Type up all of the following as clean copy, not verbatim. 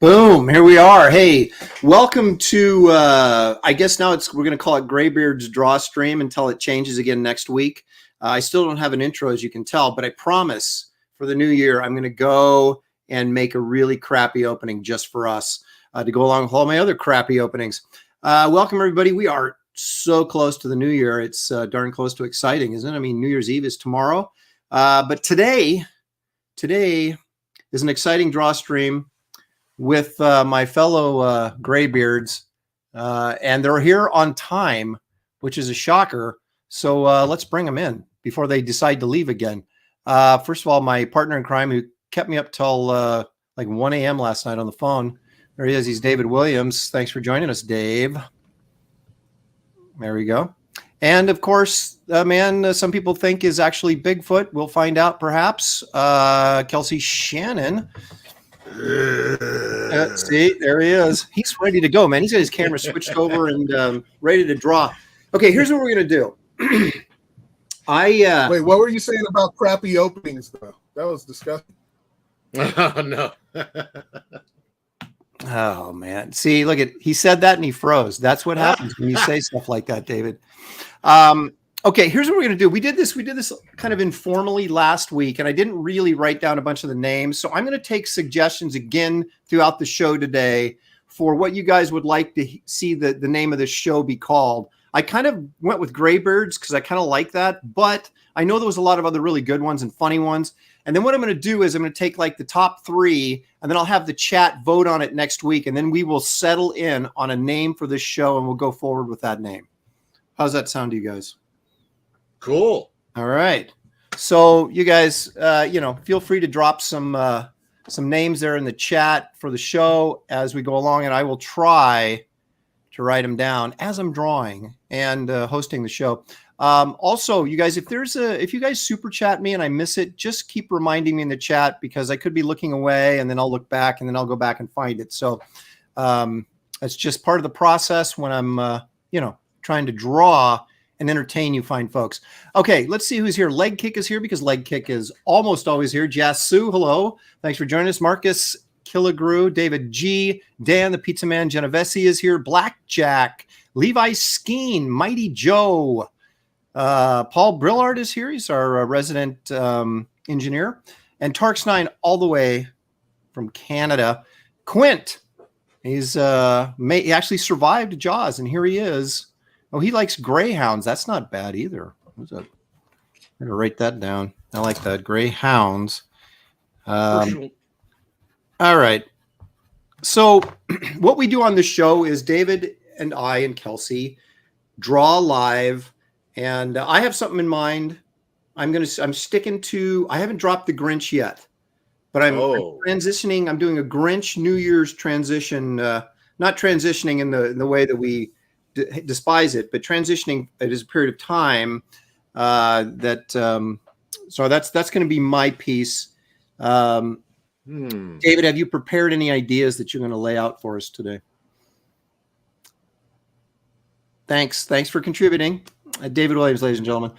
Boom, here we are. Hey, welcome to, I guess now we're going to call it Graybeard's Draw Stream until it changes again next week. I still don't have an intro, as you can tell, but I promise for the new year, I'm going to go and make a really crappy opening just for us to go along with all my other crappy openings. Welcome, everybody. We are so close to the new year. It's darn close to exciting, isn't it? I mean, New Year's Eve is tomorrow. But today is an exciting draw stream with my fellow Graybeards, and they're here on time, which is a shocker. So let's bring them in before they decide to leave again. First of all, my partner in crime who kept me up till like 1 a.m. last night on the phone. There he is. He's David Williams. Thanks for joining us, Dave. There we go. And of course, a man some people think is actually Bigfoot. We'll find out perhaps. Kelsey Shannon. See, there he is. He's ready to go, man. He's got his camera switched over and ready to draw. Okay, here's what we're gonna do. Wait, what were you saying about crappy openings though? That was disgusting. Oh no. Oh man. See, look at he said that and he froze. That's what happens when you say stuff like that, David. Okay, here's what we're going to do. We did this kind of informally last week, and I didn't really write down a bunch of the names. So I'm going to take suggestions again throughout the show today for what you guys would like to see the name of this show be called. I kind of went with Graybeards because I kind of like that, but I know there was a lot of other really good ones and funny ones. And then what I'm going to do is I'm going to take like the top 3, and then I'll have the chat vote on it next week, and then we will settle in on a name for this show, and we'll go forward with that name. How's that sound to you guys? Cool. All right. So you guys, feel free to drop some names there in the chat for the show as we go along, and I will try to write them down as I'm drawing and hosting the show. Also, you guys, if you guys super chat me and I miss it, just keep reminding me in the chat because I could be looking away and then I'll look back and then I'll go back and find it. So it's just part of the process when I'm, trying to draw and entertain you fine folks. Okay, let's see who's here. Leg Kick is here because Leg Kick is almost always here. Jassu, hello. Thanks for joining us. Marcus Killigrew, David G, Dan the Pizza Man Genovese is here. Blackjack, Levi Skeen, Mighty Joe. Paul Brillard is here. He's our resident engineer. And Tarks9 all the way from Canada. Quint, he actually survived Jaws, and here he is. Oh, he likes greyhounds. That's not bad either. What's that? I'm going to write that down. I like that. Greyhounds. All right. So what we do on this show is David and I and Kelsey draw live, and I have something in mind. I'm sticking to, I haven't dropped the Grinch yet, but I'm transitioning. I'm doing a Grinch New Year's transition, not transitioning in the way that we despise it, but transitioning it is a period of time so that's going to be my piece. David, have you prepared any ideas that you're going to lay out for us today? Thanks for contributing. David Williams, ladies and gentlemen.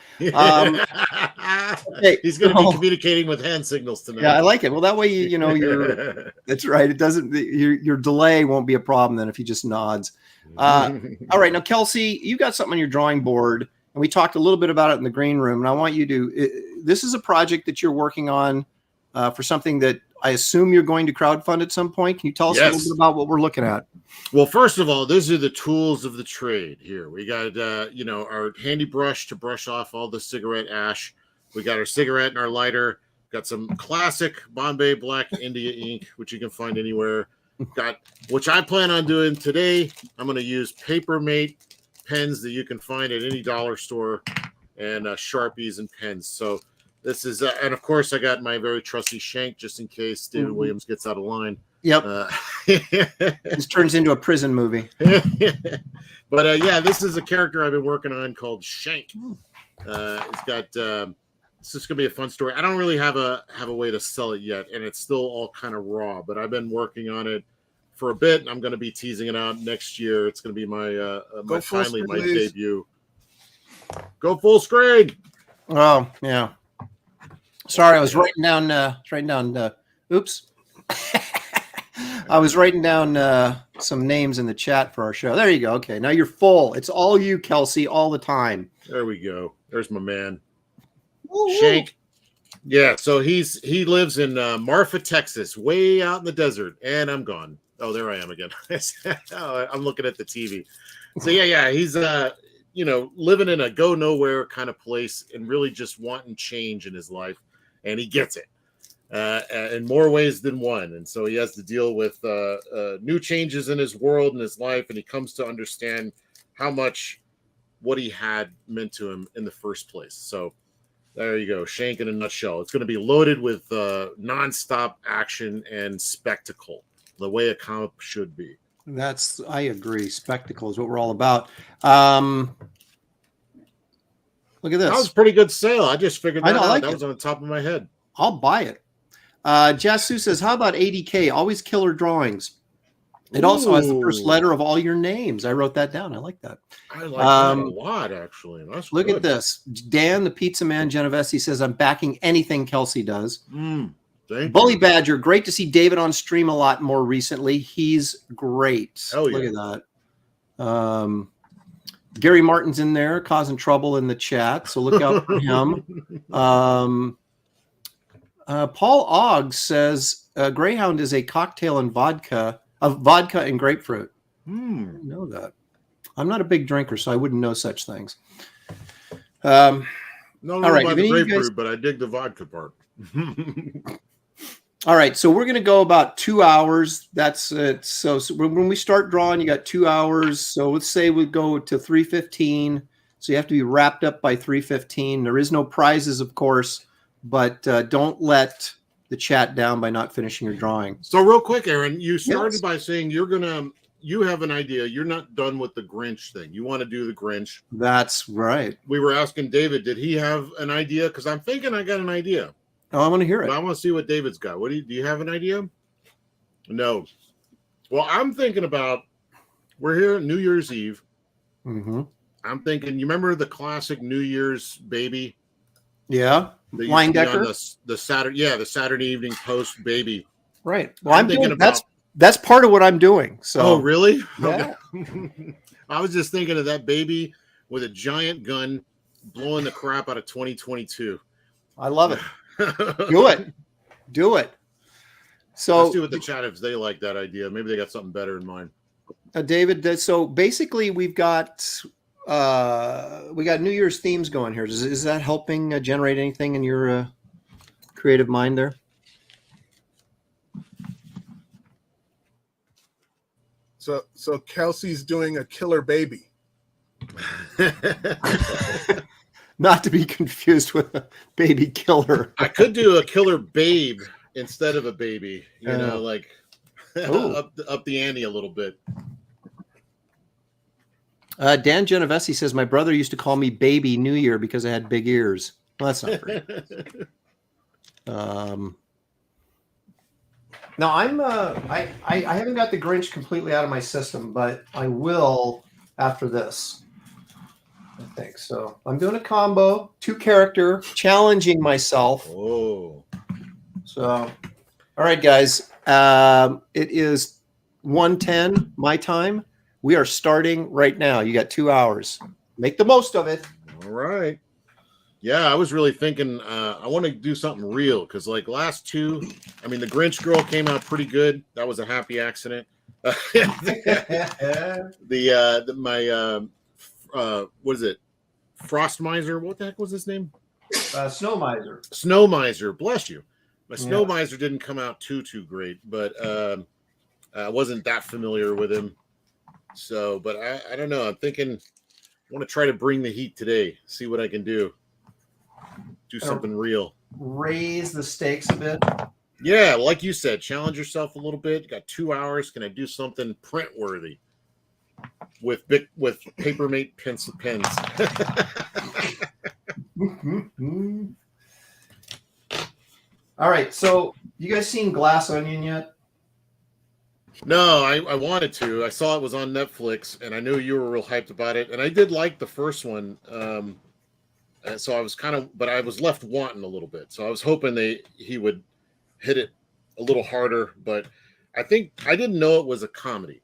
Okay, he's going to be communicating with hand signals tonight. Yeah, I like it. Well, that way you're that's right. It doesn't your delay won't be a problem then if he just nods. All right, now Kelsey, you got something on your drawing board, and we talked a little bit about it in the green room. And I want you to. This is a project that you're working on for something that I assume you're going to crowdfund at some point. Can you tell us a little bit about what we're looking at? Well, first of all, these are the tools of the trade here. We got, our handy brush to brush off all the cigarette ash. We got our cigarette and our lighter. Got some classic Bombay Black India ink, which you can find anywhere. Which I plan on doing today. I'm going to use Papermate pens that you can find at any dollar store and Sharpies and pens. So this is, and of course, I got my very trusty shank just in case David Williams gets out of line. Yep. This turns into a prison movie. But this is a character I've been working on called Shank. It's got. It's just gonna be a fun story. I don't really have a way to sell it yet, and it's still all kind of raw. But I've been working on it for a bit, and I'm gonna be teasing it out next year. It's gonna be my my debut. Go full screen. Oh yeah. Sorry, I was writing down. Oops. I was writing down some names in the chat for our show. There you go. Okay, now you're full. It's all you, Kelsey, all the time. There we go. There's my man. Woo-hoo. Shank. Yeah, so he lives in Marfa, Texas, way out in the desert, and I'm gone. Oh, there I am again. I'm looking at the TV. So yeah, he's living in a go nowhere kind of place and really just wanting change in his life, and he gets it in more ways than one. And so he has to deal with new changes in his world and his life, and he comes to understand how much what he had meant to him in the first place. So there you go, Shank in a nutshell. It's going to be loaded with nonstop action and spectacle, the way a comic should be. I agree. Spectacle is what we're all about. Look at this. That was a pretty good sale. I just figured that out. That it was on the top of my head. I'll buy it. Jasu says, how about 80K? Always killer drawings. It also has the first letter of all your names. I wrote that down. I like that. I like that a lot, actually. That's look good. at this. Dan, the pizza man, Genovese says, I'm backing anything Kelsey does. Bully Badger, great to see David on stream a lot more recently. He's great. Hell yeah. Look at that. Gary Martin's in there causing trouble in the chat, so look out for him. Paul Ogg says Greyhound is a cocktail and vodka and grapefruit. I didn't know that. I'm not a big drinker, so I wouldn't know such things. No, all right, about the grapefruit, but I dig the vodka part. All right, so we're going to go about 2 hours. That's it. So when we start drawing, you got 2 hours. So let's say we go to 3:15. So you have to be wrapped up by 3:15. There is no prizes, of course, but don't let the chat down by not finishing your drawing. So real quick, Aaron, you started by saying you have an idea. You're not done with the Grinch thing. You want to do the Grinch. That's right. We were asking David, did he have an idea? Because I'm thinking I got an idea. Oh, I want to hear it. But I want to see what David's got. Do you have an idea? No. Well, I'm thinking about, we're here New Year's Eve. Mm-hmm. I'm thinking, you remember the classic New Year's baby? Yeah. Line Decker. The Saturday evening post baby. Right. Well, I'm thinking about that's part of what I'm doing. So. Oh, really? Yeah. Okay. I was just thinking of that baby with a giant gun blowing the crap out of 2022. I love it. Do it. So let's see what the chat if they like that idea. Maybe they got something better in mind. David, so basically we got New Year's themes going here. Is that helping generate anything in your creative mind there? So Kelsey's doing a killer baby. Not to be confused with a baby killer. I could do a killer babe instead of a baby, like up the ante a little bit. Dan Genovese says, my brother used to call me Baby New Year because I had big ears. Well, that's not great. Now I haven't got the Grinch completely out of my system, but I will after this. I think so. I'm doing a combo, 2-character, challenging myself. Oh. So, all right, guys. It is 1:10 my time. We are starting right now. You got 2 hours. Make the most of it. All right. Yeah, I was really thinking I want to do something real because like last two, I mean, the Grinch girl came out pretty good. That was a happy accident. What is it? Frost Miser. What the heck was his name? Snow Miser. Snow Miser. Bless you. My Snow Miser didn't come out too great, but I wasn't that familiar with him. So, but I don't know. I'm thinking I want to try to bring the heat today. See what I can do. Do something real. Raise the stakes a bit. Yeah, like you said, challenge yourself a little bit. You got 2 hours. Can I do something print worthy with Papermate pens? All right. So, you guys seen Glass Onion yet? No, I wanted to. I saw it was on Netflix, and I knew you were real hyped about it. And I did like the first one. And so I was but I was left wanting a little bit. So I was hoping he would hit it a little harder. But I think I didn't know it was a comedy,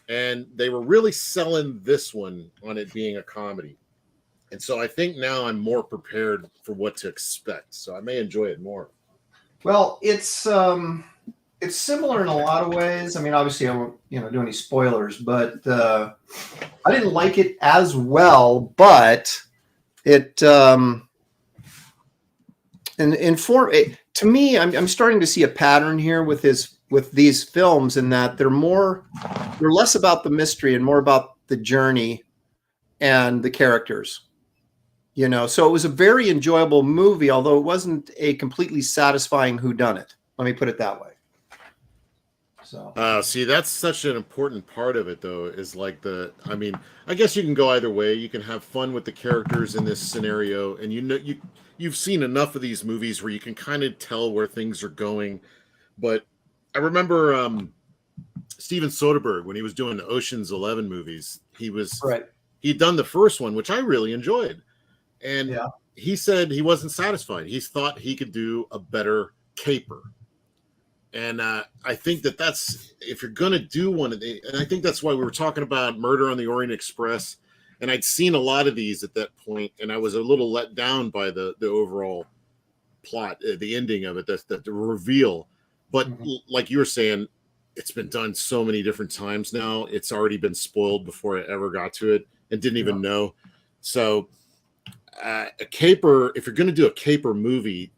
and they were really selling this one on it being a comedy. And so I think now I'm more prepared for what to expect. So I may enjoy it more. Well, it's similar in a lot of ways. I mean, obviously, I won't do any spoilers, but I didn't like it as well. But it to me, I'm starting to see a pattern here with these films, in that they're less about the mystery and more about the journey and the characters. So it was a very enjoyable movie, although it wasn't a completely satisfying whodunit. Let me put it that way. So see, that's such an important part of it, though, is like I mean, I guess you can go either way. You can have fun with the characters in this scenario, and you've seen enough of these movies where you can kind of tell where things are going. But I remember Steven Soderbergh, when he was doing the Ocean's 11 movies, he'd done the first one, which I really enjoyed. And he said he wasn't satisfied. He thought he could do a better caper. And I think that's, if you're going to do one of the, and I think that's why we were talking about Murder on the Orient Express. And I'd seen a lot of these at that point, and I was a little let down by the overall plot, the ending of it, the reveal. But like you were saying, it's been done so many different times now. It's already been spoiled before I ever got to it and didn't even know. So a caper, if you're going to do a caper movie,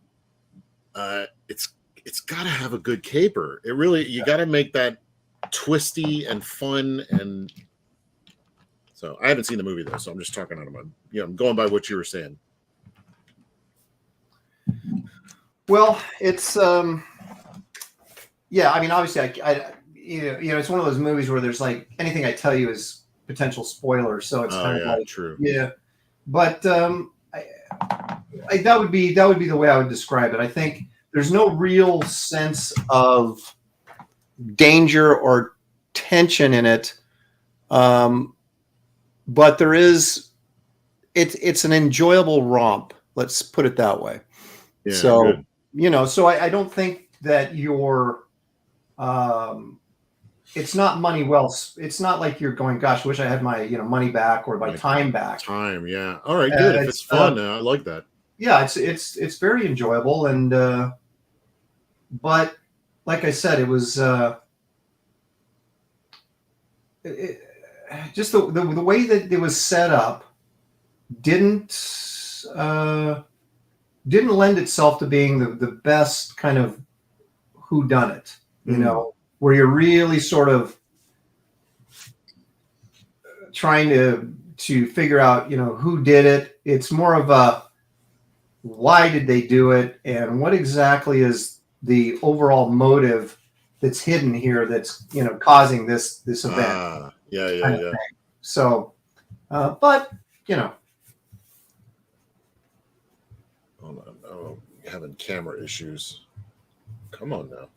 it's got to have a good caper. It really, you got to make that twisty and fun. And so I haven't seen the movie though, so I'm just talking out of my, I'm going by what you were saying. Well, it's yeah. I mean, obviously, I it's one of those movies where there's like anything I tell you is potential spoiler, so it's kind of like true. Yeah, but that would be the way I would describe it. I think there's no real sense of danger or tension in it, but there is. It's an enjoyable romp. Let's put it that way. Yeah, so good. So I don't think that you're. It's not money well. It's not like you're going, gosh, I wish I had my money back or my time back. Time, yeah. All right, good. If it's fun, I like that. Yeah, it's very enjoyable, and but like I said, it was just the way that it was set up didn't lend itself to being the best kind of whodunit, where you're really sort of trying to figure out, who did it. It's more of a why did they do it, and what exactly is the overall motive that's hidden here that's causing this event. Yeah. So, but Hold on. Oh, having camera issues. Come on now.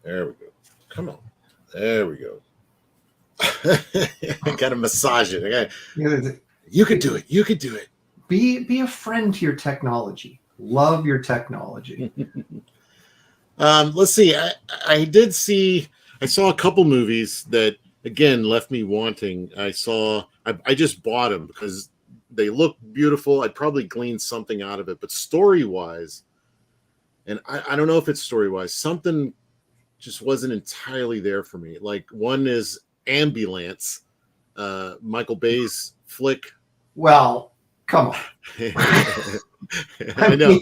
There we go. Come on. There we go. I gotta massage it. You could do it. You could do it. Be a friend to your technology. Love your technology. Let's see. I saw a couple movies that again left me wanting. I just bought them because they look beautiful. I'd probably glean something out of it, but story-wise, and I don't know if it's story-wise, something just wasn't entirely there for me. Like one is Ambulance, Michael Bay's flick. Well, come on. I know.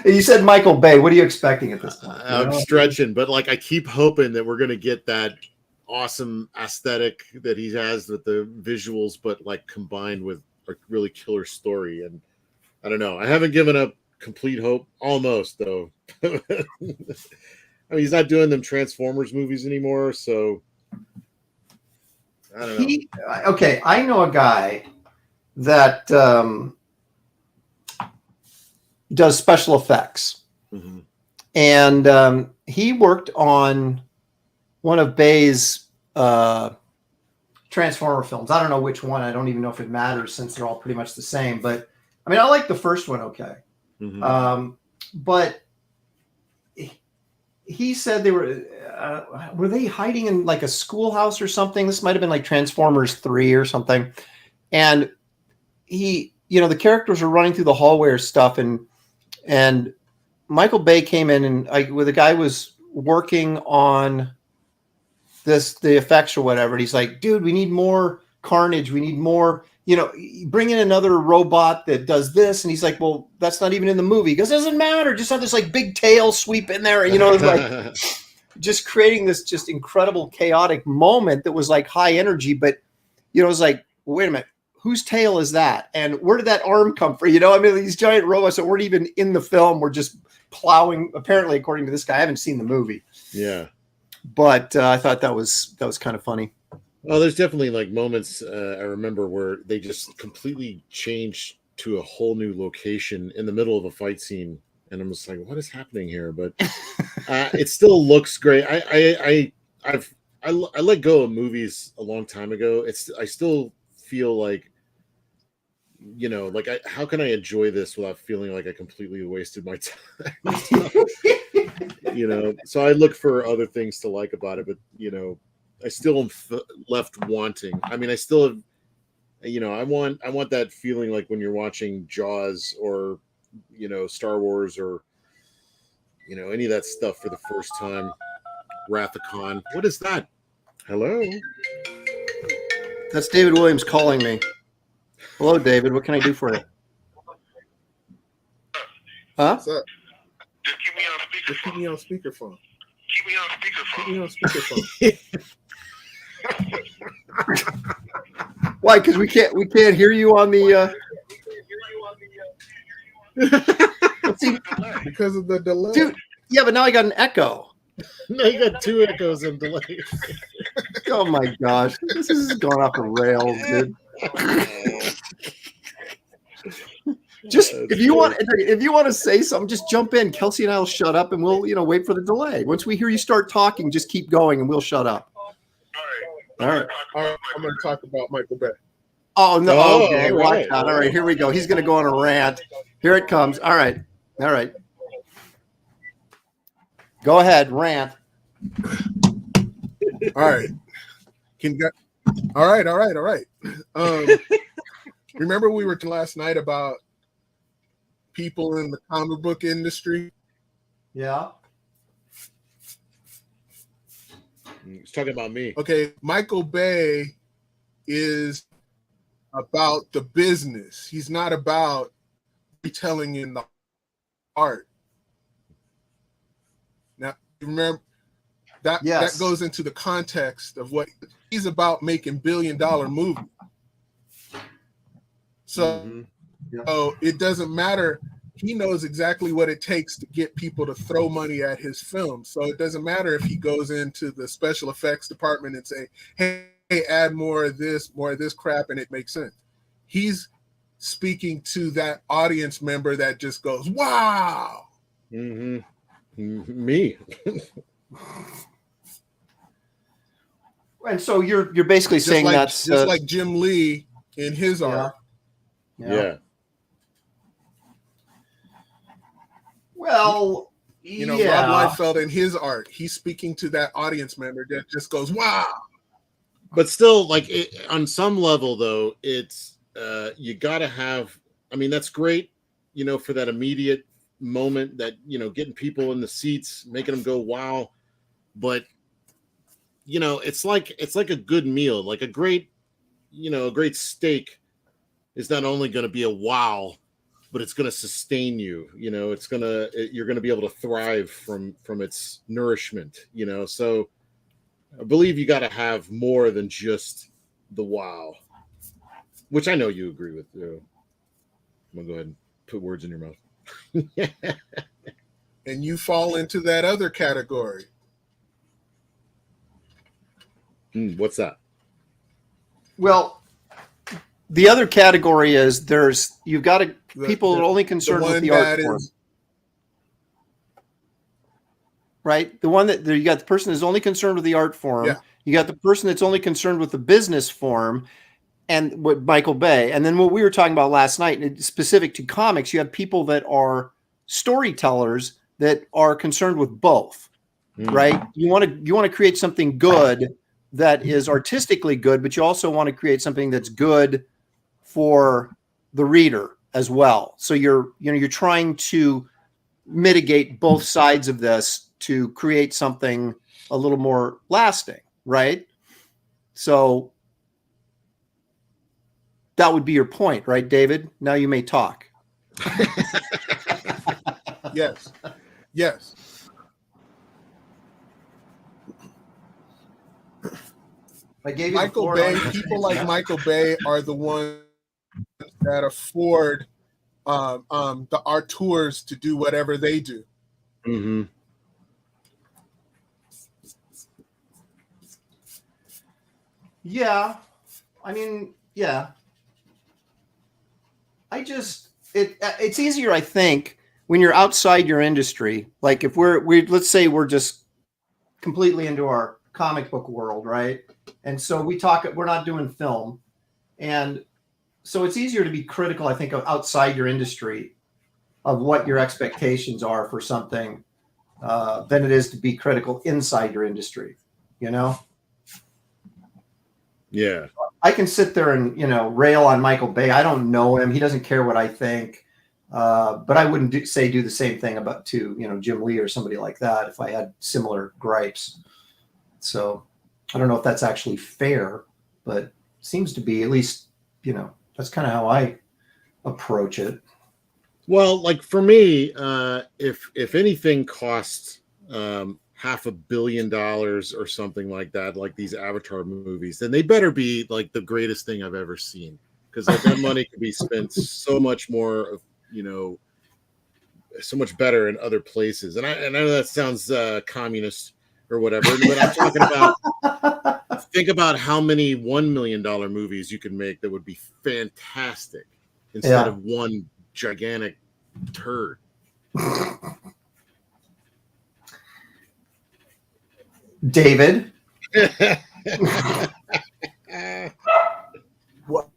You said Michael Bay. What are you expecting at this point? I'm stretching, but like I keep hoping that we're going to get that awesome aesthetic that he has with the visuals, but like combined with a really killer story. And I don't know. I haven't given up complete hope. Almost though. I mean, he's not doing them Transformers movies anymore, so I don't know. Okay, I know a guy that does special effects, and he worked on one of Bay's Transformer films. I don't know which one. I don't even know if it matters since they're all pretty much the same. But I mean, I like the first one. Okay, but he said they were they hiding in like a schoolhouse or something? This might have been like Transformers 3 or something. And he, the characters are running through the hallway or stuff. And Michael Bay came in and the guy was working on the effects or whatever. And he's like, dude, we need more carnage. We need more, bring in another robot that does this. And he's like, well, that's not even in the movie. He goes, doesn't matter. Just have this like big tail sweep in there. It's like just creating this just incredible chaotic moment that was like high energy. But, it was like, wait a minute, whose tail is that? And where did that arm come from? These giant robots that weren't even in the film were just plowing, apparently, according to this guy. I haven't seen the movie. Yeah. But I thought that was kind of funny. Well, there's definitely like moments I remember where they just completely changed to a whole new location in the middle of a fight scene, and I'm just like, what is happening here? But it still looks great. I let go of movies a long time ago. I still feel like, how can I enjoy this without feeling like I completely wasted my time? So I look for other things to like about it, but I still am left wanting. I mean, I still have, I want that feeling like when you're watching Jaws or, Star Wars or, any of that stuff for the first time. Wrath of Khan. What is that? Hello? That's David Williams calling me. Hello, David. What can I do for you? Huh? What's up? Just keep me on speakerphone. Just keep me on speakerphone. Keep me on speakerphone. Keep me on speakerphone. Why? Because we can't hear you on the. Because of the delay. Dude, yeah, but now I got an echo. Now you got two echoes and delay. Oh my gosh, this is going off the rails, dude. Just if you want to say something, just jump in. Kelsey and I will shut up, and we'll wait for the delay. Once we hear you start talking, just keep going, and we'll shut up. All right. I'm going to talk about Michael Bay. Oh no! Oh, Okay, all watch right. out. All right, here we go. He's going to go on a rant. Here it comes. All right. Go ahead, rant. All right. All right. Remember we were talking last night about people in the comic book industry? Yeah. He's talking about me. Okay, Michael Bay is about the business. He's not about retelling in the art. Now, remember that Yes. that goes into the context of what he's about, making billion-dollar movies. So, so it doesn't matter. He knows exactly what it takes to get people to throw money at his film. So it doesn't matter if he goes into the special effects department and say, hey, add more of this crap, and it makes sense. He's speaking to that audience member that just goes, wow. Mm-hmm. Me. And so you're basically saying that's just like Jim Lee in his art. Yeah. Well, Rob Liefeld in his art, he's speaking to that audience member that just goes, wow. But still, like on some level, though, it's you got to have. I mean, that's great, for that immediate moment that getting people in the seats, making them go wow. But it's like a good meal, like a great steak is not only going to be a wow, but it's going to sustain you. You're going to be able to thrive from its nourishment. So I believe you got to have more than just the wow, which I know you agree with. I'm gonna go ahead and put words in your mouth. And you fall into that other category. What's that? Well, the other category is you've got people that are only concerned with the art form. Right? The one that you got the person that's only concerned with the art form. Yeah. You got the person that's only concerned with the business form, and what Michael Bay. And then what we were talking about last night, and specific to comics, you have people that are storytellers that are concerned with both. right? You want to create something good that is artistically good, but you also want to create something that's good for the reader as well. So you're trying to mitigate both sides of this to create something a little more lasting, right? So that would be your point, right, David? Now you may talk. Yes. Yes. I gave you Michael Bay, people like Michael Bay are the ones that afford the auteurs to do whatever they do. Mm-hmm. Yeah. I mean, yeah. It's easier, I think, when you're outside your industry. Like if let's say we're just completely into our comic book world, right? And so we're not doing film. And so it's easier to be critical, I think, of outside your industry of what your expectations are for something than it is to be critical inside your industry, you know? Yeah. I can sit there and, rail on Michael Bay. I don't know him. He doesn't care what I think. But I wouldn't do the same thing to Jim Lee or somebody like that if I had similar gripes. So I don't know if that's actually fair, but seems to be, at least, that's kind of how I approach it. Well, like for me, if anything costs $500 million or something like that, like these Avatar movies, then they better be like the greatest thing I've ever seen, because that money could be spent so much more, so much better in other places. And I know that sounds communist or whatever, but I'm talking about think about how many $1 million movies you can make that would be fantastic instead of one gigantic turd. David. What?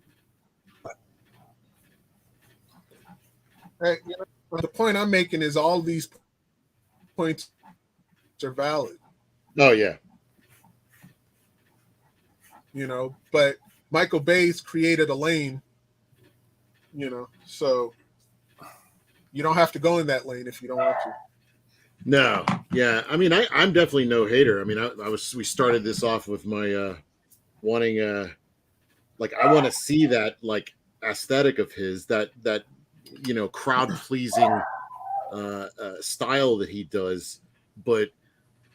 The point I'm making is all these points are valid. Oh yeah. But Michael Bay's created a lane, so you don't have to go in that lane if you don't want to. No, yeah. I mean, I'm definitely no hater. I mean, we started this off with my wanting I want to see that like aesthetic of his, that crowd pleasing style that he does, but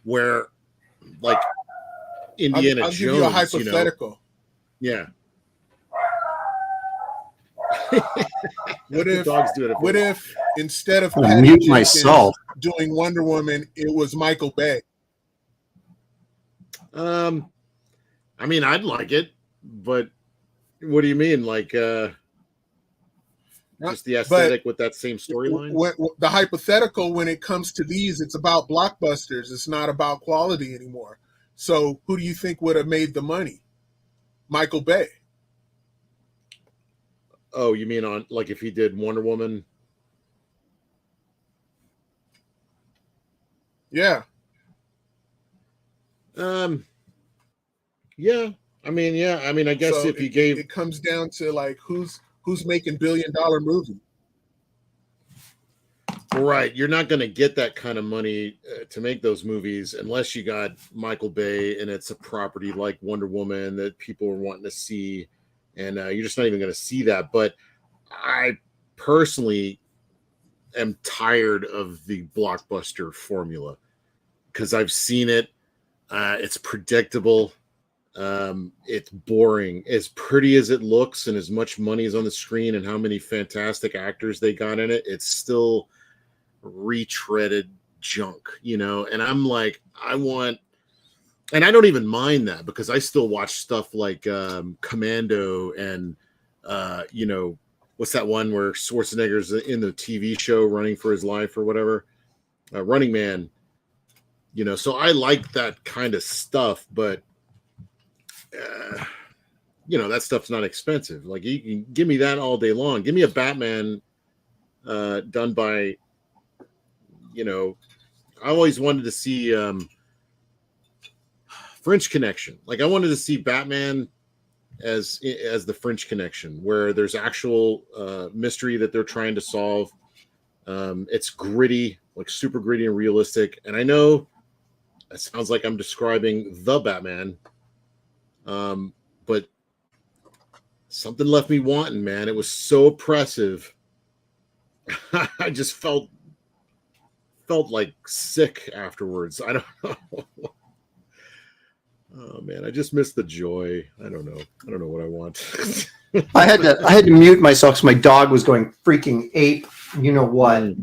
where like Indiana I'll Jones, give you a hypothetical. Yeah. What if instead of I'll mute myself doing Wonder Woman, it was Michael Bay? I mean, I'd like it, but what do you mean? Like just the aesthetic with that same storyline? The hypothetical, when it comes to these, it's about blockbusters. It's not about quality anymore. So who do you think would have made the money? Michael Bay. Oh, you mean on like if he did Wonder Woman? Yeah. Yeah. I mean, yeah. I mean, I guess So if you gave, it comes down to like who's making $1 billion movie. Right, you're not going to get that kind of money to make those movies unless you got Michael Bay and it's a property like Wonder Woman that people are wanting to see, and you're just not even going to see that. But I personally am tired of the blockbuster formula because I've seen it. It's predictable. It's boring. As pretty as it looks and as much money is on the screen and how many fantastic actors they got in it, it's still retreaded junk, and I'm like, and I don't even mind that because I still watch stuff like Commando and what's that one where Schwarzenegger's in the TV show running for his life or whatever, Running Man, so I like that kind of stuff, but that stuff's not expensive. Like you can give me that all day long. Give me a Batman done by I always wanted to see French Connection. Like I wanted to see Batman as the French Connection, where there's actual mystery that they're trying to solve. It's gritty, like super gritty and realistic. And I know it sounds like I'm describing the Batman, but something left me wanting, man. It was so oppressive. I just felt like sick afterwards. I don't know. Oh man, I just missed the joy. I don't know what I want. I had to mute myself because my dog was going freaking ape. You know what?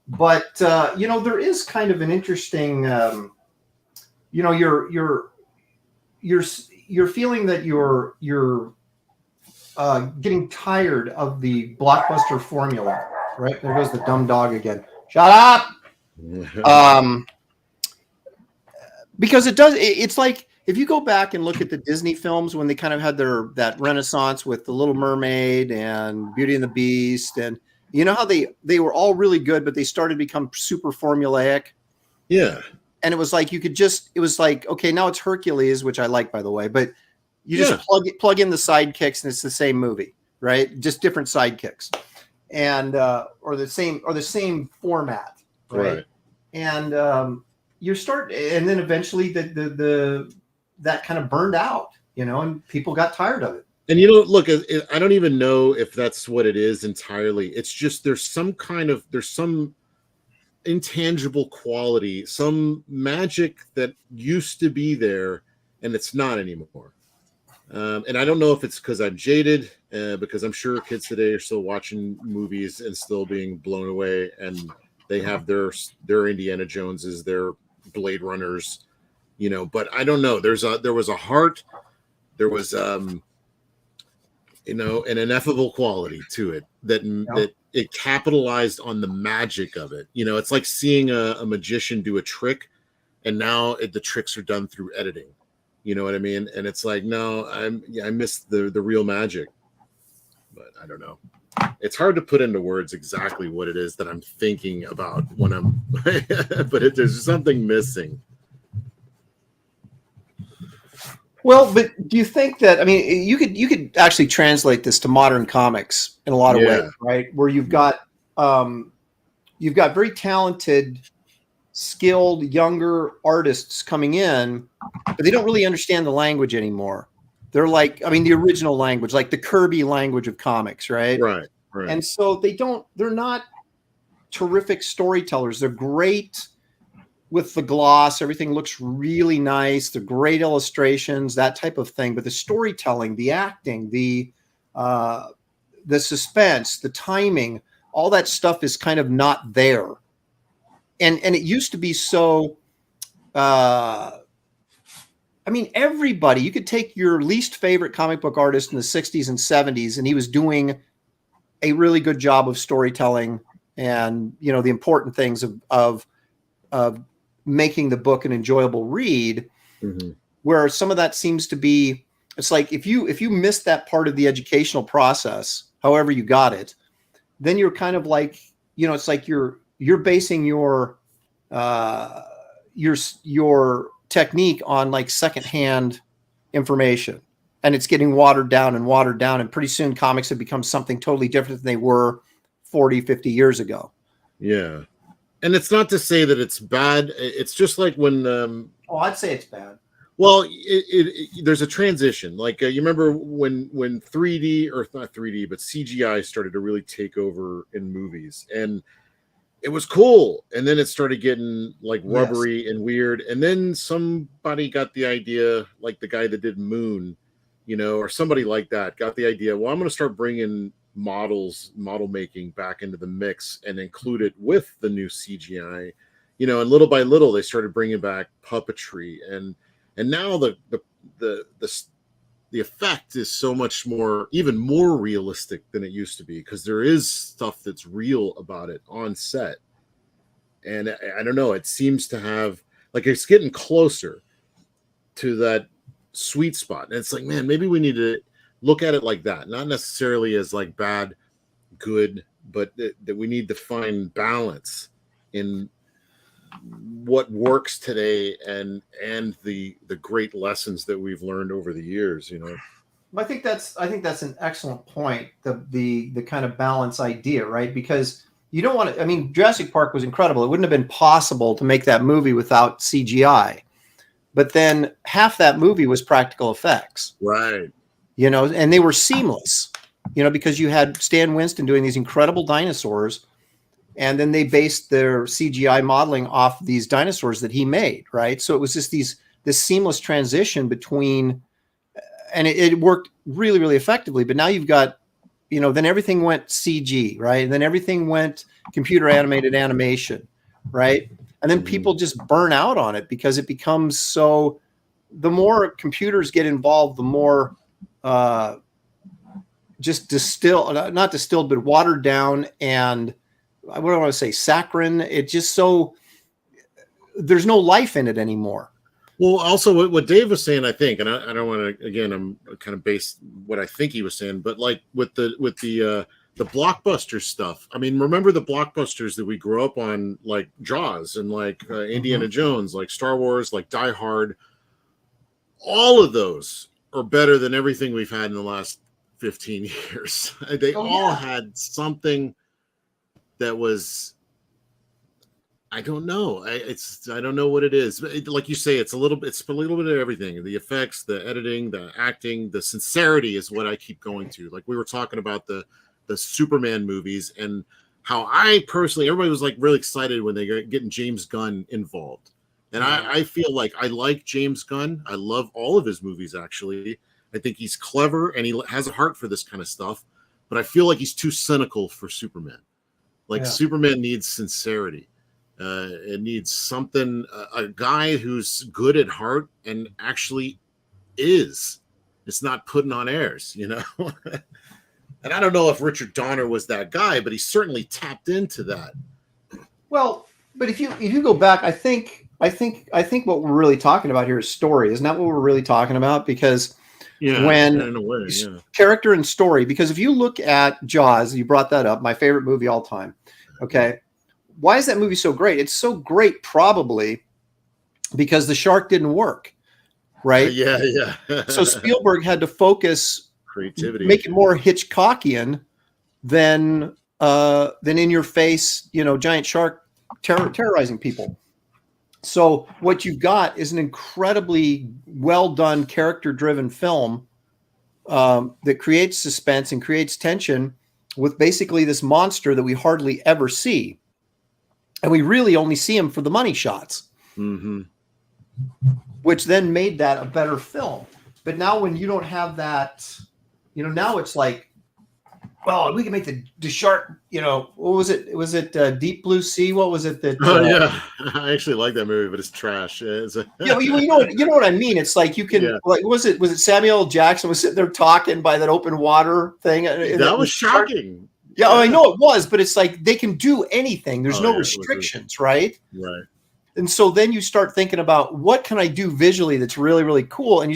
But there is kind of an interesting. You're feeling that you're getting tired of the blockbuster formula, right? There goes the dumb dog again. Shut up. Because it's like if you go back and look at the Disney films when they kind of had that renaissance with The Little Mermaid and Beauty and the Beast, and you know how they were all really good, but they started to become super formulaic. Yeah. And it was like it was like, okay, now it's Hercules, which I like, by the way, but you just plug in the sidekicks and it's the same movie, right? Just different sidekicks, and or the same format, right? And and then eventually that kind of burned out, and people got tired of it. And look, I don't even know if that's what it is entirely. It's just there's some intangible quality, some magic that used to be there, and it's not anymore. And I don't know if it's because I'm jaded, because I'm sure kids today are still watching movies and still being blown away, and they have their Indiana Joneses, their Blade Runners, But I don't know. There was a heart. There was an ineffable quality to it that it capitalized on the magic of it. It's like seeing a magician do a trick, and now the tricks are done through editing. You know what I mean? And it's like, no, I missed the real magic. But I don't know. It's hard to put into words exactly what it is that I'm thinking about when I'm, but there's something missing. Well, but do you think that, you could actually translate this to modern comics in a lot of ways, right? Where you've got very talented, skilled, younger artists coming in, but they don't really understand the language anymore. They're like, the original language, like the Kirby language of comics, right? Right. And so they're not terrific storytellers. They're great with the gloss. Everything looks really nice. The great illustrations, that type of thing. But the storytelling, the acting, the suspense, the timing, all that stuff is kind of not there. And it used to be so, everybody, you could take your least favorite comic book artist in the 60s and 70s, and he was doing a really good job of storytelling and, the important things of making the book an enjoyable read, where some of that seems to be, it's like, if you miss that part of the educational process, however you got it, then you're kind of like, it's like you're basing your technique on like secondhand information, and it's getting watered down, and pretty soon comics have become something totally different than they were 40, 50 years ago. Yeah. And it's not to say that it's bad. It's just like when I'd say it's bad. Well, there's a transition. Like you remember when 3D, or not 3D, but CGI started to really take over in movies, and it was cool. And then it started getting like rubbery and weird. And then somebody got the idea, like the guy that did Moon, or somebody like that got the idea. Well, I'm going to start bringing model making back into the mix and include it with the new CGI, and little by little they started bringing back puppetry, and now the effect is so much more, even more realistic than it used to be, because there is stuff that's real about it on set. And I don't know, it seems to have, like, it's getting closer to that sweet spot. And it's like, man, maybe we need to look at it like that, not necessarily as like bad, good, but that we need to find balance in what works today and the great lessons that we've learned over the years, you know. I think that's an excellent point. The kind of balance idea, right? Because you don't want to. I mean, Jurassic Park was incredible. It wouldn't have been possible to make that movie without CGI. But then half that movie was practical effects, Right. you know, and they were seamless, you know, because you had Stan Winston doing these incredible dinosaurs, and then they based their CGI modeling off these dinosaurs that he made, right? So it was just this seamless transition between, and it worked really, really effectively. But now you've got, you know, then everything went CG, right? And then everything went computer animated animation, right? And then people just burn out on it because it becomes so, the more computers get involved, the more just not distilled, but watered down, and what do I want to say, saccharine. It just so, there's no life in it anymore. Well, also what Dave was saying, I think, and I don't want to, again, I'm kind of based what I think he was saying, but like with the blockbuster stuff. I mean, remember the blockbusters that we grew up on, like Jaws and like Indiana Jones, like Star Wars, like Die Hard. All of those are better than everything we've had in the last 15 years. They all had something that was, I don't know. I don't know what it is. But like you say, it's a little bit of everything. The effects, the editing, the acting, the sincerity is what I keep going to. Like we were talking about the Superman movies and how I personally, everybody was like really excited when they got getting James Gunn involved. And I feel like I like James Gunn. I love all of his movies, actually. I think he's clever and he has a heart for this kind of stuff. But I feel like he's too cynical for Superman. Like Superman needs sincerity. It needs something, a guy who's good at heart and actually is. It's not putting on airs, you know? And I don't know if Richard Donner was that guy, but he certainly tapped into that. Well, but if you go back, I think what we're really talking about here is story. Isn't that what we're really talking about? Because when in a way, character and story, because if you look at Jaws, you brought that up, my favorite movie all time. Okay. Why is that movie so great? It's so great probably because the shark didn't work, right? Yeah. So Spielberg had to focus creativity, make it more Hitchcockian than in your face, you know, giant shark terrorizing people. So what you've got is an incredibly well done, character driven film that creates suspense and creates tension with basically this monster that we hardly ever see. And we really only see him for the money shots, which then made that a better film. But now when you don't have that, you know, now it's like, well, we can make the shark, you know, what was it? Was it Deep Blue Sea? What was it that? I actually like that movie, but it's trash. You know what I mean? It's like you can, like, was it Samuel L. Jackson was sitting there talking by that open water thing? That was shocking. Yeah, I know it was, but it's like they can do anything. There's no restrictions, right? Right. And so then you start thinking about what can I do visually that's really, really cool, and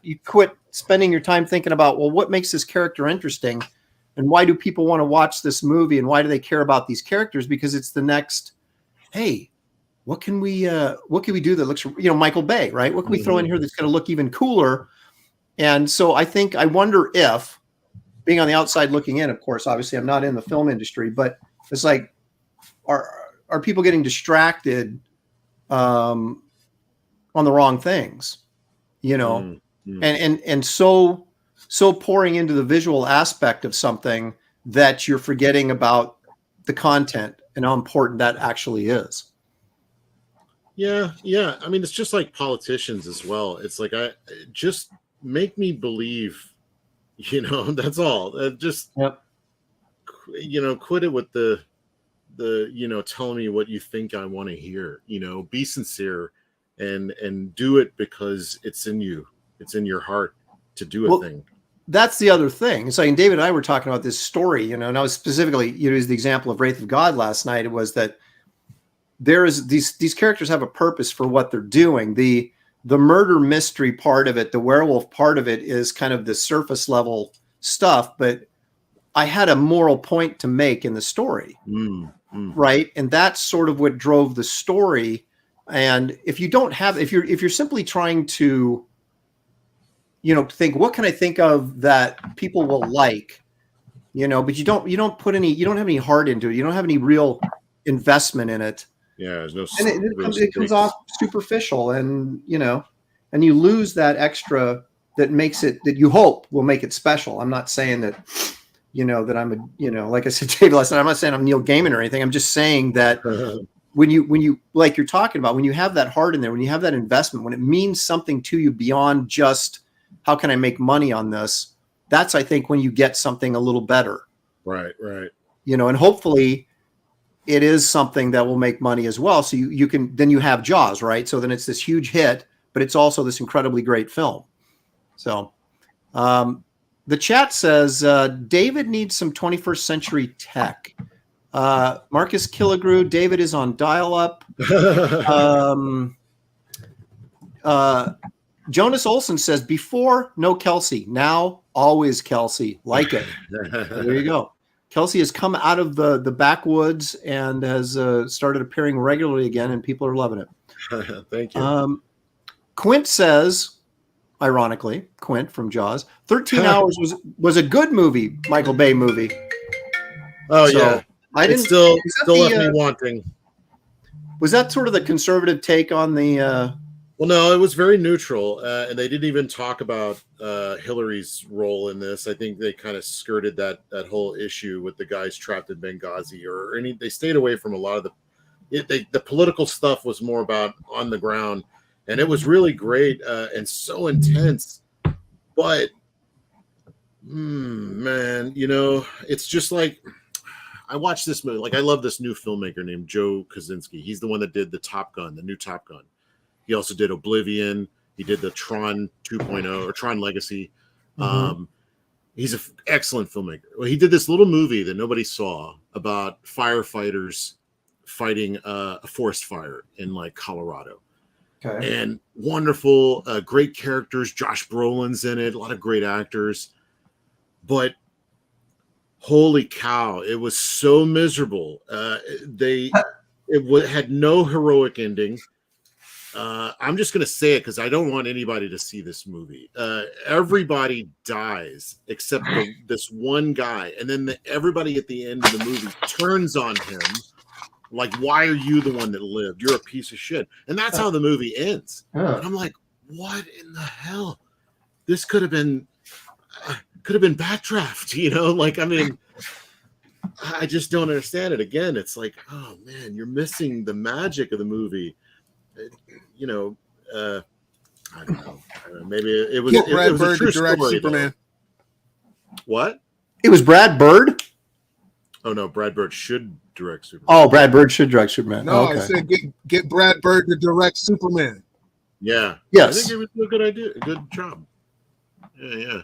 you quit spending your time thinking about, well, what makes this character interesting, and why do people want to watch this movie, and why do they care about these characters? Because it's the next, hey, what can we do that looks, you know, Michael Bay, right? What can we throw in here that's going to look even cooler? And so I wonder if, being on the outside looking in, of course, obviously I'm not in the film industry, but it's like, are people getting distracted on the wrong things, you know, and so pouring into the visual aspect of something that you're forgetting about the content and how important that actually is. Yeah. I mean, it's just like politicians as well. It's like, just make me believe, you know, that's all. Just, you know, quit it with the, you know, tell me what you think I want to hear, you know, be sincere and do it because it's in you. It's in your heart to do a thing. That's the other thing. It's like, and David and I were talking about this story, you know, and I was specifically, you used the example of Wraith of God last night. It was that there is these characters have a purpose for what they're doing. The murder mystery part of it, the werewolf part of it is kind of the surface level stuff, but I had a moral point to make in the story. right? And that's sort of what drove the story. And if you don't have, if you're simply trying to, think, what can I think of that people will like, but you don't have any heart into it. You don't have any real investment in it. Yeah, there's no. And it comes off superficial, and and you lose that extra that makes it, that you hope will make it special. I'm not saying that, that I'm like I said, Dave last night, I'm not saying I'm Neil Gaiman or anything. I'm just saying that when you like you're talking about, when you have that heart in there, when you have that investment, when it means something to you beyond just how can I make money on this, that's, I think, when you get something a little better. Right. And hopefully it is something that will make money as well. So you can, then you have Jaws, right? So then it's this huge hit, but it's also this incredibly great film. So the chat says, David needs some 21st century tech. Marcus Killigrew, David is on dial-up. Jonas Olson says, before, no Kelsey. Now, always Kelsey. Like it. There you go. Kelsey has come out of the backwoods and has started appearing regularly again, and people are loving it. Thank you. Quint says, ironically, Quint from Jaws, 13 Hours was a good movie, Michael Bay movie. Oh, so, yeah. I didn't still left me wanting. Was that sort of the conservative take on the? Well, no, it was very neutral, and they didn't even talk about Hillary's role in this. I think they kind of skirted that whole issue with the guys trapped in Benghazi, they stayed away from a lot of the political stuff. Was more about on the ground, and it was really great and so intense. But man, it's just like. I watched this movie. Like, I love this new filmmaker named Joe Kosinski. He's the one that did the new Top Gun. He also did Oblivion. He did the Tron 2.0 or Tron Legacy. Mm-hmm. He's an excellent filmmaker. Well, he did this little movie that nobody saw about firefighters fighting a forest fire in like Colorado. Okay. And wonderful, great characters. Josh Brolin's in it. A lot of great actors. But holy cow, it was so miserable. It had no heroic ending. I'm just going to say it because I don't want anybody to see this movie. Everybody dies except this one guy. And then everybody at the end of the movie turns on him. Like, why are you the one that lived? You're a piece of shit. And that's how the movie ends. And I'm like, what in the hell? This could have been Backdraft, like, I mean, I just don't understand it. Again, it's like, oh man, you're missing the magic of the movie. I don't know. Maybe it was. Brad it was Bird a true to direct story, Superman. Though. What? It was Brad Bird. Oh no, Brad Bird should direct Superman. Oh, Brad Bird should direct Superman. No, okay. I said get Brad Bird to direct Superman. Yeah. Yes. I think it was a good idea. A good job. Yeah.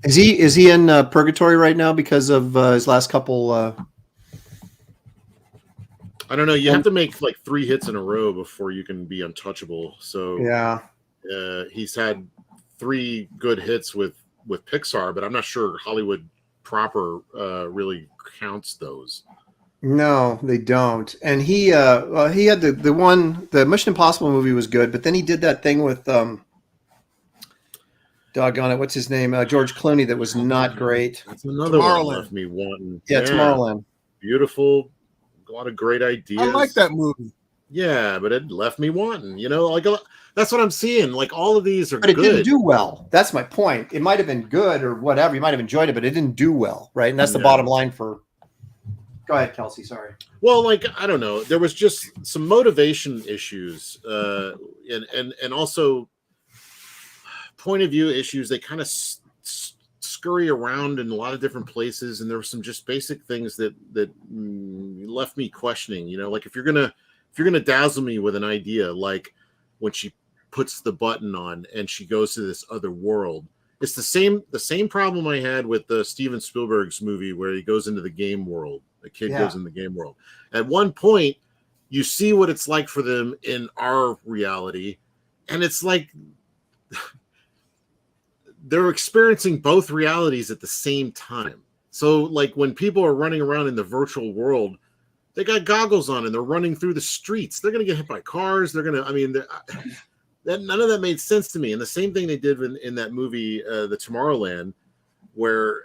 Is he in purgatory right now because of his last couple? I don't know. You have to make like 3 hits in a row before you can be untouchable. So yeah, he's had 3 good hits with Pixar, but I'm not sure Hollywood proper really counts those. No, they don't. And he had the Mission Impossible movie was good, but then he did that thing with doggone it, what's his name? George Clooney, that was not great. That's another one left me wanting. Yeah, Tomorrowland. Beautiful, a lot of great ideas. I like that movie. Yeah, but it left me wanting. Like that's what I'm seeing. Like all of these are but it good. Didn't do well. That's my point. It might have been good or whatever. You might have enjoyed it, but it didn't do well, right? And that's the bottom line for. Go ahead, Kelsey. Sorry. Well, like I don't know. There was just some motivation issues, and also point of view issues. They kind of scurry around in a lot of different places, and there were some just basic things that left me questioning. Like if you're gonna dazzle me with an idea, like when she puts the button on and she goes to this other world, it's the same problem I had with the Steven Spielberg's movie where he goes into the game world. The kid goes in the game world. At one point, you see what it's like for them in our reality, and it's like they're experiencing both realities at the same time. So like when people are running around in the virtual world, they got goggles on and they're running through the streets. They're going to get hit by cars. They're going to, I mean, that none of that made sense to me. And the same thing they did in that movie, The Tomorrowland, where,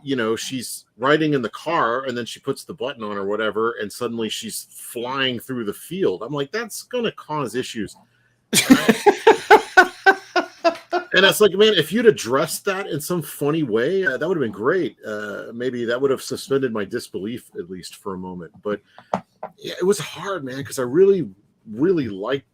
you know, she's riding in the car and then she puts the button on or whatever, and suddenly she's flying through the field. I'm like, that's going to cause issues. And it's like, man, if you'd addressed that in some funny way, that would have been great. Maybe that would have suspended my disbelief, at least for a moment. But yeah, it was hard, man, because I really, really liked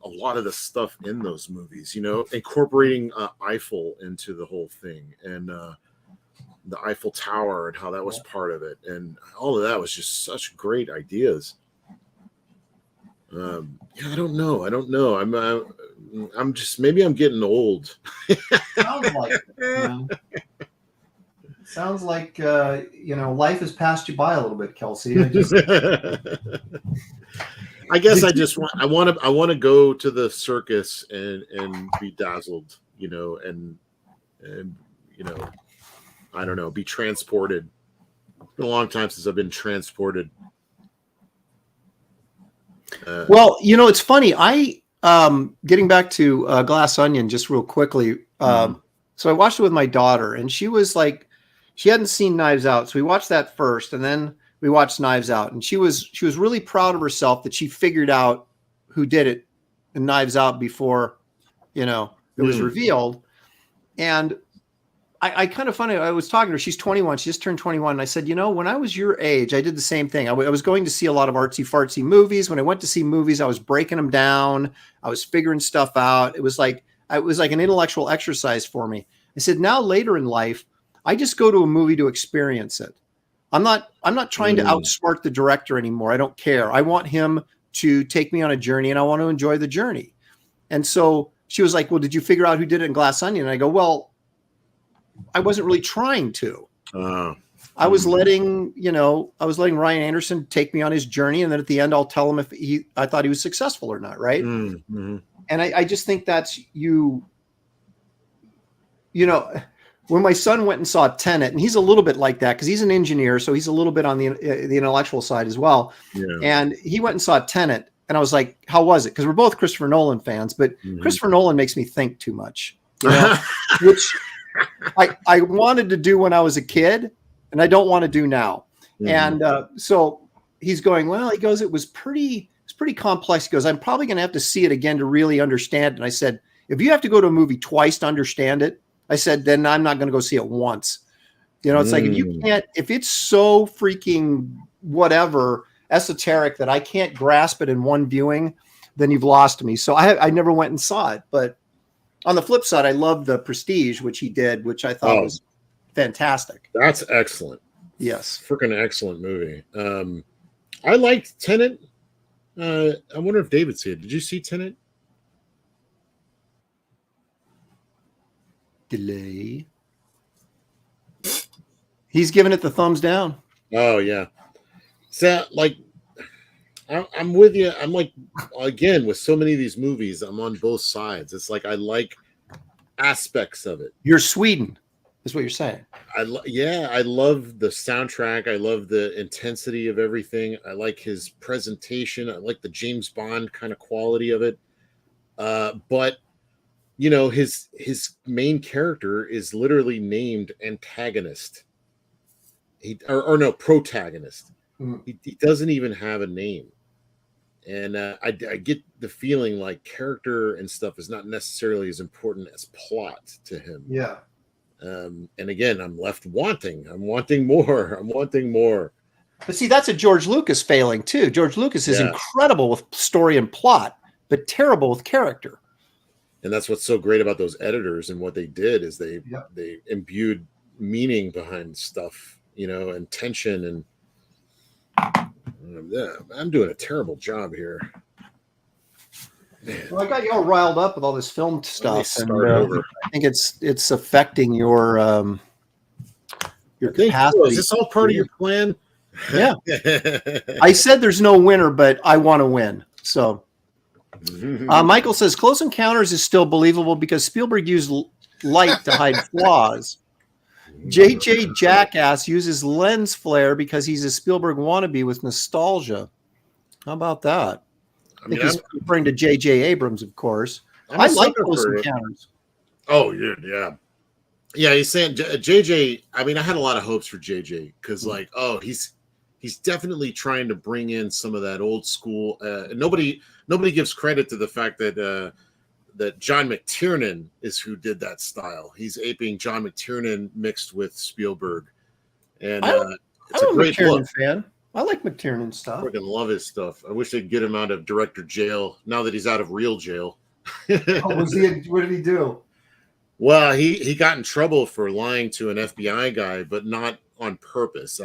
a lot of the stuff in those movies, you know, incorporating Eiffel into the whole thing, and the Eiffel Tower and how that was part of it. And all of that was just such great ideas. Yeah, I don't know. I'm just, maybe I'm getting old. Sounds like it. You know? Sounds like you know, life has passed you by a little bit, Kelsey. I guess I want to go to the circus and be dazzled, you know, and you know, I don't know, be transported. It's been a long time since I've been transported. Well, you know, it's funny. Getting back to Glass Onion just real quickly. So I watched it with my daughter, and she was like, she hadn't seen Knives Out. So we watched that first, and then we watched Knives Out, and she was really proud of herself that she figured out who did it in Knives Out before, you know, it was revealed. And I kind of funny. I was talking to her. She's 21. She just turned 21. And I said, you know, when I was your age, I did the same thing. I was going to see a lot of artsy fartsy movies. When I went to see movies, I was breaking them down. I was figuring stuff out. It was like an intellectual exercise for me. I said, now later in life, I just go to a movie to experience it. I'm not trying to outsmart the director anymore. I don't care. I want him to take me on a journey, and I want to enjoy the journey. And so she was like, well, did you figure out who did it in Glass Onion? And I go, well, I wasn't really trying to. I was letting Ryan Anderson take me on his journey, and then at the end, I'll tell him if I thought he was successful or not, right? And I just think that's you know, when my son went and saw Tenet, and he's a little bit like that because he's an engineer, so he's a little bit on the intellectual side as well. Yeah. And he went and saw Tenet, and I was like, "How was it?" Because we're both Christopher Nolan fans, but Christopher Nolan makes me think too much, you know, which I wanted to do when I was a kid, and I don't want to do now. And so he's going, well, he goes, it was pretty complex. He goes, I'm probably going to have to see it again to really understand it. And I said, if you have to go to a movie twice to understand it, I said, then I'm not going to go see it once. You know, it's like, if you can't, if it's so freaking whatever esoteric that I can't grasp it in one viewing, then you've lost me. So I never went and saw it. But on the flip side, I love The Prestige, which he did, which I thought was fantastic. That's excellent. Yes. Freaking excellent movie. I liked Tenet. I wonder if David's here. Did you see Tenet? Delay. He's giving it the thumbs down. Oh, yeah. So, like, I'm with you. I'm like, again, with so many of these movies, I'm on both sides. It's like I like aspects of it. You're Sweden, is what you're saying. I love the soundtrack. I love the intensity of everything. I like his presentation. I like the James Bond kind of quality of it. But you know, his main character is literally named antagonist. Protagonist. He doesn't even have a name. And I get the feeling like character and stuff is not necessarily as important as plot to him. Yeah. And again, I'm left wanting. I'm wanting more. But see, that's a George Lucas failing too. George Lucas is incredible with story and plot, but terrible with character. And that's what's so great about those editors and what they did is they imbued meaning behind stuff, you know, and tension. And I'm doing a terrible job here. Man. Well, I got you all riled up with all this film stuff, and I think it's affecting your capacity. Is this all part of your plan? Yeah. I said there's no winner, but I want to win. So Michael says Close Encounters is still believable because Spielberg used light to hide flaws. JJ Jackass uses lens flare because he's a Spielberg wannabe with nostalgia. How about that? I think he's referring to JJ Abrams, of course. I like Close Encounters. Oh, yeah. Yeah, he's saying JJ. I mean, I had a lot of hopes for JJ because, like, he's definitely trying to bring in some of that old school. Nobody gives credit to the fact that that John McTiernan is who did that style. He's aping John McTiernan mixed with Spielberg, and it's a great look. Fan. I like McTiernan stuff. I freaking love his stuff. I wish they'd get him out of director jail now that he's out of real jail. What did he do? Well, he got in trouble for lying to an FBI guy, but not on purpose.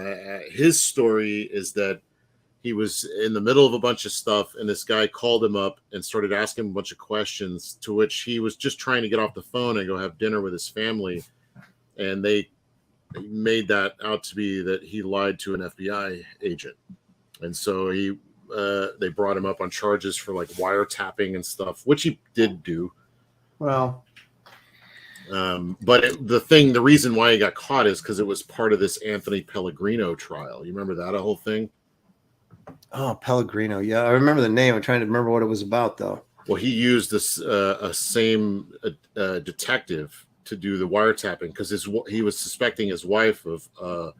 His story is that he was in the middle of a bunch of stuff, and this guy called him up and started asking him a bunch of questions, to which he was just trying to get off the phone and go have dinner with his family. And they made that out to be that he lied to an FBI agent. And so they brought him up on charges for like wiretapping and stuff, which he did do. Well, but the reason why he got caught is because it was part of this Anthony Pellegrino trial. You remember that whole thing? Oh, Pellegrino. Yeah, I remember the name. I'm trying to remember what it was about, though. Well, he used this same detective to do the wiretapping because he was suspecting his wife at the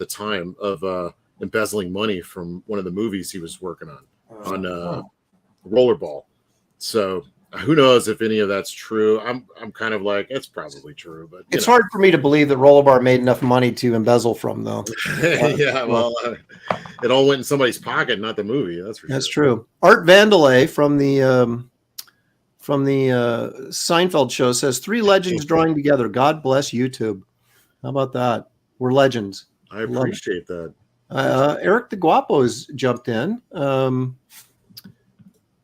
time of embezzling money from one of the movies he was working on Rollerball. So who knows if any of that's true? I'm kind of like, it's probably true, but it's hard for me to believe that Rollerball made enough money to embezzle from, though. Yeah, well, it all went in somebody's pocket, not the movie. That's true. Art Vandelay from the Seinfeld show says 3 legends drawing together. God bless YouTube. How about that? We're legends. I appreciate that. Eric the Guapo has jumped in.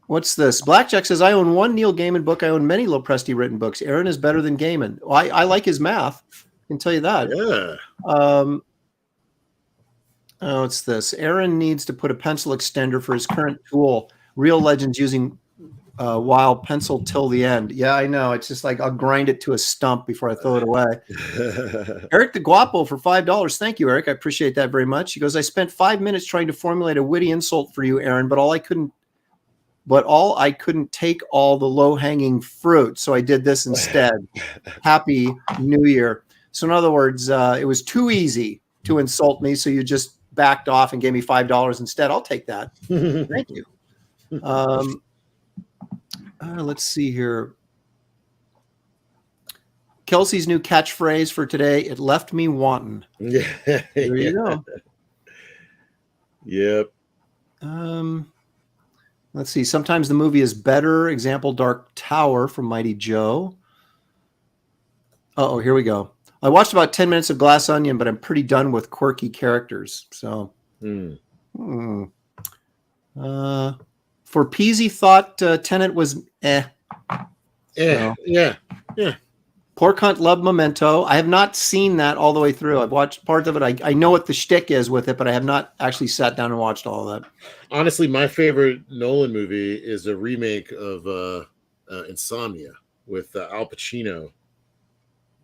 What's this? Blackjack says, I own 1 Neil Gaiman book. I own many Lopresti written books. Aaron is better than Gaiman. Well, I like his math. I can tell you that. Yeah. What's this? Aaron needs to put a pencil extender for his current tool. Real legends using while pencil till the end. Yeah, I know. It's just like I'll grind it to a stump before I throw it away. Eric the Guapo for $5. Thank you, Eric. I appreciate that very much. He goes, I spent 5 minutes trying to formulate a witty insult for you, Aaron, but I couldn't take all the low-hanging fruit, so I did this instead. Happy New Year. So in other words, it was too easy to insult me, so you just backed off and gave me $5 instead. I'll take that. Thank you. Let's see here. Kelsey's new catchphrase for today, it left me wanting. Yeah. There you go. Yep. Let's see. Sometimes the movie is better. Example, Dark Tower from Mighty Joe. Oh, here we go. I watched about 10 minutes of Glass Onion, but I'm pretty done with quirky characters. So, for Peasy thought Tenet was Yeah. Pork Hunt loved Memento. I have not seen that all the way through. I've watched part of it. I know what the shtick is with it, but I have not actually sat down and watched all of that. Honestly, my favorite Nolan movie is a remake of Insomnia with Al Pacino.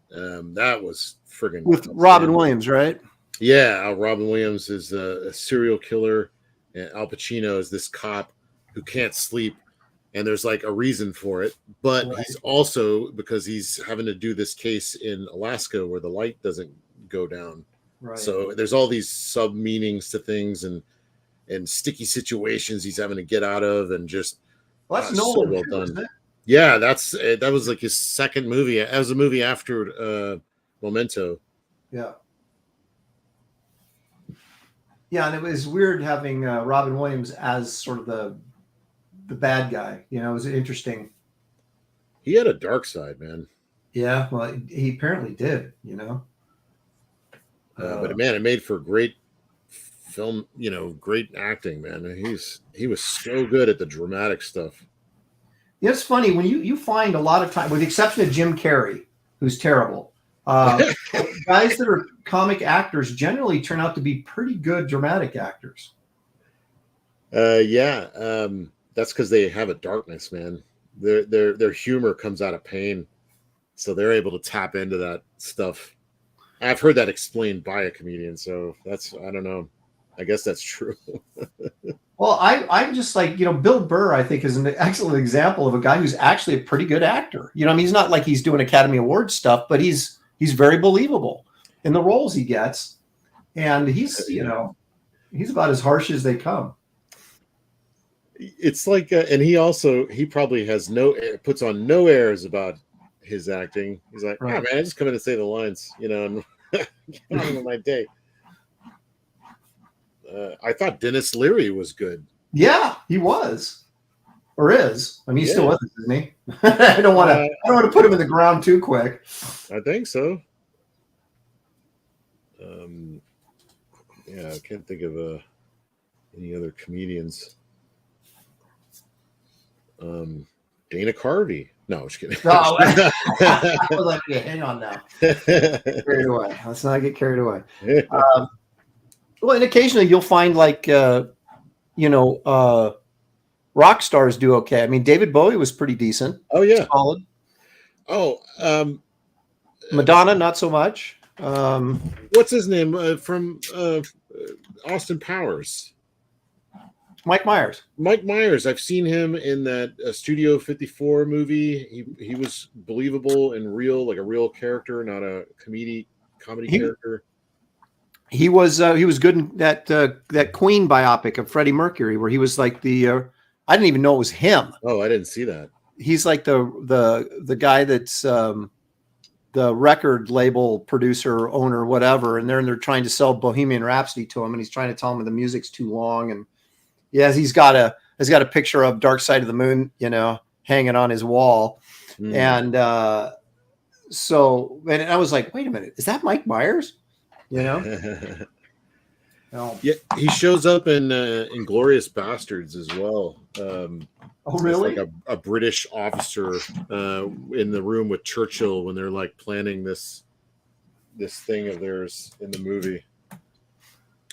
That was friggin' with Robin Williams, right? Yeah, Robin Williams is a serial killer, and Al Pacino is this cop who can't sleep. And there's like a reason for it, but he's also, because he's having to do this case in Alaska where the light doesn't go down. Right. So there's all these sub meanings to things and sticky situations he's having to get out of, and just that's so well done. Yeah, that was like his second movie. It was a movie after Memento. Yeah. Yeah, and it was weird having Robin Williams as sort of the bad guy. You know, it was interesting. He had a dark side, man. Yeah, well, he apparently did, you know. But man, it made for great film, great acting, man. He was so good at the dramatic stuff. Yeah, it's funny when you find a lot of time, with the exception of Jim Carrey, who's terrible, guys that are comic actors generally turn out to be pretty good dramatic actors. That's because they have a darkness, man. Their humor comes out of pain, so they're able to tap into that stuff. I've heard that explained by a comedian, so that's I don't know. I guess that's true. Well, I'm just like, Bill Burr, I think, is an excellent example of a guy who's actually a pretty good actor. I mean, he's not like he's doing Academy Award stuff, but he's very believable in the roles he gets. And he's about as harsh as they come. It's like, and he probably has puts on no airs about his acting. He's like, Right. man, I just come in and say the lines, and get on with my day. I thought Dennis Leary was good. Yeah, he was, or is. I mean, he's still with us, isn't he? I don't want to put him in the ground too quick. I think so. I can't think of any other comedians. Dana Carvey. No, I'm just kidding. No, hang on now. Carried away. Let's not get carried away. Well, and occasionally you'll find like, rock stars do okay. I mean, David Bowie was pretty decent. Oh yeah, solid. Oh, Madonna, not so much. What's his name from Austin Powers? Mike Myers. Mike Myers. I've seen him in that Studio 54 movie. He was believable and real, like a real character, not a comedy character. He was good in that Queen biopic of Freddie Mercury, where he was like the I didn't even know it was him. Oh, I didn't see that. He's like the guy that's the record label producer, owner, whatever, and they're trying to sell Bohemian Rhapsody to him, and he's trying to tell him the music's too long, and he's got a picture of Dark Side of the Moon, hanging on his wall, and so I was like, wait a minute, is that Mike Myers? No. Yeah, he shows up in Inglourious Bastards as well. Oh, really? Like a British officer in the room with Churchill when they're like planning this thing of theirs in the movie.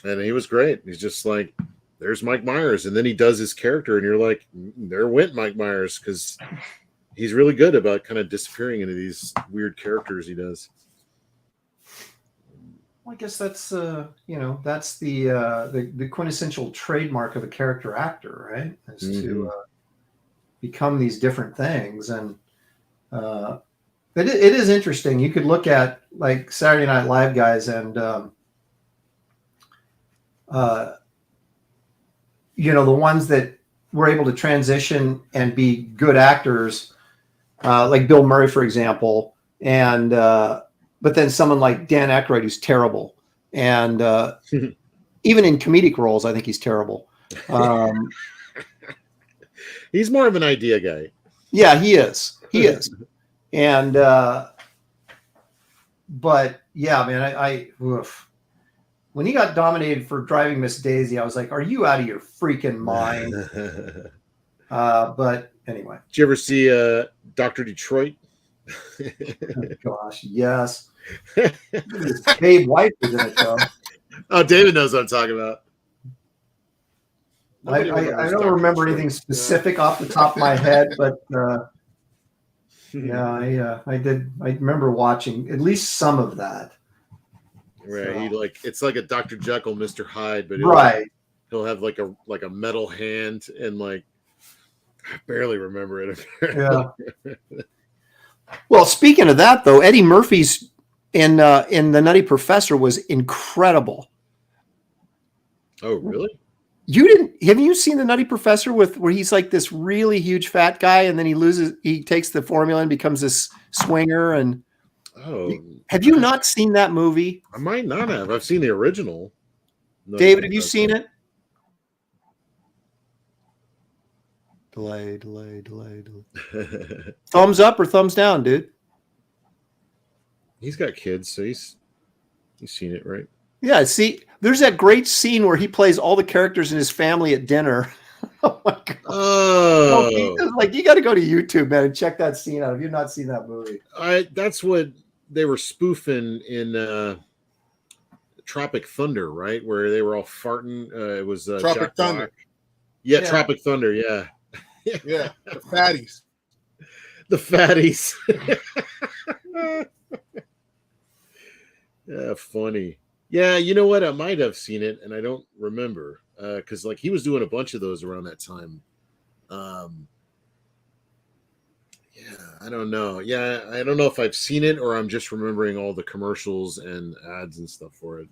And he was great. He's just like, there's Mike Myers. And then he does his character and you're like, there went Mike Myers, because he's really good about kind of disappearing into these weird characters he does. Well, I guess that's that's the quintessential trademark of a character actor, right? Is to become these different things, and it is interesting. You could look at like Saturday Night Live guys, and the ones that were able to transition and be good actors, like Bill Murray, for example, and but then someone like Dan Aykroyd, who's terrible, and even in comedic roles, I think he's terrible. He's more of an idea guy. Yeah, he is. And but yeah, man, oof. When he got nominated for Driving Miss Daisy, I was like, "Are you out of your freaking mind?" But anyway, did you ever see Dr. Detroit? Oh, gosh, yes. Babe White was in it, though. Oh, David knows what I'm talking about. I don't remember anything specific off the top of my head, but I did. I remember watching at least some of that. Right, So. it's like a Dr. Jekyll, Mr. Hyde, but he'll have like a metal hand, and like I barely remember it. Yeah. Well, speaking of that, though, Eddie Murphy's in The Nutty Professor was incredible. Oh, really? Have you seen The Nutty Professor where he's like this really huge fat guy, and then he takes the formula and becomes this swinger? And have you not seen that movie? I might not have. I've seen the original. David, have you seen it? Delay. Thumbs up or thumbs down, dude? He's got kids, so he's seen it, right? Yeah, see, there's that great scene where he plays all the characters in his family at dinner. Oh my god! Oh, like you got to go to YouTube, man, and check that scene out if you've not seen that movie. That's what they were spoofing in Tropic Thunder, right? Where they were all farting. It was Tropic Jack Thunder. Black. Yeah, Tropic Thunder. Yeah. Yeah, the fatties. The fatties. Yeah, funny. Yeah, you know what? I might have seen it, and I don't remember because like he was doing a bunch of those around that time. Um, yeah, I don't know. Yeah, I don't know if I've seen it or I'm just remembering all the commercials and ads and stuff for it.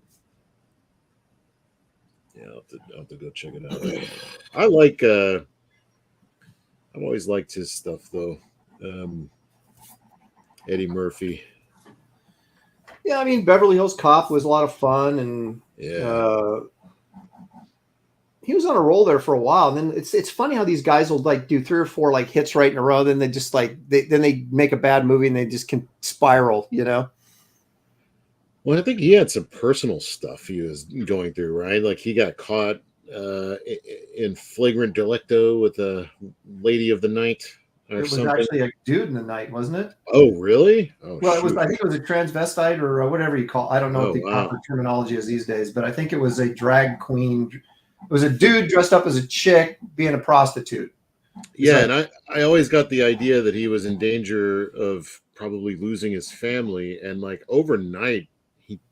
Yeah, I'll have to go check it out. I like. I've always liked his stuff though. Eddie Murphy. Yeah, I mean Beverly Hills Cop was a lot of fun, and Yeah. he was on a roll there for a while. And then it's funny how these guys will like do 3 or 4 like hits right in a row, then they just like then they make a bad movie and they just can spiral, you know. Well, I think he had some personal stuff he was going through, right? Like he got caught in flagrant delicto with a lady of the night or It was something. actually a dude in the night, wasn't it? Oh, really? Oh, Well, it was. shoot. I think it was a transvestite or whatever you call. I don't know Oh, what the wow. proper terminology is these days, but I think it was a drag queen. It was a dude dressed up as a chick being a prostitute. Yeah, and I always got the idea that he was in danger of probably losing his family, and like overnight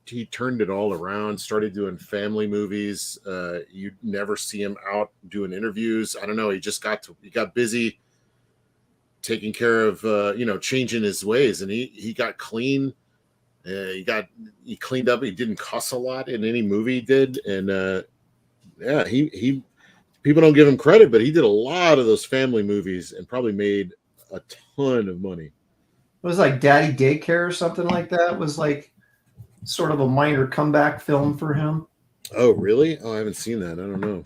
he turned it all around, started doing family movies. You never see him out doing interviews. I don't know. He got busy taking care of changing his ways, and he got clean. He cleaned up. He didn't cuss a lot in any movie he did, and he people don't give him credit, but he did a lot of those family movies and probably made a ton of money. It was like Daddy Daycare or something like that. It was like sort of a minor comeback film for him. Oh, really? Oh, I haven't seen that. I don't know.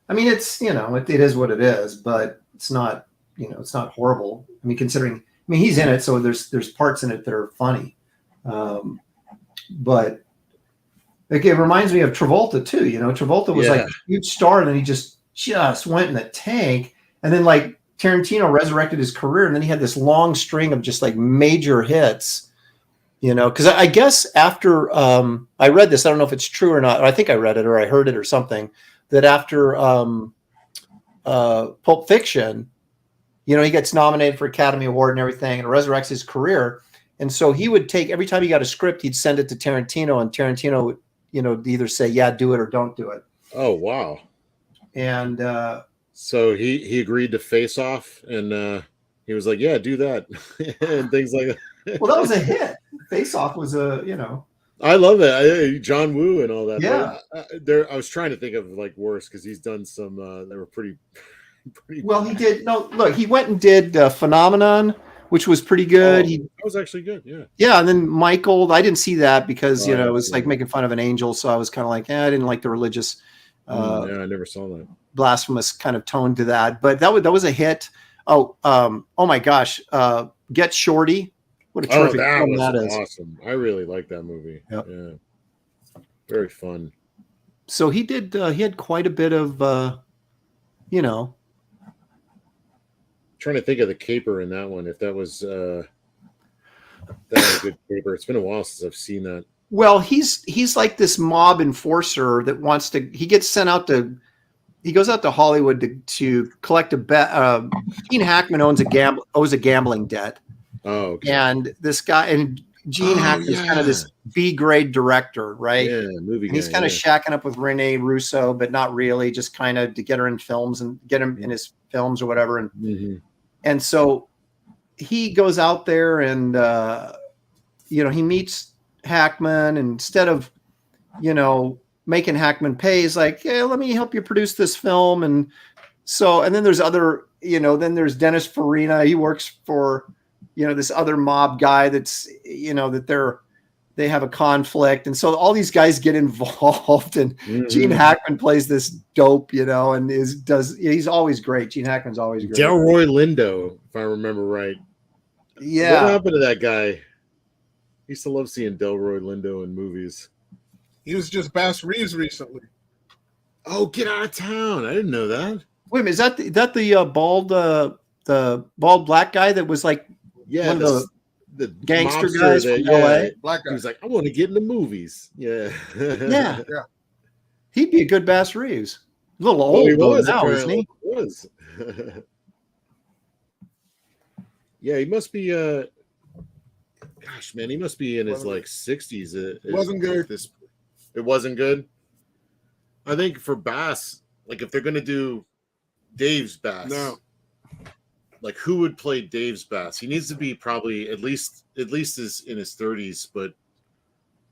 I mean, it's it is what it is, but it's not it's not horrible. I mean, considering he's in it, so there's parts in it that are funny, but like, it reminds me of Travolta too. Travolta was like a huge star, and then he just went in the tank, and then like Tarantino resurrected his career, and then he had this long string of just like major hits. Because I guess after I read this, I don't know if it's true or not. I think I read it or I heard it or something, that after Pulp Fiction, he gets nominated for Academy Award and everything, and it resurrects his career. And so he would take, every time he got a script, he'd send it to Tarantino, and Tarantino would either say, yeah, do it or don't do it. Oh, wow. And so he agreed to Face Off, and he was like, yeah, do that. And things like that. Well, that was a hit. Face Off was I love it. John Woo and all that. Yeah. I was trying to think of like worse because he's done some that were pretty. Well, he did. No, look, he went and did Phenomenon, which was pretty good. That was actually good. Yeah. Yeah, and then Michael, I didn't see that because it was like making fun of an angel, so I was kind of like, I didn't like the religious. I never saw that. Blasphemous kind of tone to that, but that was a hit. Oh my gosh, Get Shorty. What a terrific film that is. Awesome. I really like that movie. Yep. Yeah. Very fun. So he did he had quite a bit of trying to think of the caper in that one, if that was a good caper. It's been a while since I've seen that. Well, he's like this mob enforcer that wants to. He gets sent out to. He goes out to Hollywood to collect a bet. Gene Hackman owes a gambling debt. Oh, okay. And this guy and Gene Hackman is kind of this B-grade director, right? Yeah, movie. And he's kind of shacking up with Rene Russo, but not really, just kind of to get her in films and get him in his films or whatever. And and so he goes out there and he meets Hackman, and instead of making Hackman pay, he's like, yeah, let me help you produce this film. And then there's other, then there's Dennis Farina. He works for this other mob guy that's that they have a conflict, and so all these guys get involved, and Gene Hackman plays this dope, and he's always great. Gene Hackman's always great. Delroy Lindo, if I remember right. Yeah. What happened to that guy? I used to love seeing Delroy Lindo in movies. He was just Bass Reeves recently. Oh, Get Out of Town! I didn't know that. Wait a minute, is that the bald black guy that was like one of the gangster guys from LA? Black guy. He was like, I want to get into movies. Yeah. Yeah. He'd be a good Bass Reeves. A little old now, isn't he? Was. Yeah, he must be Gosh, man, he must be in his Wasn't like 60s. It wasn't good. It wasn't good. I think for Bass, like if they're gonna do Dave's Bass, No. like who would play Dave's Bass? He needs to be probably at least is in his 30s, but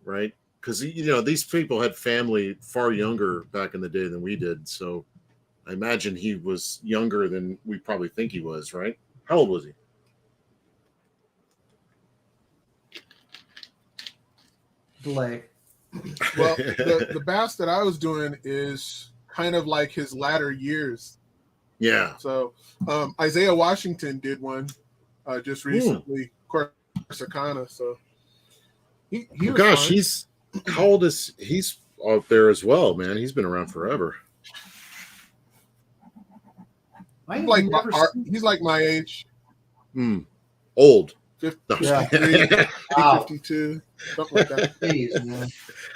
right, because these people had family far younger back in the day than we did, so I imagine he was younger than we probably think he was. Right? How old was he? Delay. Well, the Bass that I was doing is kind of like his latter years. Yeah. So Isaiah Washington did one just recently, Corsicana. So he was Gosh, fine. he's how old is he's out there as well, man? He's been around forever. He's like my age. Old. 53, Wow. 52, something like that. Jeez, man.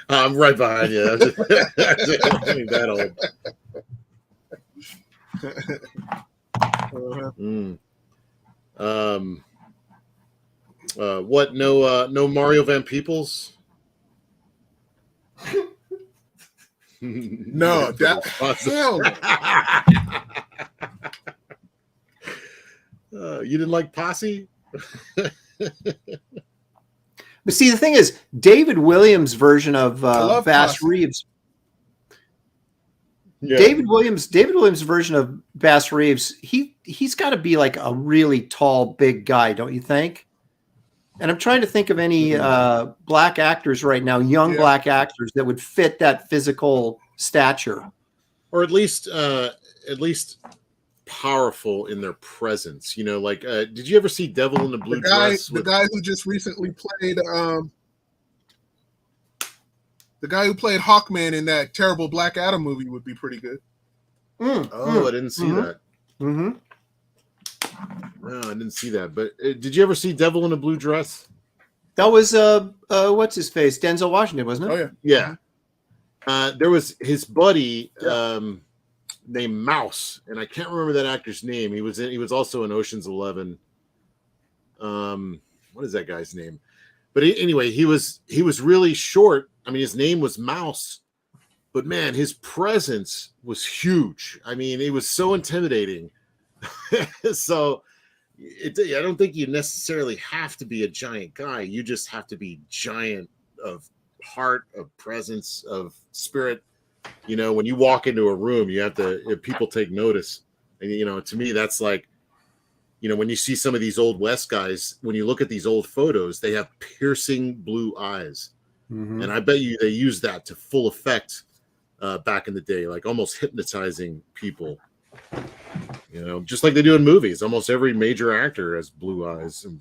I'm right behind you. I ain't that old. What? No Mario Van Peebles? No, that hell no. You didn't like Posse? But see, the thing is, David Williams' version of Bass Posse. Reeves. Yeah. David Williams' version of Bass Reeves. He's got to be like a really tall, big guy, don't you think? And I'm trying to think of any black actors right now, young black actors that would fit that physical stature, or at least powerful in their presence. Like did you ever see Devil in the Blue Dress? The guy who just recently played the guy who played Hawkman in that terrible Black Adam movie would be pretty good. I didn't see that. No, I didn't see that. But did you ever see Devil in a Blue Dress? That was what's his face, Denzel Washington, wasn't it? Oh yeah. There was his buddy named Mouse, and I can't remember that actor's name. He was also in Ocean's 11. What is that guy's name? But anyway, he was really short. I mean, his name was Mouse, but man, his presence was huge. I mean, it was so intimidating. So I don't think you necessarily have to be a giant guy. You just have to be giant of heart, of presence, of spirit. When you walk into a room, you have to, people take notice. And, to me, that's like, when you see some of these old West guys, when you look at these old photos, they have piercing blue eyes. Mm-hmm. And I bet you they use that to full effect back in the day, like almost hypnotizing people. Just like they do in movies. Almost every major actor has blue eyes, and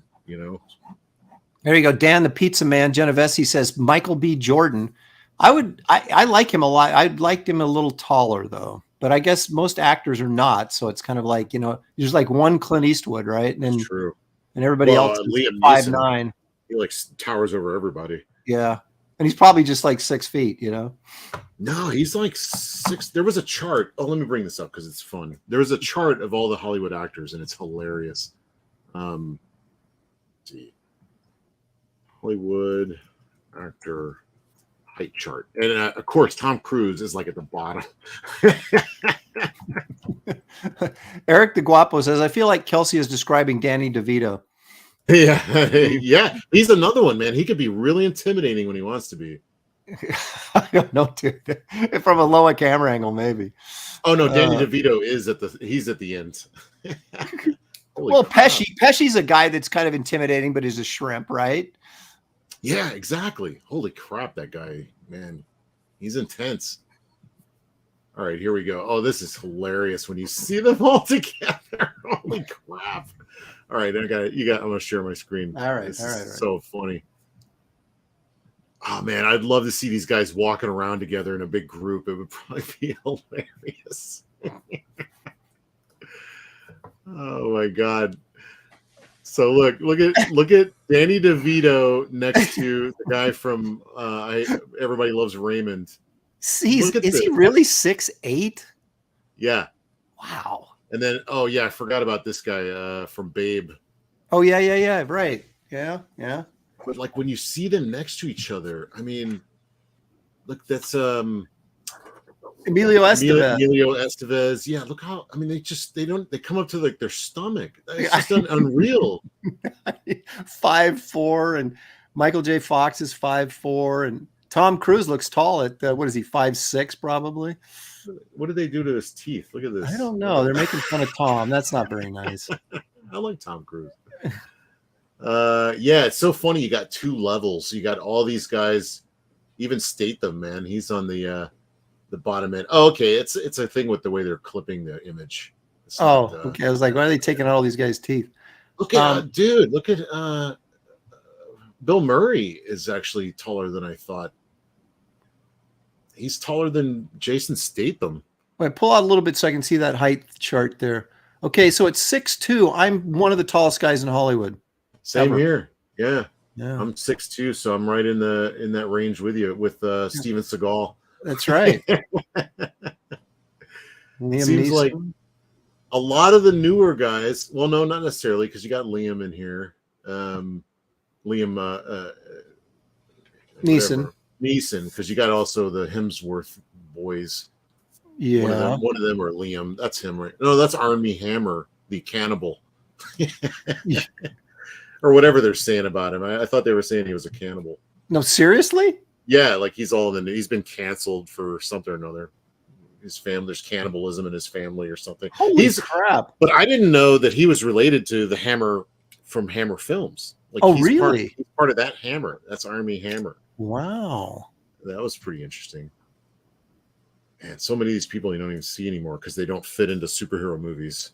There you go, Dan the Pizza Man Genovese says Michael B. Jordan. I like him a lot. I liked him a little taller though, but I guess most actors are not. So it's kind of like there's like one Clint Eastwood, right? And that's true. And everybody else is Liam 5'9". He like towers over everybody. Yeah, and he's probably just like 6 feet. No, he's like 6. There was a chart. Oh, let me bring this up because it's fun. There was a chart of all the Hollywood actors, and it's hilarious. Let's see, Hollywood actor height chart, and of course, Tom Cruise is like at the bottom. Eric the Guapo says, "I feel like Kelsey is describing Danny DeVito." Yeah, he's another one, man. He could be really intimidating when he wants to be. I don't know, dude. From a lower camera angle, maybe. Oh no, Danny DeVito he's at the end. Well, Pesci's a guy that's kind of intimidating, but is a shrimp, right? Yeah, exactly. Holy crap, that guy, man, he's intense. All right, here we go. Oh, this is hilarious when you see them all together. Holy crap! All right, I'm gonna share my screen. All right, this all right. is so funny. Oh man, I'd love to see these guys walking around together in a big group. It would probably be hilarious. Oh my god. So look at Danny DeVito next to the guy from Everybody Loves Raymond. Is he really 6'8"? Yeah. Wow. And then I forgot about this guy from Babe. Oh yeah, right. Yeah. But like when you see them next to each other, I mean, look, that's Emilio Estevez. Emilio Estevez. Yeah, look how, I mean, they come up to like their stomach. It's just unreal. 5'4", and Michael J. Fox is 5'4", and Tom Cruise looks tall at what is he, 5'6", probably. What did they do to his teeth? Look at this. I don't know. They're making fun of Tom. That's not very nice. I like Tom Cruise. Yeah, it's so funny. You got two levels. You got all these guys. Even Statham, man, he's on the bottom end. Oh, okay. It's a thing with the way they're clipping the image. Okay. I was like, why are they taking out all these guys' teeth? Look at dude. Look at Bill Murray is actually taller than I thought. He's taller than Jason Statham. Wait, pull out a little bit so I can see that height chart there. Okay, so at 6'2", I'm one of the tallest guys in Hollywood. Same here. Yeah. Yeah. I'm 6'2", so I'm right in that range with you with Steven Seagal. That's right. Liam seems Neeson. Like a lot of the newer guys. Well, no, not necessarily, because you got Liam in here. Liam Neeson. Neeson, because you got also the Hemsworth boys. Yeah. One of them are Liam. That's him, right? No, that's Armie Hammer, the cannibal. Or whatever they're saying about him. I thought they were saying he was a cannibal. No, seriously? Yeah, like he's been canceled for something or another. His family, there's cannibalism in his family or something. Holy crap. But I didn't know that he was related to the Hammer from Hammer Films. Like, really? He's part of that Hammer. That's Armie Hammer. Wow. That was pretty interesting. And so many of these people you don't even see anymore because they don't fit into superhero movies.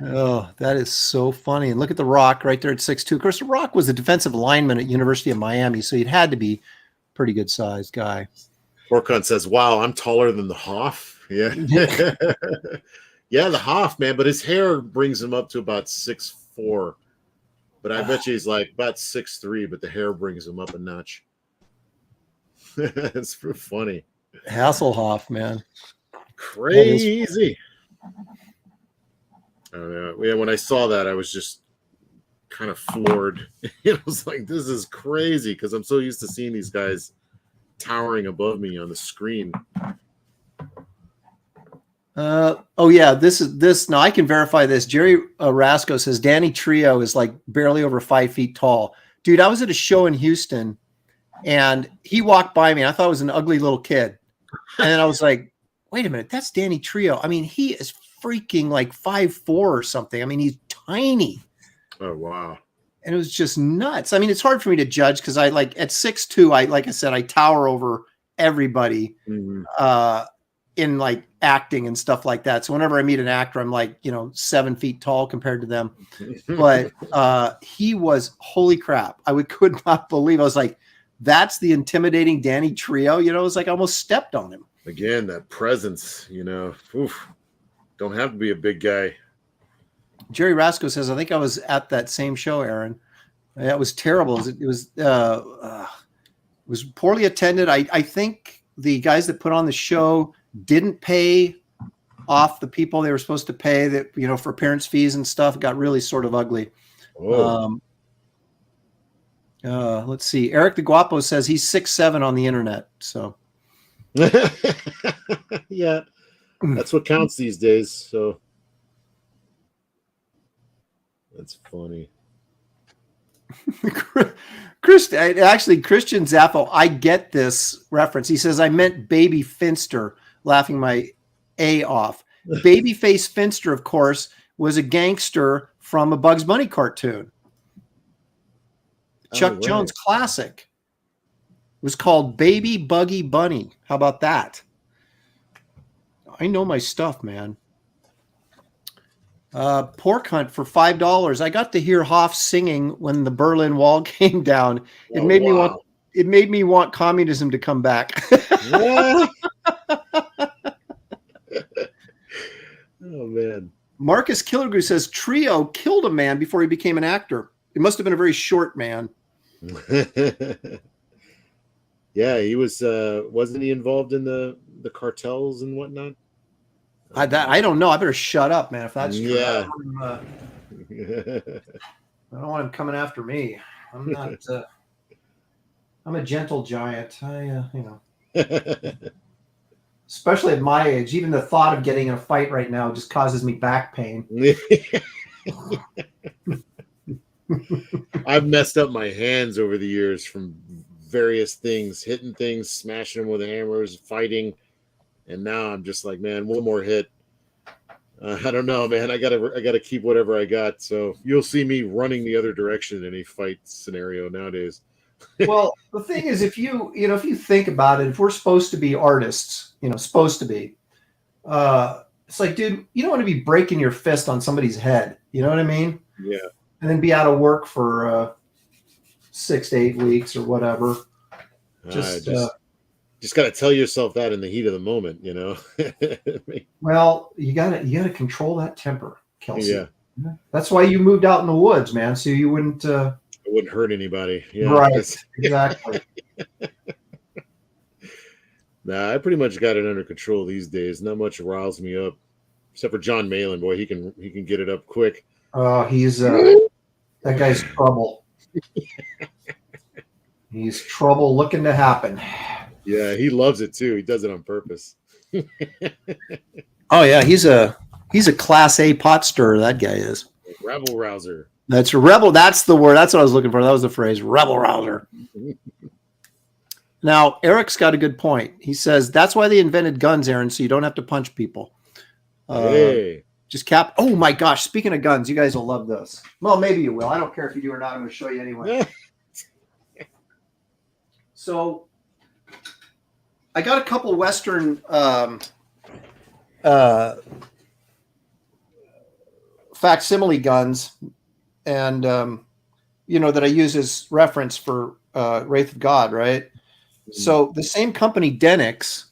Oh, that is so funny. And look at The Rock right there at 6'2". Of course, The Rock was a defensive lineman at University of Miami, so he'd had to be a pretty good sized guy. Orkun says, wow, I'm taller than the Hoff. Yeah. Yeah, the Hoff, man, but his hair brings him up to about 6'4". But I bet you he's like about 6'3", but the hair brings him up a notch. It's funny. Hasselhoff, man. Crazy. Yeah, when I saw that, I was just kind of floored. It was like, this is crazy, because I'm so used to seeing these guys towering above me on the screen. Oh yeah, this. Now I can verify this. Jerry Rasco says Danny Trio is like barely over 5 feet tall. Dude, I was at a show in Houston, and he walked by me. And I thought it was an ugly little kid, and then I was like, "Wait a minute, that's Danny Trio." I mean, he is freaking like 5'4" or something. I mean, he's tiny. Oh wow! And it was just nuts. I mean, it's hard for me to judge because I like at 6'2", like I said, I tower over everybody. Mm-hmm. In like acting and stuff like that. So whenever I meet an actor, I'm like, 7 feet tall compared to them. But he was, holy crap. Could not believe. I was like, that's the intimidating Danny Trio. It was like I almost stepped on him. Again, that presence, oof, don't have to be a big guy. Jerry Rasco says, I think I was at that same show, Aaron. That was terrible. It was poorly attended. I think the guys that put on the show didn't pay off the people they were supposed to pay, that for appearance fees and stuff. It got really sort of ugly. Let's see. Eric the Guapo says he's 6'7" on the internet. So yeah, that's what counts these days. So that's funny. Christian Zappo, I get this reference. He says, I meant Baby Finster, laughing my A off. Babyface Finster, of course, was a gangster from a Bugs Bunny cartoon. Chuck Jones classic. It was called Baby Buggy Bunny. How about that? I know my stuff, man. Pork Hunt for $5. I got to hear Hoff singing when the Berlin Wall came down. It made me want communism to come back. Oh man. Marcus Killigrew says Trio killed a man before he became an actor. It must have been a very short man. Yeah, he was. Wasn't he involved in the cartels and whatnot? I don't know. I better shut up, man. If that's true. Yeah. I don't want him coming after me. I'm not. I'm a gentle giant. Especially at my age, even the thought of getting in a fight right now just causes me back pain. I've messed up my hands over the years from various things, hitting things, smashing them with hammers, fighting, and now I'm just like, man, one more hit. I don't know, man. I gotta keep whatever I got. So you'll see me running the other direction in any fight scenario nowadays. Well, the thing is, if you think about it, if we're supposed to be artists, supposed to be, it's like, dude, you don't want to be breaking your fist on somebody's head. You know what I mean? Yeah. And then be out of work for 6 to 8 weeks or whatever. Just got to tell yourself that in the heat of the moment, Well, you gotta control that temper, Kelsey. Yeah. That's why you moved out in the woods, man. So you wouldn't. It wouldn't hurt anybody. Yeah. Right. Exactly. Nah, I pretty much got it under control these days. Not much riles me up, except for John Malin. Boy, he can get it up quick. Oh, he's that guy's trouble. He's trouble looking to happen. Yeah, he loves it too. He does it on purpose. Oh yeah, he's a class A pot stirrer. That guy is. Rebel rouser. That's a rebel. That's the word. That's what I was looking for. That was the phrase. Rebel rouser. Now, Eric's got a good point. He says that's why they invented guns, Aaron, so you don't have to punch people. Hey. Just cap. Oh my gosh! Speaking of guns, you guys will love this. Well, maybe you will. I don't care if you do or not. I'm going to show you anyway. So, I got a couple Western facsimile guns, and that I use as reference for Wraith of God, right? So the same company, Denix,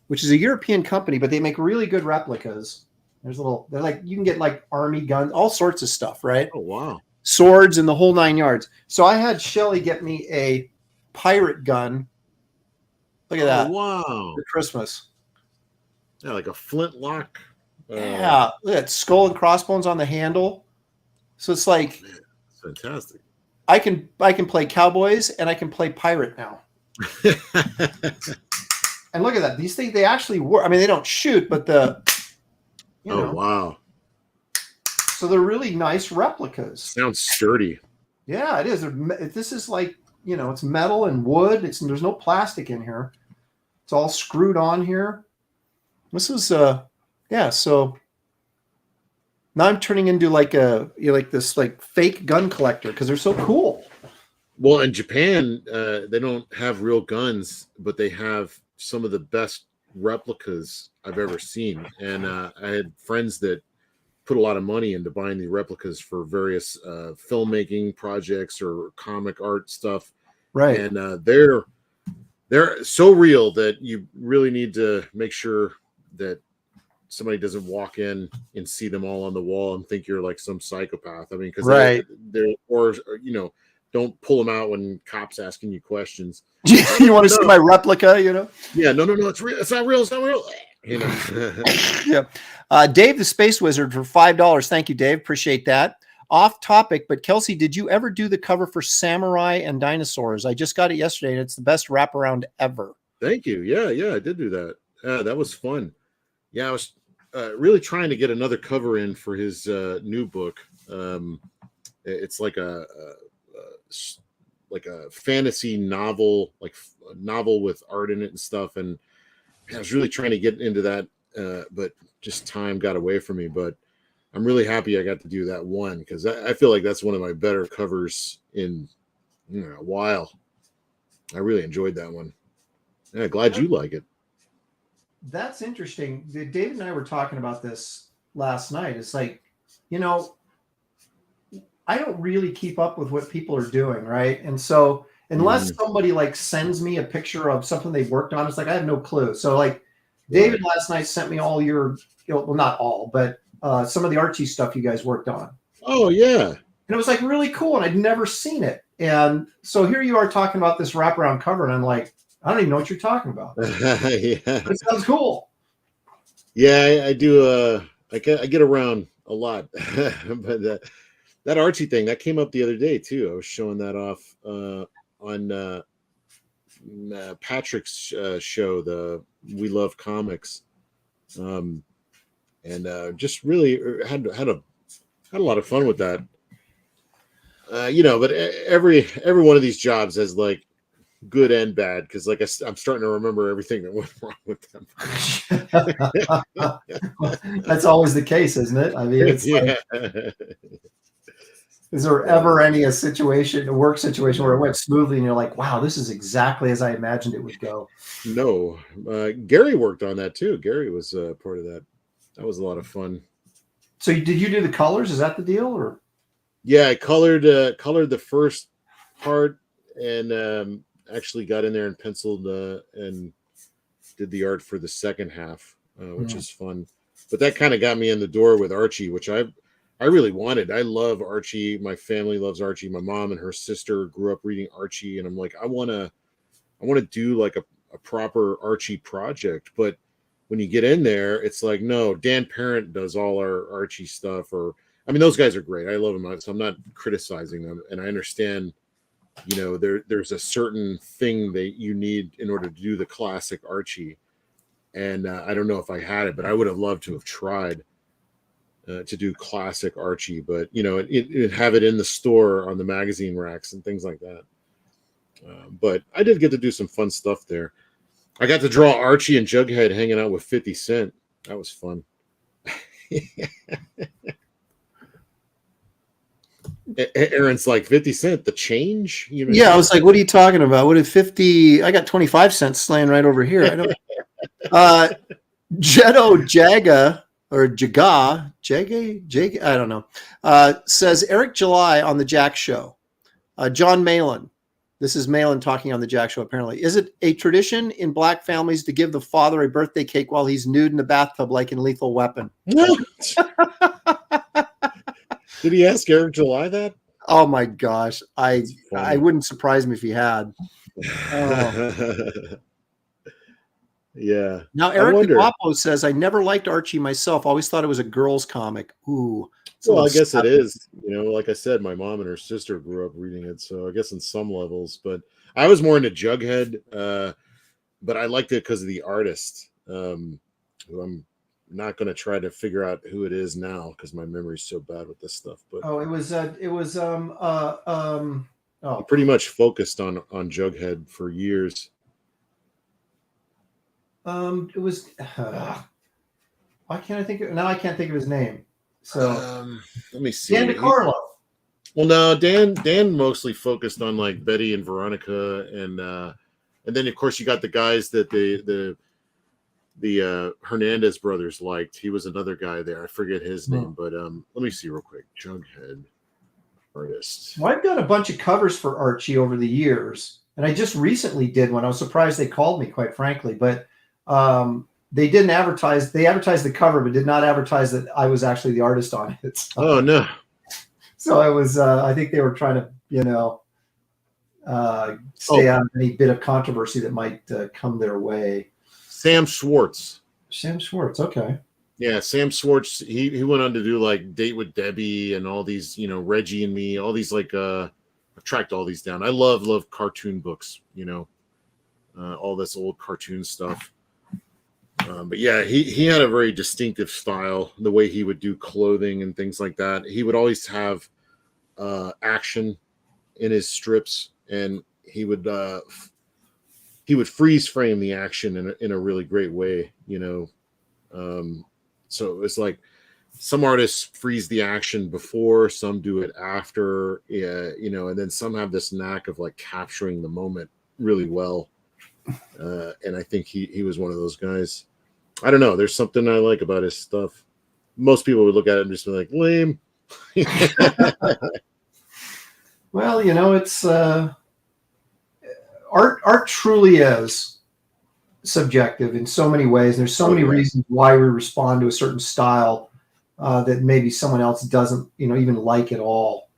which is a European company, but they make really good replicas. They're like, you can get like army guns, all sorts of stuff, right? Oh, wow. Swords and the whole 9 yards. So I had Shelly get me a pirate gun. Look at that. Wow. For Christmas. Yeah, like a flintlock. Yeah. Look at that, skull and crossbones on the handle. So it's like, man, that's fantastic. I can play cowboys and I can play pirate now. And look at that. These things, they actually work. I mean, they don't shoot, but wow. So they're really nice replicas. Sounds sturdy. Yeah, it is. This is like, it's metal and wood. There's no plastic in here. It's all screwed on here. This is so now I'm turning into like this fake gun collector because they're so cool. Well, in Japan, they don't have real guns, but they have some of the best replicas I've ever seen. And I had friends that put a lot of money into buying the replicas for various filmmaking projects or comic art stuff. Right. And they're so real that you really need to make sure that somebody doesn't walk in and see them all on the wall and think you're like some psychopath. I mean, because they're don't pull them out when cops asking you questions. You want to see my replica? Yeah, no, it's real. It's not real. It's not real. Yeah. Dave the Space Wizard for $5. Thank you, Dave. Appreciate that. Off topic, but Kelsey, did you ever do the cover for Samurai and Dinosaurs? I just got it yesterday, and it's the best wraparound ever. Thank you. Yeah, I did do that. That was fun. Yeah, I was really trying to get another cover in for his new book. It's like a fantasy novel, like a novel with art in it and stuff. And I was really trying to get into that, but just time got away from me. But I'm really happy I got to do that one because I feel like that's one of my better covers in a while. I really enjoyed that one. Yeah, glad you like it. That's interesting. David and I were talking about this last night. It's like, I don't really keep up with what people are doing, right? And so unless somebody like sends me a picture of something they've worked on, it's like I have no clue. So like David last night sent me all your, well, not all, but some of the Archie stuff you guys worked on. Oh yeah. And it was like really cool, and I'd never seen it. And so here you are talking about this wraparound cover, and I'm like, I don't even know what you're talking about. Yeah. It sounds cool. Yeah, I do. I get around a lot, but That Archie thing that came up the other day too. I was showing that off on Patrick's show, the We Love Comics, and just really had a lot of fun with that. But every one of these jobs has like good and bad, because like I'm starting to remember everything that went wrong with them. That's always the case, isn't it? I mean, it's yeah. Is there ever a work situation where it went smoothly and you're like, wow, this is exactly as I imagined it would go? No. Gary worked on that too. Gary was part of that. That was a lot of fun. So did you do the colors? Is that the deal? Or yeah, I colored the first part and actually got in there and penciled and did the art for the second half, which is fun. But that kind of got me in the door with Archie, which I really wanted. I love Archie. My family loves Archie. My mom and her sister grew up reading Archie, and I'm like, I want to do like a proper Archie project. But when you get in there, it's like, no, Dan Parent does all our Archie stuff. Or, I mean, those guys are great. I love them, so I'm not criticizing them. And I understand, there's a certain thing that you need in order to do the classic Archie. And I don't know if I had it, but I would have loved to have tried to do classic Archie, but it have it in the store on the magazine racks and things like that. But I did get to do some fun stuff there. I got to draw Archie and Jughead hanging out with 50 Cent. That was fun. Aaron's like, 50 Cent, the change? Yeah, I was like, what are you talking about? What did 50? I got 25 cents laying right over here. I don't. Jetto Jaga. Or Jaga, I don't know, says Eric July on the Jack Show. John Malin, this is Malin talking on the Jack Show apparently. Is it a tradition in black families to give the father a birthday cake while he's nude in the bathtub like in Lethal Weapon? Did he ask Eric July that? Oh my gosh. I wouldn't surprise me if he had. Yeah. Now, Eric the Guapo says, I never liked Archie myself. Always thought it was a girl's comic. Ooh. Well, I guess it is. Like I said, my mom and her sister grew up reading it. So I guess in some levels. But I was more into Jughead. But I liked it because of the artist. Who I'm not going to try to figure out who it is now because my memory's so bad with this stuff. But I pretty much focused on Jughead for years. It was. Why can't I think of now? I can't think of his name. So let me see. Dan DeCarlo. Well, no, Dan mostly focused on like Betty and Veronica, and then of course you got the guys that the Hernandez brothers liked. He was another guy there. I forget his name, but let me see real quick. Jughead artist. Well, I've got a bunch of covers for Archie over the years, and I just recently did one. I was surprised they called me, quite frankly, but. They didn't advertise. They advertised the cover, but did not advertise that I was actually the artist on it. So, oh no! So I was. I think they were trying to, stay out of any bit of controversy that might come their way. Sam Schwartz. Sam Schwartz. Okay. Yeah, Sam Schwartz. He went on to do like Date with Debbie and all these, Reggie and Me. All these like I've tracked all these down. I love cartoon books. All this old cartoon stuff. But yeah, he had a very distinctive style, the way he would do clothing and things like that. He would always have action in his strips, and he would freeze frame the action in a really great way, so it's like some artists freeze the action before, some do it after, and then some have this knack of like capturing the moment really well. And I think he was one of those guys. I don't know. There's something I like about his stuff. Most people would look at it and just be like, lame. Well, it's art truly is subjective in so many ways. There's so many reasons why we respond to a certain style that maybe someone else doesn't, even like at all.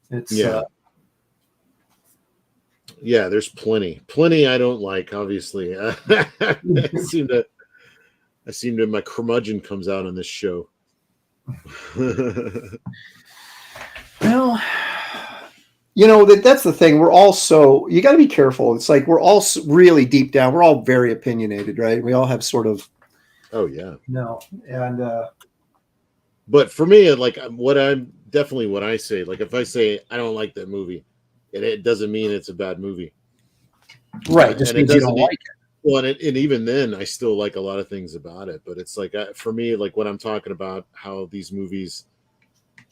It's yeah, there's plenty I don't like, obviously. I seem to my curmudgeon comes out on this show. Well, that's the thing. We're all you got to be careful. It's like we're all really deep down. We're all very opinionated, right? We all have sort of. Oh yeah. No, and. But for me, like what I say, like if I say I don't like that movie, it doesn't mean it's a bad movie. Right. Just means you don't like it. Well, and even then, I still like a lot of things about it. But it's like for me, like when I'm talking about how these movies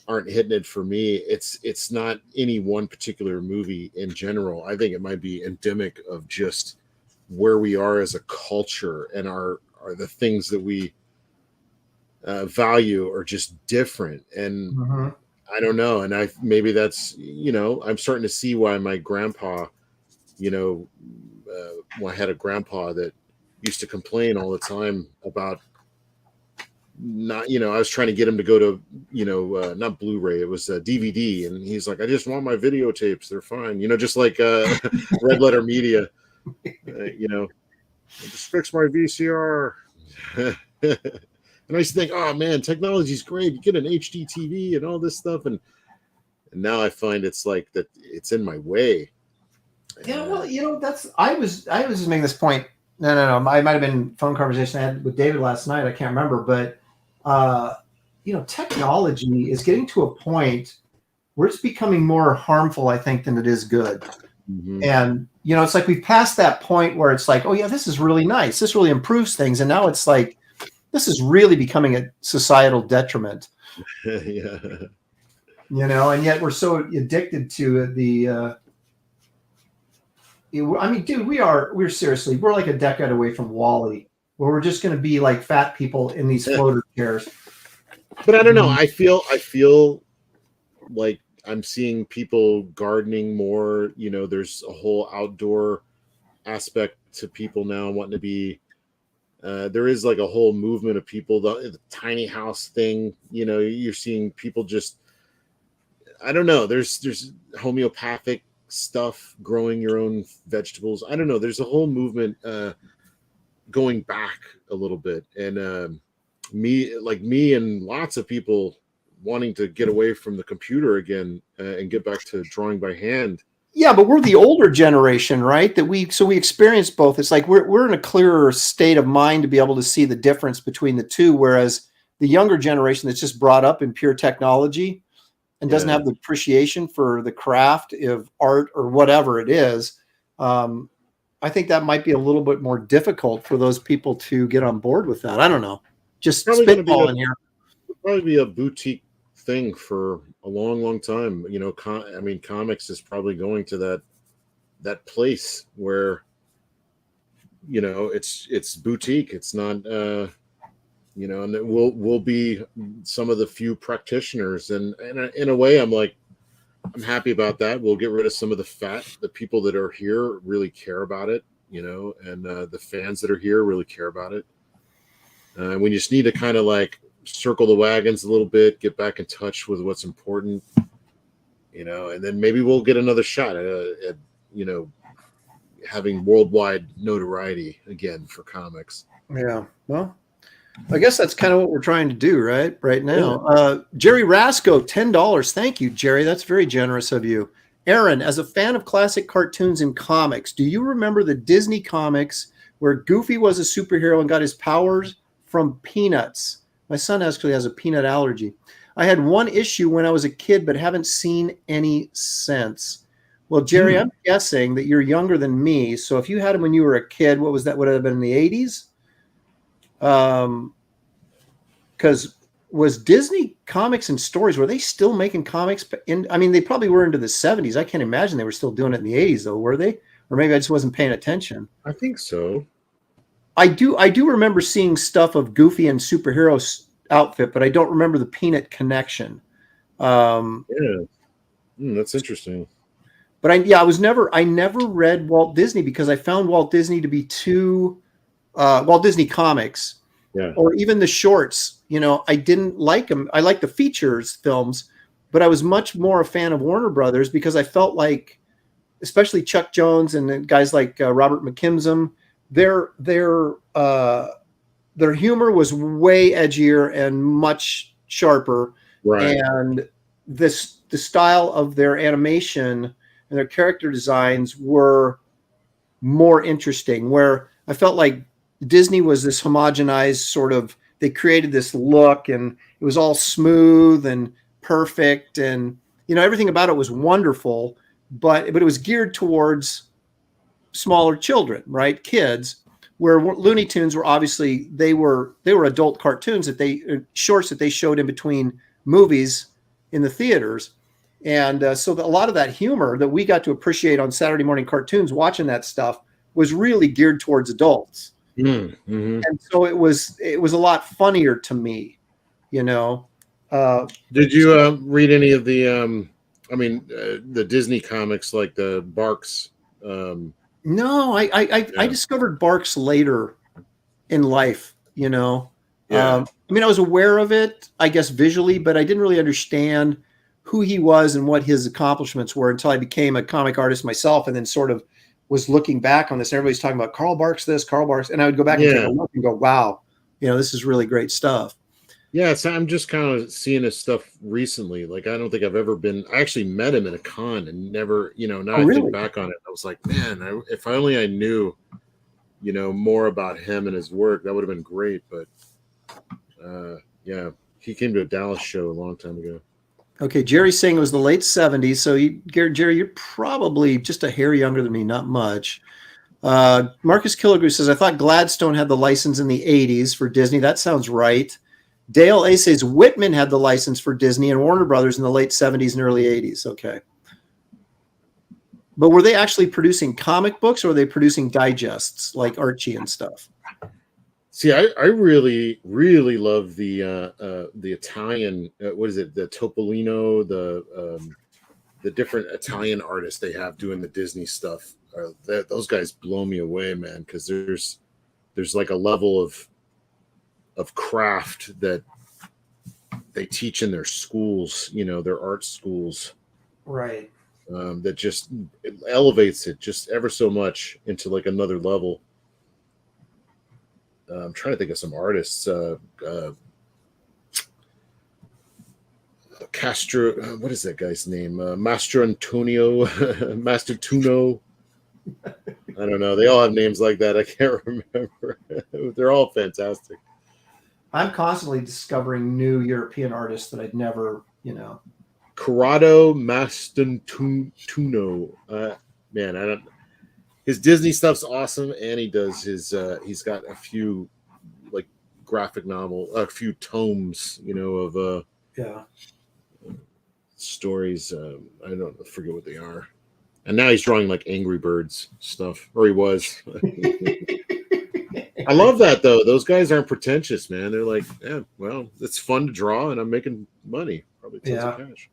aren't hitting it for me, it's not any one particular movie in general. I think it might be endemic of just where we are as a culture and are the things that we value are just different. And I don't know. And maybe that's, I'm starting to see why my grandpa, I had a grandpa that used to complain all the time about not, I was trying to get him to go to, not Blu-ray, it was a DVD. And he's like, I just want my videotapes. They're fine. Just like Red Letter Media, just fix my VCR. And I used to think, oh man, technology's great. You get an HD TV and all this stuff. And now I find it's like that it's in my way. Yeah, well, I was just making this point. No. I might have been a phone conversation I had with David last night. I can't remember, but technology is getting to a point where it's becoming more harmful, I think, than it is good. Mm-hmm. And it's like we've passed that point where it's like, oh yeah, this is really nice. This really improves things. And now it's like, this is really becoming a societal detriment. Yeah. And yet we're so addicted to the. Dude, we're seriously, we're like a decade away from WALL-E, where we're just going to be like fat people in these floater chairs. But I don't know. I feel like I'm seeing people gardening more. There's a whole outdoor aspect to people now wanting to be. There is like a whole movement of people, the tiny house thing. You're seeing people just. I don't know. There's homeopathic stuff, growing your own vegetables. I don't know. There's a whole movement going back a little bit, and me and lots of people wanting to get away from the computer again and get back to drawing by hand. Yeah, but we're the older generation, right? We experience both. It's like we're in a clearer state of mind to be able to see the difference between the two, whereas the younger generation that's just brought up in pure technology and doesn't have the appreciation for the craft of art or whatever it is. I think that might be a little bit more difficult for those people to get on board with that. I don't know. Just spitballing here. Probably be a boutique thing for a long, long time. Comics is probably going to that place where, it's boutique. It's not, and we'll be some of the few practitioners. And in a way, I'm happy about that. We'll get rid of some of the fat. The people that are here really care about it, and the fans that are here really care about it. We just need to kind of like circle the wagons a little bit, get back in touch with what's important, and then maybe we'll get another shot at having worldwide notoriety again for comics. Yeah. Well, I guess that's kind of what we're trying to do right now. Jerry Rasco, $10. Thank you, Jerry. That's very generous of you. Aaron, as a fan of classic cartoons and comics, do you remember the Disney comics where Goofy was a superhero and got his powers from peanuts? My son actually has a peanut allergy. I had one issue when I was a kid, but haven't seen any since. Well, Jerry, I'm guessing that you're younger than me. So if you had them when you were a kid, what was that? Would it have been in the 80s? Because was Disney Comics and Stories, were they still making comics? They probably were into the 70s. I can't imagine they were still doing it in the 80s, though, were they? Or maybe I just wasn't paying attention. I think so. I do remember seeing stuff of Goofy and superhero outfit, but I don't remember the peanut connection. That's interesting. But I never read Walt Disney because I found Walt Disney to be too Walt Disney comics, or even the shorts. I didn't like them. I like the features films, but I was much more a fan of Warner Brothers because I felt like, especially Chuck Jones and guys like Robert McKimson, their humor was way edgier and much sharper, right? And the style of their animation and their character designs were more interesting, where I felt like Disney was this homogenized sort of, they created this look and it was all smooth and perfect. And, everything about it was wonderful, but it was geared towards smaller children, right? Kids, where Looney Tunes were obviously, they were adult cartoons shorts that they showed in between movies in the theaters. And so a lot of that humor that we got to appreciate on Saturday morning cartoons, watching that stuff, was really geared towards adults. Mm-hmm. And so it was a lot funnier to me, Did you read any of the the Disney comics, like the Barks? No, I discovered Barks later in life, Yeah. I was aware of it, I guess, visually, but I didn't really understand who he was and what his accomplishments were until I became a comic artist myself, and then sort of was looking back on this. Everybody's talking about Carl Barks this, Carl Barks, and I would go back and take a look and go, wow, this is really great stuff. Yeah, so I'm just kind of seeing his stuff recently. Like, I don't think I've ever been. I actually met him at a con and never, now I think back on it, I was like, man, if only I knew, more about him and his work, that would have been great. But yeah, he came to a Dallas show a long time ago. Okay, Jerry's saying it was the late 70s. So, Jerry, you're probably just a hair younger than me, not much. Marcus Killigrew says, I thought Gladstone had the license in the 80s for Disney. That sounds right. Dale A says Whitman had the license for Disney and Warner Brothers in the late 70s and early 80s. Okay. But were they actually producing comic books, or were they producing digests like Archie and stuff? See, I really, really love the Italian, what is it? The Topolino, the different Italian artists they have doing the Disney stuff. Those guys blow me away, man. Cause there's like a level of craft that they teach in their schools, their art schools, right? That just elevates it just ever so much into like another level. I'm trying to think of some artists. Castro, what is that guy's name? Mastro Antonio, Master Tuno. I don't know. They all have names like that. I can't remember. They're all fantastic. I'm constantly discovering new European artists that I'd never, Corrado Mastantuno. Man, I don't. His Disney stuff's awesome, and he does his. He's got a few like graphic novel, a few tomes, of stories. I don't forget what they are. And now he's drawing like Angry Birds stuff, or he was. I love that though. Those guys aren't pretentious, man. They're like, yeah, well, it's fun to draw, and I'm making money, probably tons of cash.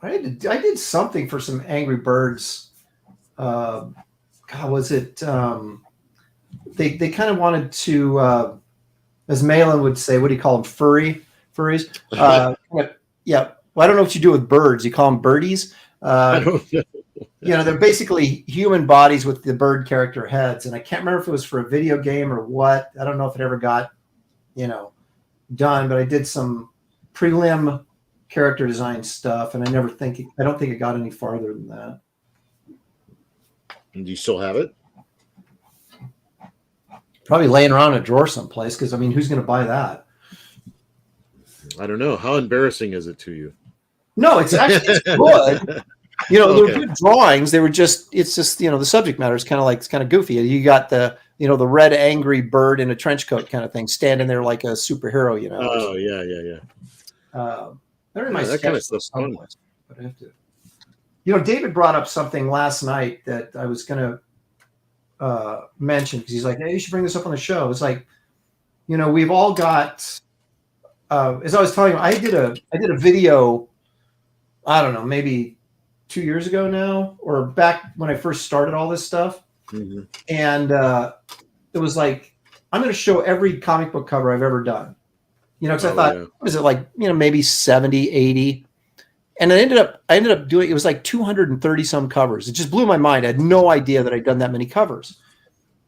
I did something for some Angry Birds. God, was it? They kind of wanted to, as Malin would say, what do you call them? Furries. Yeah. Well, I don't know what you do with birds. You call them birdies. I don't know. They're basically human bodies with the bird character heads. And I can't remember if it was for a video game or what. I don't know if it ever got, done, but I did some prelim character design stuff, and I don't think it got any farther than that. And do you still have it? Probably laying around in a drawer someplace, because who's going to buy that? I don't know. How embarrassing is it to you? No, it's actually good. They were good drawings. They were just, it's just, the subject matter is kind of goofy. You got the red angry bird in a trench coat kind of thing, standing there like a superhero, Oh, yeah. They're in my that kind of stuff's fun. But I have to. David brought up something last night that I was going to mention, because he's like, hey, you should bring this up on the show. It's like, we've all got, as I was telling you, I did a video, I don't know, maybe 2 years ago now, or back when I first started all this stuff. Mm-hmm. And it was like, I'm going to show every comic book cover I've ever done. Because I thought, what is it, like, maybe 70, 80. And I ended up doing, it was like 230 some covers. It just blew my mind. I had no idea that I'd done that many covers.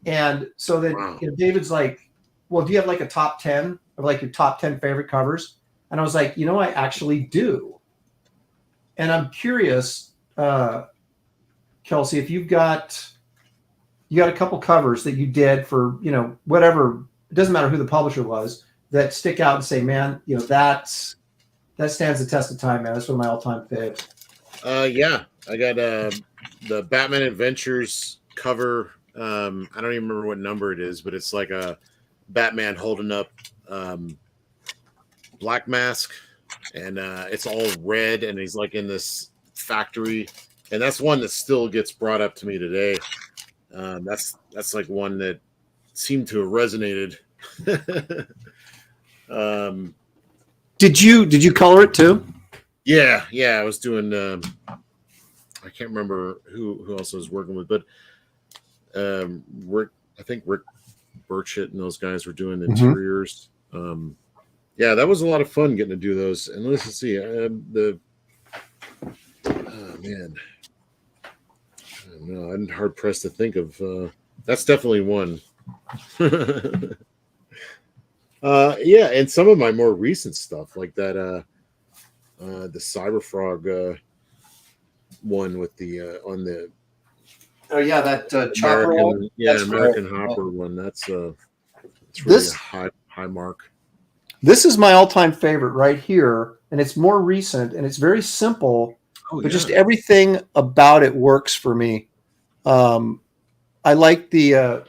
And so then David's like, well, do you have like a top 10 of like your top 10 favorite covers? And I was like, you know, I actually do. And I'm curious, Kelsey, if you got a couple covers that you did for, you know, whatever, it doesn't matter who the publisher was, that stick out and say, man, you know, that stands the test of time, man. That's one of my all-time faves. Yeah, I got the Batman Adventures cover. I don't even remember what number it is, but it's like a Batman holding up Black Mask, and it's all red, and he's like in this factory, and that's one that still gets brought up to me today. That's like one that seemed to have resonated. Did you color it too? Yeah, I was doing. I can't remember who else I was working with, but Rick Burchett and those guys were doing interiors. Yeah, that was a lot of fun getting to do those. And let's see, man, I don't know, I'm hard pressed to think of. That's definitely one. Yeah, and some of my more recent stuff, like that, the Cyberfrog one with the on the. Oh yeah, that chopper one. Yeah, American Hopper one. That's it's really a high mark. This is my all-time favorite right here, and it's more recent, and it's very simple, but just everything about it works for me. I like the.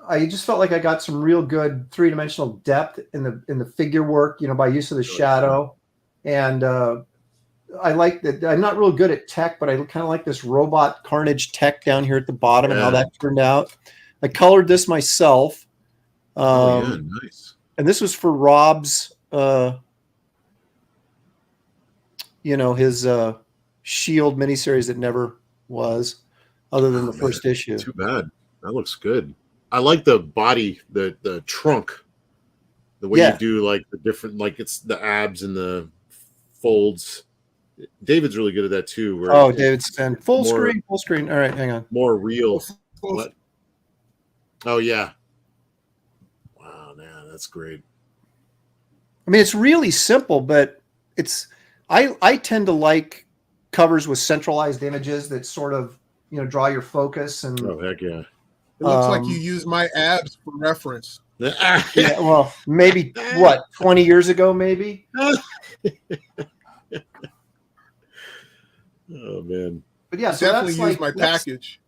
I just felt like I got some real good three-dimensional depth in the figure work, you know, by use of the shadow, and I like that. I'm not real good at tech, but I kind of like this robot Carnage tech down here at the bottom and how that turned out. I colored this myself. Nice. And this was for Rob's, you know, his Shield miniseries that never was, other than the first issue. Too bad. That looks good. I like the body, the trunk, the way you do like the different, like it's the abs and the folds. David's really good at that too. David's full screen. All right, hang on. More real. What? Oh yeah. Wow, man, that's great. I mean, it's really simple, but it's. I tend to like covers with centralized images that sort of, you know, draw your focus and. Oh heck yeah. It looks like you use my abs for reference. Yeah, well, maybe 20 years ago, maybe. Oh man! But yeah, so definitely use my package.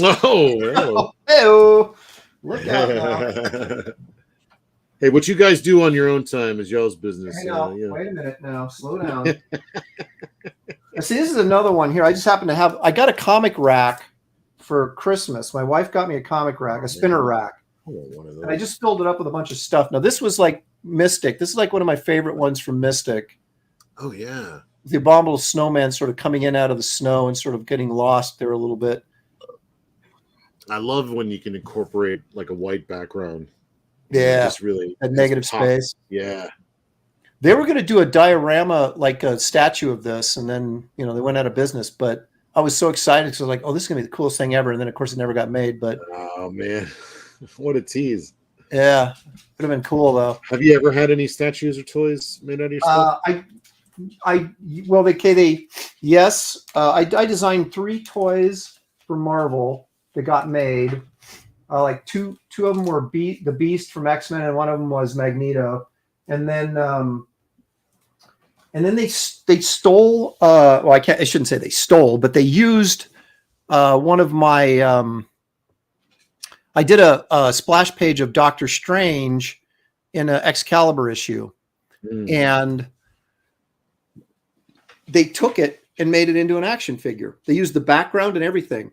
Oh, look out now! Hey, what you guys do on your own time is y'all's business. Hang on, wait a minute now. Slow down. See, this is another one here. I just happen to have. I got a comic rack for Christmas. My wife got me a comic rack, a spinner rack, and I just filled it up with a bunch of stuff. Now, this was like Mystic. This is like one of my favorite ones from Mystic. Oh yeah. The abominable snowman sort of coming in out of the snow and sort of getting lost there a little bit. I love when you can incorporate like a white background. Yeah, just really a negative space. Yeah, they were going to do a diorama, like a statue of this, and then they went out of business. But I was so excited because I was like, "Oh, this is going to be the coolest thing ever!" And then, of course, it never got made. But oh man, what a tease! Yeah, would have been cool though. Have you ever had any statues or toys made out of your stuff? Yes. I designed 3 toys for Marvel that got made. Like two of them were the Beast from X-Men, and one of them was Magneto. And then they stole. Well, I shouldn't say they stole, but they used one of my. I did a splash page of Doctor Strange in an Excalibur issue, and they took it and made it into an action figure. They used the background and everything.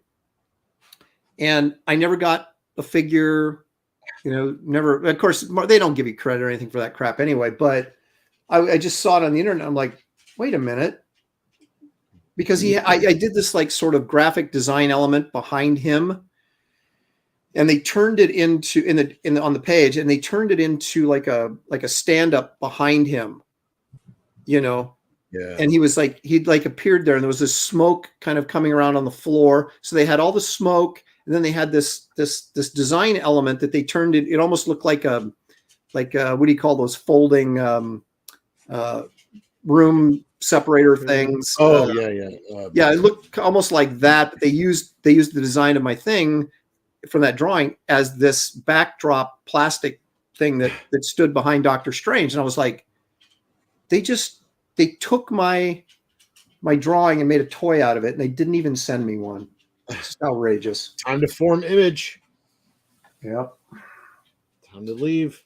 And I never got a figure, never. Of course, they don't give you credit or anything for that crap anyway. But I just saw it on the internet. I'm like, wait a minute, because I did this like sort of graphic design element behind him, and they turned it into on the page, and they turned it into like a stand up behind him, Yeah. And he'd appeared there, and there was this smoke kind of coming around on the floor. So they had all the smoke, and then they had this design element that they turned it. It almost looked like what do you call those folding room separator things. Oh yeah. Yeah, it looked almost like that. But they used the design of my thing from that drawing as this backdrop plastic thing that stood behind Doctor Strange, and I was like, they took my drawing and made a toy out of it, and they didn't even send me one. It's just outrageous. Time to form image. Yep. Time to leave.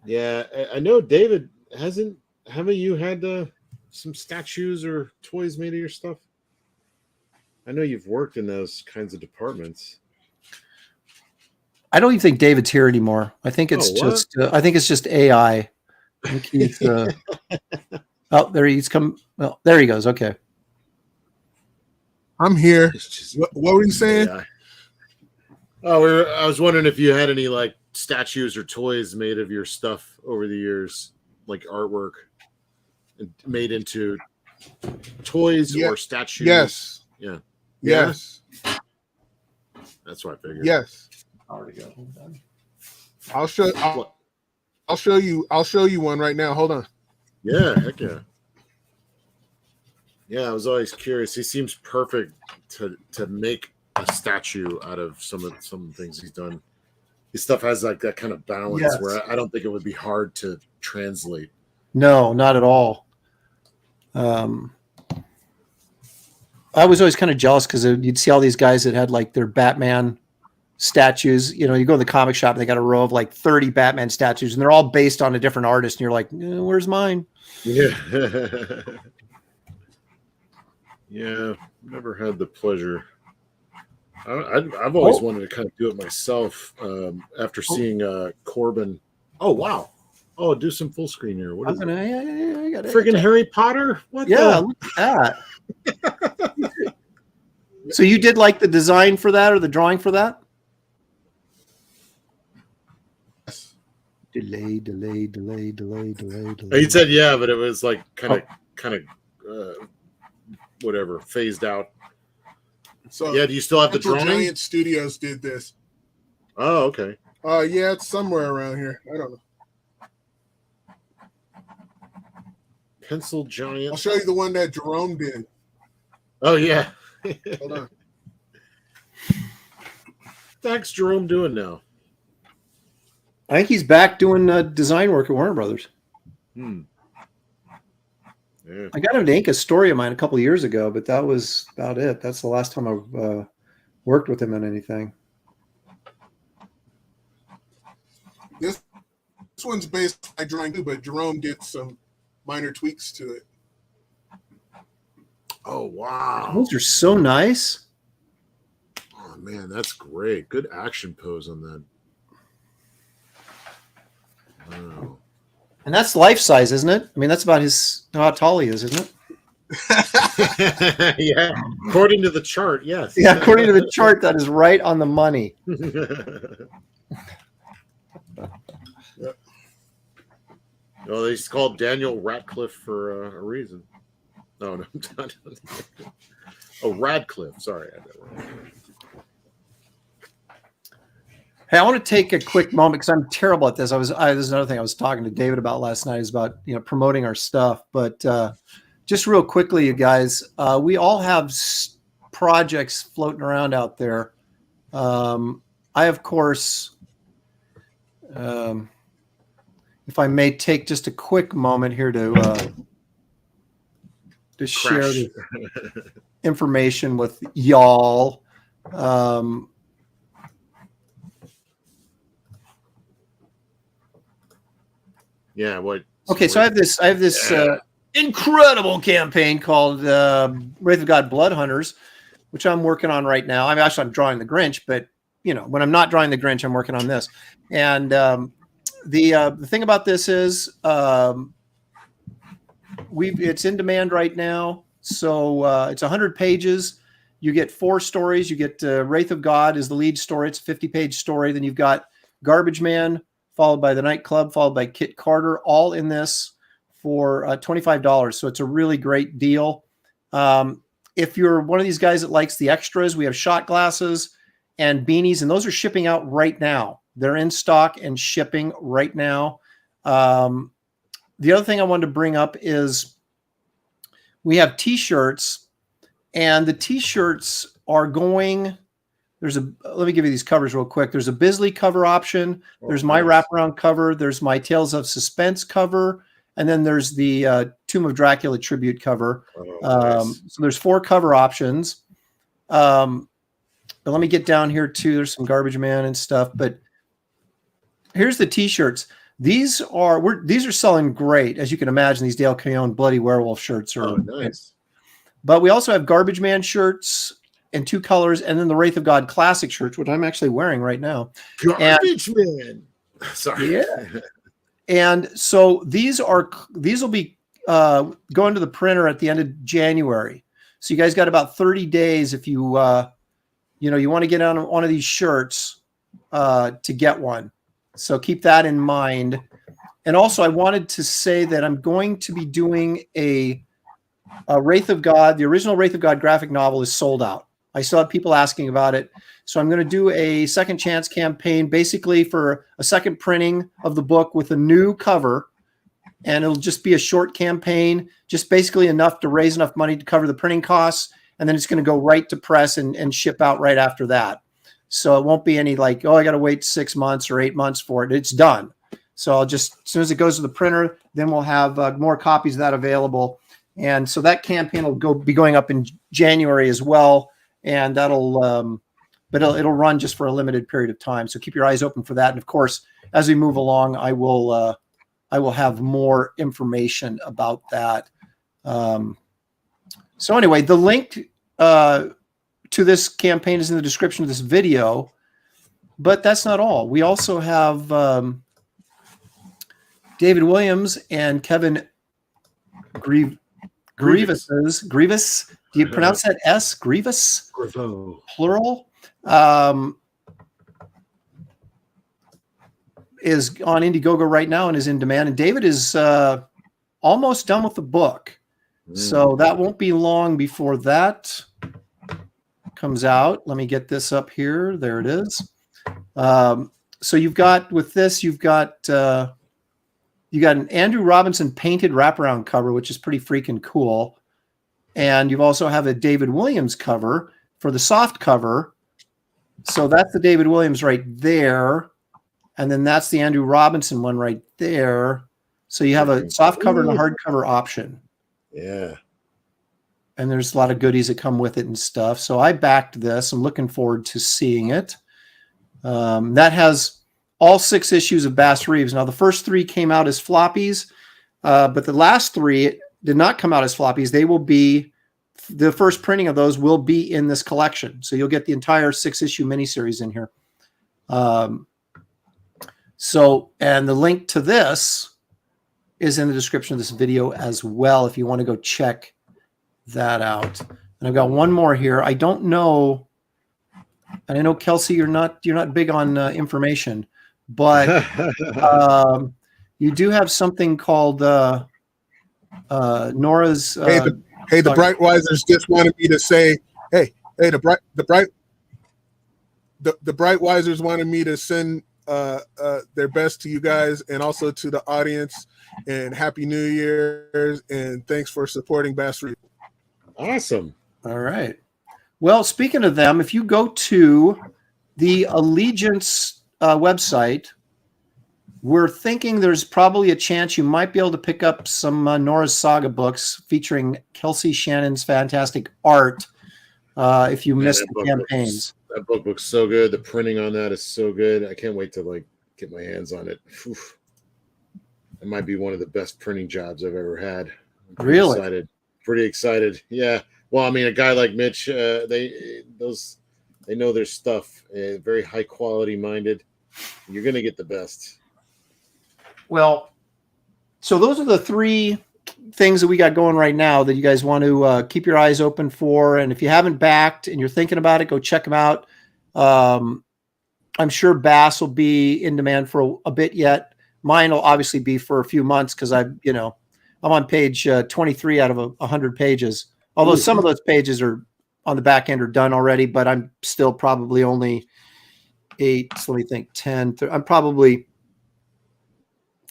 Yeah, I know David haven't you had some statues or toys made of your stuff? I know you've worked in those kinds of departments. I don't even think David's here anymore. I think it's I think it's just AI. I think he's, oh, there he's come. Well, there he goes. Okay. I'm here. What were you saying? AI. Oh, I was wondering if you had any like statues or toys made of your stuff over the years, like artwork made into toys or statues. Yes. Yeah. Yes. That's what I figured. Yes. Already got one done. I'll show you one right now. Hold on. Yeah, heck yeah. Yeah, I was always curious. He seems perfect to make a statue out of some of the things he's done. His stuff has like that kind of balance where I don't think it would be hard to translate. No, not at all. I was always kind of jealous because you'd see all these guys that had like their Batman statues. You know, you go to the comic shop and they got a row of like 30 Batman statues, and they're all based on a different artist. And you're like, where's mine? Yeah. Yeah, never had the pleasure. I've always wanted to kind of do it myself after seeing Corbin. Oh, wow. Oh, do some full screen here. What is it? I got it. Friggin' Harry Potter? What look at that. So you did like the design for that or the drawing for that? Delay. He said yeah, but it was like kind of whatever, phased out. So yeah, do you still have the drawing? Giant Studios did this. Oh, okay. Yeah, it's somewhere around here. I don't know. Pencil Giant. I'll show you the one that Jerome did. Oh yeah. Hold on. What's Jerome doing now? I think he's back doing design work at Warner Brothers. Yeah. I got him to ink a story of mine a couple of years ago, but that was about it. That's the last time I worked with him on anything. This one's based on my drawing too, but Jerome did some minor tweaks to it. Oh wow, those are so nice. Oh man, that's great. Good action pose on that. Wow. And that's life size, isn't it? I mean, that's about how tall he is, isn't it? Yeah, according to the chart, yes. Yeah, according to the chart, that is right on the money. Well, he's called Daniel Radcliffe for a reason. No, not. Oh, Radcliffe. Sorry, I had that wrong. Hey, I want to take a quick moment because I'm terrible at this. This is another thing I was talking to David about last night is about promoting our stuff. But just real quickly, you guys, we all have projects floating around out there. I, of course, if I may take just a quick moment here to share the information with y'all. Yeah. What? Okay, so I have this incredible campaign called Wraith of God Blood Hunters, which I'm working on right now. I'm drawing the Grinch, but when I'm not drawing the Grinch, I'm working on this. And the thing about this is it's in demand right now. So it's 100 pages. You get 4 stories. You get Wraith of God is the lead story. It's a 50-page story. Then you've got Garbage Man, followed by The Nightclub, followed by Kit Carter, all in this for $25. So it's a really great deal. If you're one of these guys that likes the extras, we have shot glasses and beanies, and those are shipping out right now. They're in stock and shipping right now. The other thing I wanted to bring up is we have T-shirts, and the T-shirts are going. Let me give you these covers real quick. There's a Bisley cover option. There's my wraparound cover. There's my Tales of Suspense cover. And then there's the Tomb of Dracula tribute cover. So there's 4 cover options. But let me get down here too. There's some Garbage Man and stuff. But here's the T-shirts. These are selling great, as you can imagine. These Dale Keown Bloody Werewolf shirts are nice. But we also have Garbage Man shirts in 2 colors, and then the Wraith of God classic shirts, which I'm actually wearing right now. Garbage Man. Sorry. Yeah. And so these will be going to the printer at the end of January. So you guys got about 30 days if you want to get on one of these shirts to get one. So keep that in mind. And also I wanted to say that I'm going to be doing a Wraith of God. The original Wraith of God graphic novel is sold out. I still have people asking about it. So I'm going to do a second chance campaign, basically for a second printing of the book with a new cover. And it'll just be a short campaign, just basically enough to raise enough money to cover the printing costs. And then it's going to go right to press and ship out right after that. So it won't be any like, I got to wait 6 months or 8 months for it. It's done. So I'll just, as soon as it goes to the printer, then we'll have more copies of that available. And so that campaign will be going up in January as well. And that'll, but it'll run just for a limited period of time. So keep your eyes open for that. And of course, as we move along, I will have more information about that. So anyway, the link to this campaign is in the description of this video, but that's not all. We also have David Williams and Kevin Grievous. Do you pronounce that S? Grievous? Plural. Is on Indiegogo right now and is in demand. And David is almost done with the book. So that won't be long before that comes out. Let me get this up here. There it is. So you've got an Andrew Robinson painted wraparound cover, which is pretty freaking cool. And you also have a David Williams cover for the soft cover. So that's the David Williams right there. And then that's the Andrew Robinson one right there. So you have a soft cover and a hardcover option. Yeah. And there's a lot of goodies that come with it and stuff. So I backed this. I'm looking forward to seeing it. That has all 6 issues of Bass Reeves. Now, the first 3 came out as floppies, but the last 3 did not come out as floppies. They will be, the first printing of those will be in this collection. So you'll get the entire 6-issue miniseries in here. And the link to this is in the description of this video as well, if you want to go check that out. And I've got one more here. I don't know, and I know Kelsey, you're not big on information, but you do have something called Nora's. The Brightwisers just wanted me to say, the Brightwisers wanted me to send their best to you guys and also to the audience, and Happy New Year's, and thanks for supporting Bass Reeves. Awesome. All right. Well, speaking of them, if you go to the Allegiance website, we're thinking there's probably a chance you might be able to pick up some Nora's Saga books featuring Kelsey Shannon's fantastic art if you missed the campaigns. That book looks so good. The printing on that is so good. I can't wait to get my hands on it. Oof. It might be one of the best printing jobs I've ever had. Really? Pretty excited. Yeah. Well, I mean, a guy like Mitch, they know their stuff. Very high quality minded. You're gonna get the best. Well, so those are the 3 things that we got going right now that you guys want to keep your eyes open for. And if you haven't backed and you're thinking about it, go check them out. I'm sure Bass will be in demand for a bit yet. Mine will obviously be for a few months because I'm on page 23 out of 100 pages. Although some of those pages are on the back end are done already, but I'm still probably only 8. So let me think, 10. I'm probably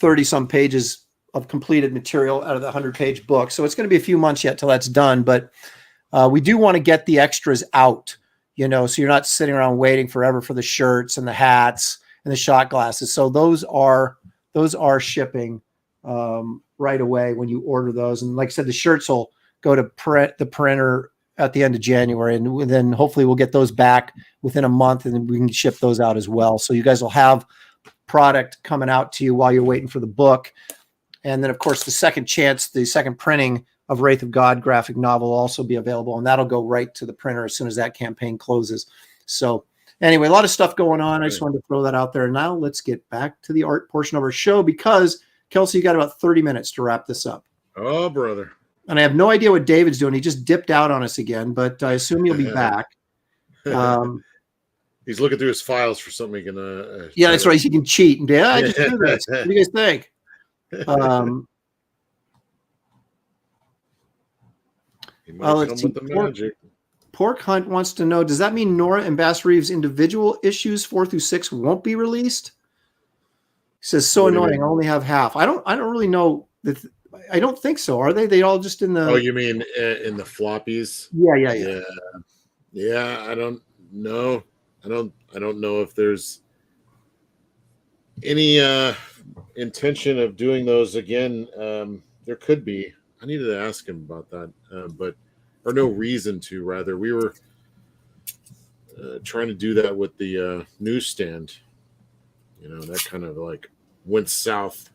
30 some pages of completed material out of the 100-page book. So it's going to be a few months yet till that's done. But we do want to get the extras out, so you're not sitting around waiting forever for the shirts and the hats and the shot glasses. So those are shipping right away when you order those. And like I said, the shirts will go to the printer at the end of January, and then hopefully we'll get those back within a month, and then we can ship those out as well. So you guys will have product coming out to you while you're waiting for the book. And then, of course, the second printing of Wraith of God graphic novel will also be available, and that'll go right to the printer as soon as that campaign closes. So anyway, a lot of stuff going on. I just wanted to throw that out there. Now let's get back to the art portion of our show, because Kelsey, you got about 30 minutes to wrap this up. Oh, brother. And I have no idea what David's doing. He just dipped out on us again, but I assume he'll be back. He's looking through his files for something he can. Yeah, that's right. He can cheat and I just do this. What do you guys think? Let's see. Pork Hunt wants to know: does that mean Nora and Bass Reeves' individual issues 4 through 6 won't be released? He says, "So annoying. I only have half." I don't really know. I don't think so. Are they? They all just in the? Oh, you mean in the floppies? Yeah. I don't know. I don't know if there's any intention of doing those again. There could be. I needed to ask him about that, or no reason to. Rather, we were trying to do that with the newsstand. That kind of like went south.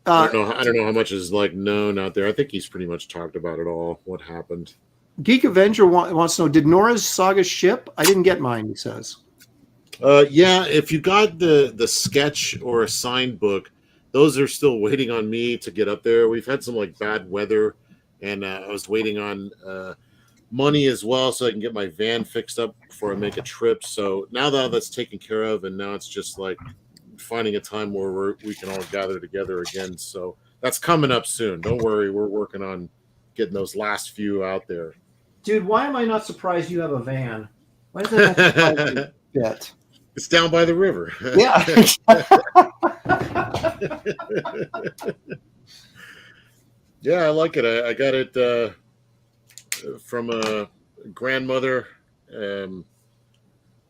I don't know how much is known out there. I think he's pretty much talked about it all. What happened? Geek Avenger wants to know: did Nora's saga ship? I didn't get mine. He says. Yeah, if you got the sketch or a signed book, those are still waiting on me to get up there. We've had some bad weather, and I was waiting on money as well, so I can get my van fixed up before I make a trip. So now that that's taken care of, and now it's just finding a time where we can all gather together again. So that's coming up soon. Don't worry, we're working on getting those last few out there. Dude, why am I not surprised you have a van? Why does that not surprise me yet? It's down by the river. Yeah. Yeah, I like it. I got it from a grandmother who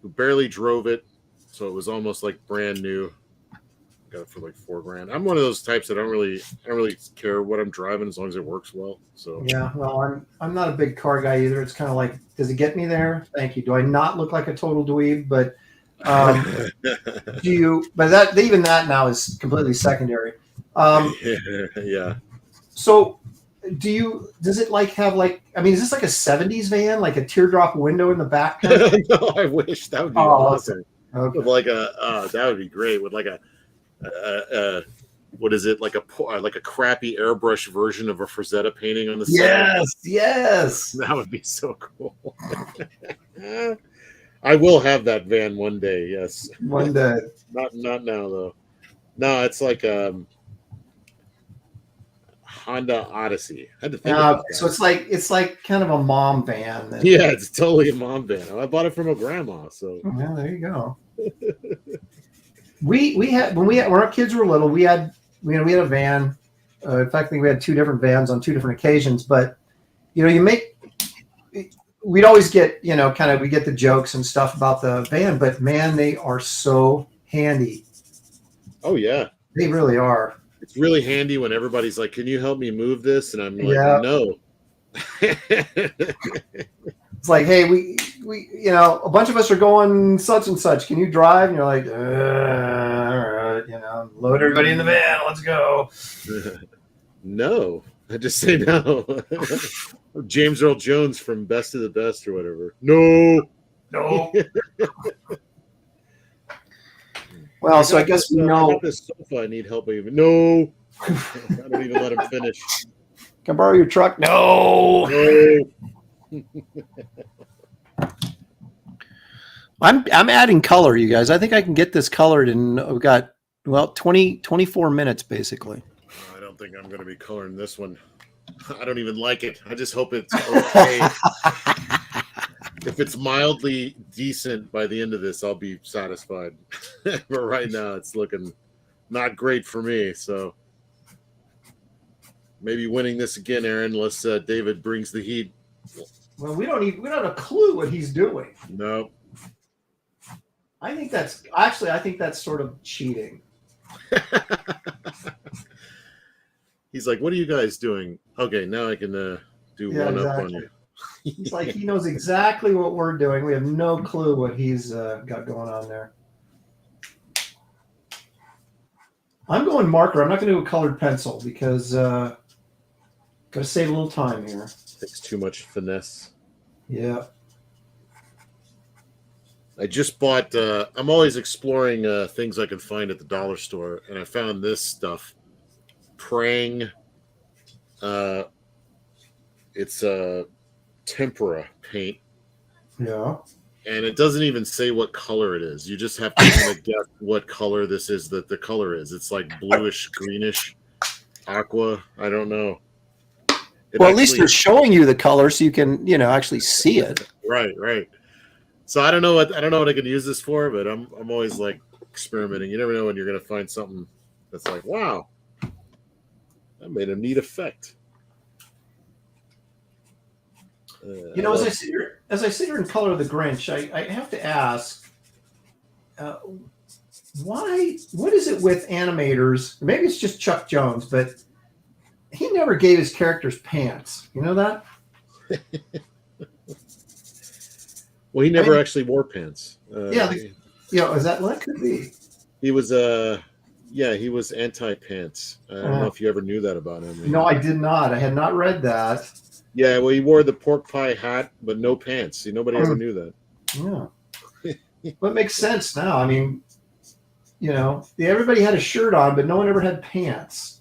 barely drove it, so it was almost brand new. Got it for $4,000. I'm one of those types that I don't really care what I'm driving as long as it works well. So yeah, well, I'm not a big car guy either. It's kind of does it get me there? Thank you. Do I not look like a total dweeb? But do you? But even that now is completely secondary. Yeah. So does it have is this a 70s van, like a teardrop window in the back? No, I wish that would be awesome. Okay. With that would be great with what is it, like a crappy airbrush version of a Frazetta painting on the side? Yes. That would be so cool. I will have that van one day. Yes, one day. Not now though. No, it's Honda Odyssey. I had to think about that. So it's like kind of a mom van. Yeah, it's totally a mom van. I bought it from a grandma. So yeah, there you go. We had when our kids were little, we had a van. In fact, I think we had 2 different vans on 2 different occasions. But we'd always get we get the jokes and stuff about the van. But man, they are so handy. Oh yeah, they really are. It's really handy when everybody's like, "Can you help me move this?" And I'm like, "No." It's like, hey, we a bunch of us are going such and such. Can you drive? And you're like, all right, load everybody in the van. Let's go. No, I just say no. James Earl Jones from Best of the Best or whatever. No. Well, so I guess we know. I got this sofa. I need help even. No. I don't even let him finish. Can I borrow your truck? No. I'm adding color, you guys. I think I can get this colored in we've got 24 minutes basically. I don't think I'm going to be coloring this one. I don't even like it. I just hope it's okay. If it's mildly decent by the end of this, I'll be satisfied. But right now it's looking not great for me. So maybe winning this again, Aaron, unless David brings the heat. Well, we don't have a clue what he's doing. No. I think that's sort of cheating. He's like, what are you guys doing? Okay, now I can do one up on you. He's like, he knows exactly what we're doing. We have no clue what he's got going on there. I'm going marker. I'm not going to do a colored pencil because got to save a little time here. Takes too much finesse. Yeah. I just bought. I'm always exploring things I can find at the dollar store, and I found this stuff. Prang. It's tempera paint. Yeah. And it doesn't even say what color it is. You just have to kind of guess what color this is. That the color is. It's like bluish, greenish, aqua. I don't know. Well, at least they're showing you the color so you can, actually see it. Right. So I don't know what I can use this for, but I'm always like experimenting. You never know when you're going to find something that's like, wow, that made a neat effect. As I sit here and color the Grinch, I have to ask, why? What is it with animators? Maybe it's just Chuck Jones, but he never gave his characters pants. You know that? Well, he never actually wore pants. Is that what it could be? He was he was anti-pants. I don't know if you ever knew that about him. No, I did not. I had not read that. Yeah, well, he wore the pork pie hat, but no pants. See, nobody ever knew that. Yeah. But it makes sense now. I mean, everybody had a shirt on, but no one ever had pants.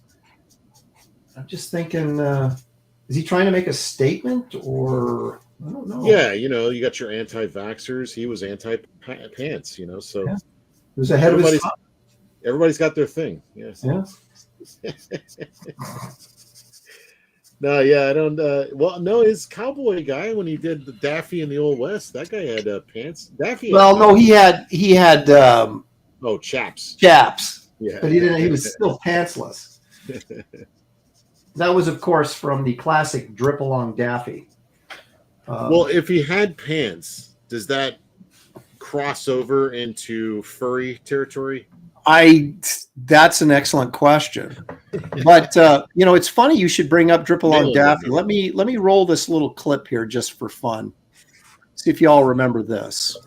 I'm just thinking, is he trying to make a statement or I don't know. Yeah, you got your anti-vaxxers. He was anti-pants, so yeah. It was ahead of his time. Everybody's got their thing. Yes. Yeah. No, yeah, I don't. No, his cowboy guy when he did the Daffy in the Old West, that guy had pants. Daffy. Well, no, he had. Chaps. Chaps. Yeah, but he didn't. He was still pantsless. That was, of course, from the classic Drip Along Daffy. Well, if he had pants, does that cross over into furry territory? That's an excellent question. But it's funny you should bring up Drip Along Daffy. Let me roll this little clip here just for fun. See if you all remember this.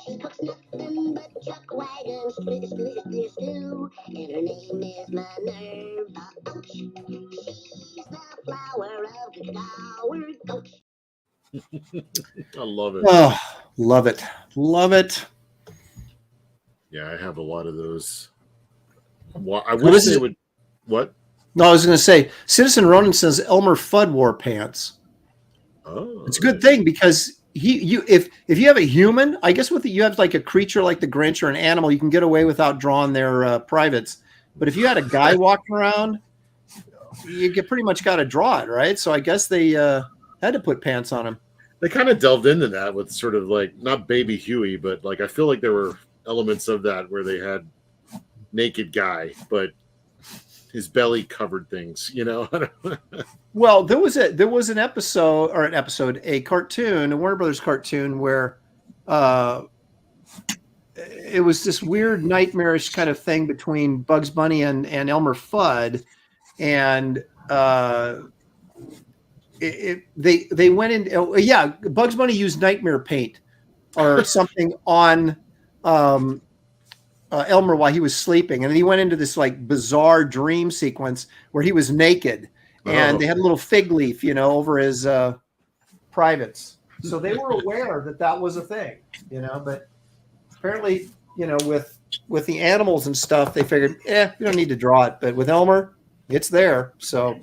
She cooks nothing but chuck wagons, stew, and her name is Minerva. She's the flower of the flower coach. I love it. Oh, love it. Love it. Yeah, I have a lot of those. Well, I wish they would. What? No, I was going to say, Citizen Ronan says Elmer Fudd wore pants. Oh, it's a good thing because if you have a human, I guess you have like a creature like the Grinch or an animal, you can get away without drawing their privates. But if you had a guy walking around, you pretty much got to draw it, right? So I guess they had to put pants on him. They kind of delved into that with sort of like not Baby Huey, but like I feel like there were elements of that where they had naked guy, but his belly covered things, Well, there was a cartoon, a Warner Brothers cartoon where it was this weird nightmarish kind of thing between Bugs Bunny and Elmer Fudd, and they went in. Bugs Bunny used nightmare paint or something on Elmer while he was sleeping, and then he went into this like bizarre dream sequence where he was naked, and they had a little fig leaf, over his privates. So they were aware that was a thing, But apparently, with the animals and stuff, they figured, we don't need to draw it. But with Elmer, it's there. So it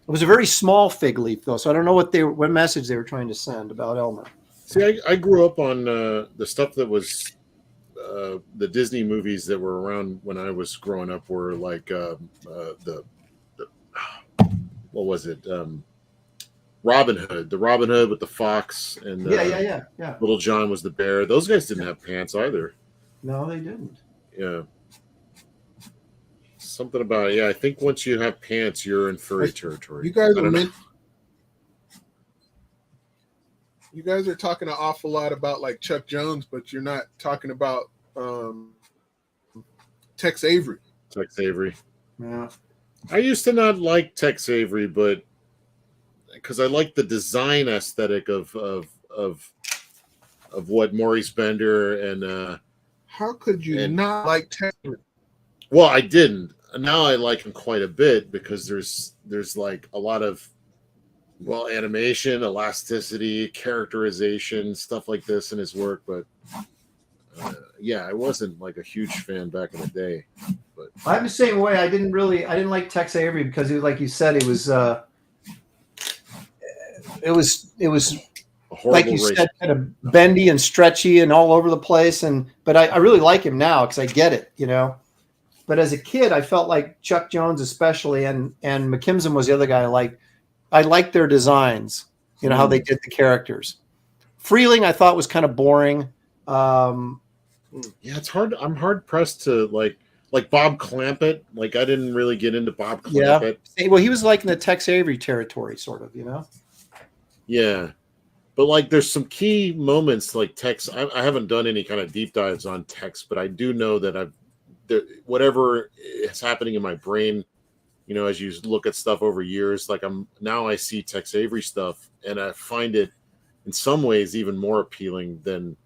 was a very small fig leaf, though. So I don't know what message they were trying to send about Elmer. See, I grew up on the stuff that was the Disney movies that were around when I was growing up were like what was it? Robin Hood, the Robin Hood with the fox and yeah. Little John was the bear. Those guys didn't have pants either. No, they didn't. Yeah. something about it. Yeah, I think once you have pants, you're in furry territory. You guys I are don't know. You guys are talking an awful lot about like Chuck Jones, but you're not talking about Tex Avery. Tex Avery. Yeah. I used to not like Tex Avery, but because I like the design aesthetic of what Maurice Bender and How could you not like Tex Avery? well, I didn't. Now I like him quite a bit because there's like a lot of animation, elasticity, characterization, stuff like this in his work. But yeah, I wasn't like a huge fan back in the day. But I'm the same way. I didn't like Tex Avery because he was, like you said, it was a horrible like you race. said, kind of bendy and stretchy and all over the place. But I really like him now because I get it, you know. But as a kid, I felt like Chuck Jones, especially, and McKimson was the other guy I liked. I liked their designs, you know, how they did the characters. Freeling, I thought, was kind of boring. Yeah, it's hard. I'm hard pressed to like Bob Clampett. Like I didn't really get into Bob Clampett. Yeah. Well, he was like in the Tex Avery territory, sort of, you know. Yeah, but like there's some key moments like Tex. I haven't done any kind of deep dives on Tex, but I do know that whatever is happening in my brain, you know, as you look at stuff over years, like I see Tex Avery stuff, and I find it in some ways even more appealing than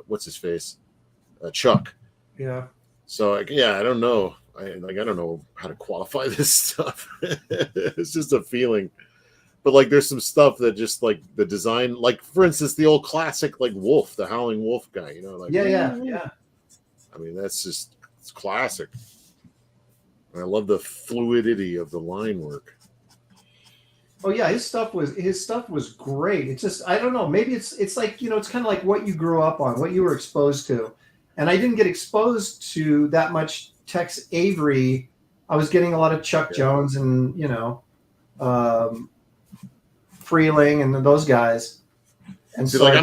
what's his face, Chuck. Yeah. So yeah, I don't know. I don't know how to qualify this stuff. It's just a feeling. But like, there's some stuff that just like the design, like for instance, the old classic like Wolf, the Howling Wolf guy. You know, like Yeah. I mean, it's classic. And I love the fluidity of the line work. Oh yeah, his stuff was great. It's just, I don't know, maybe it's like, you know, it's kind of like what you grew up on, what you were exposed to. And I didn't get exposed to that much Tex Avery. I was getting a lot of Chuck Jones and, you know, Freeling and those guys. And see, so like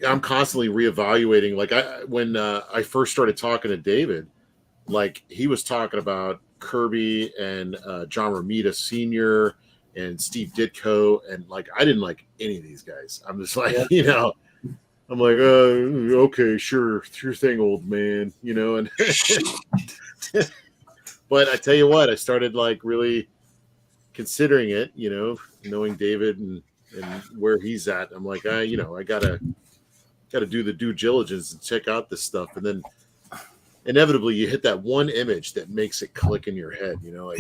I'm constantly reevaluating. Like when I first started talking to David, like he was talking about Kirby and John Romita Sr. and Steve Ditko, and like I didn't like any of these guys. I'm just like, you know, I'm like, okay, sure thing, old man, you know. And but I tell you what, I started like really considering it, you know, knowing David and where he's at. I'm like, you know, I gotta do the due diligence and check out this stuff, and then inevitably you hit that one image that makes it click in your head, you know, like,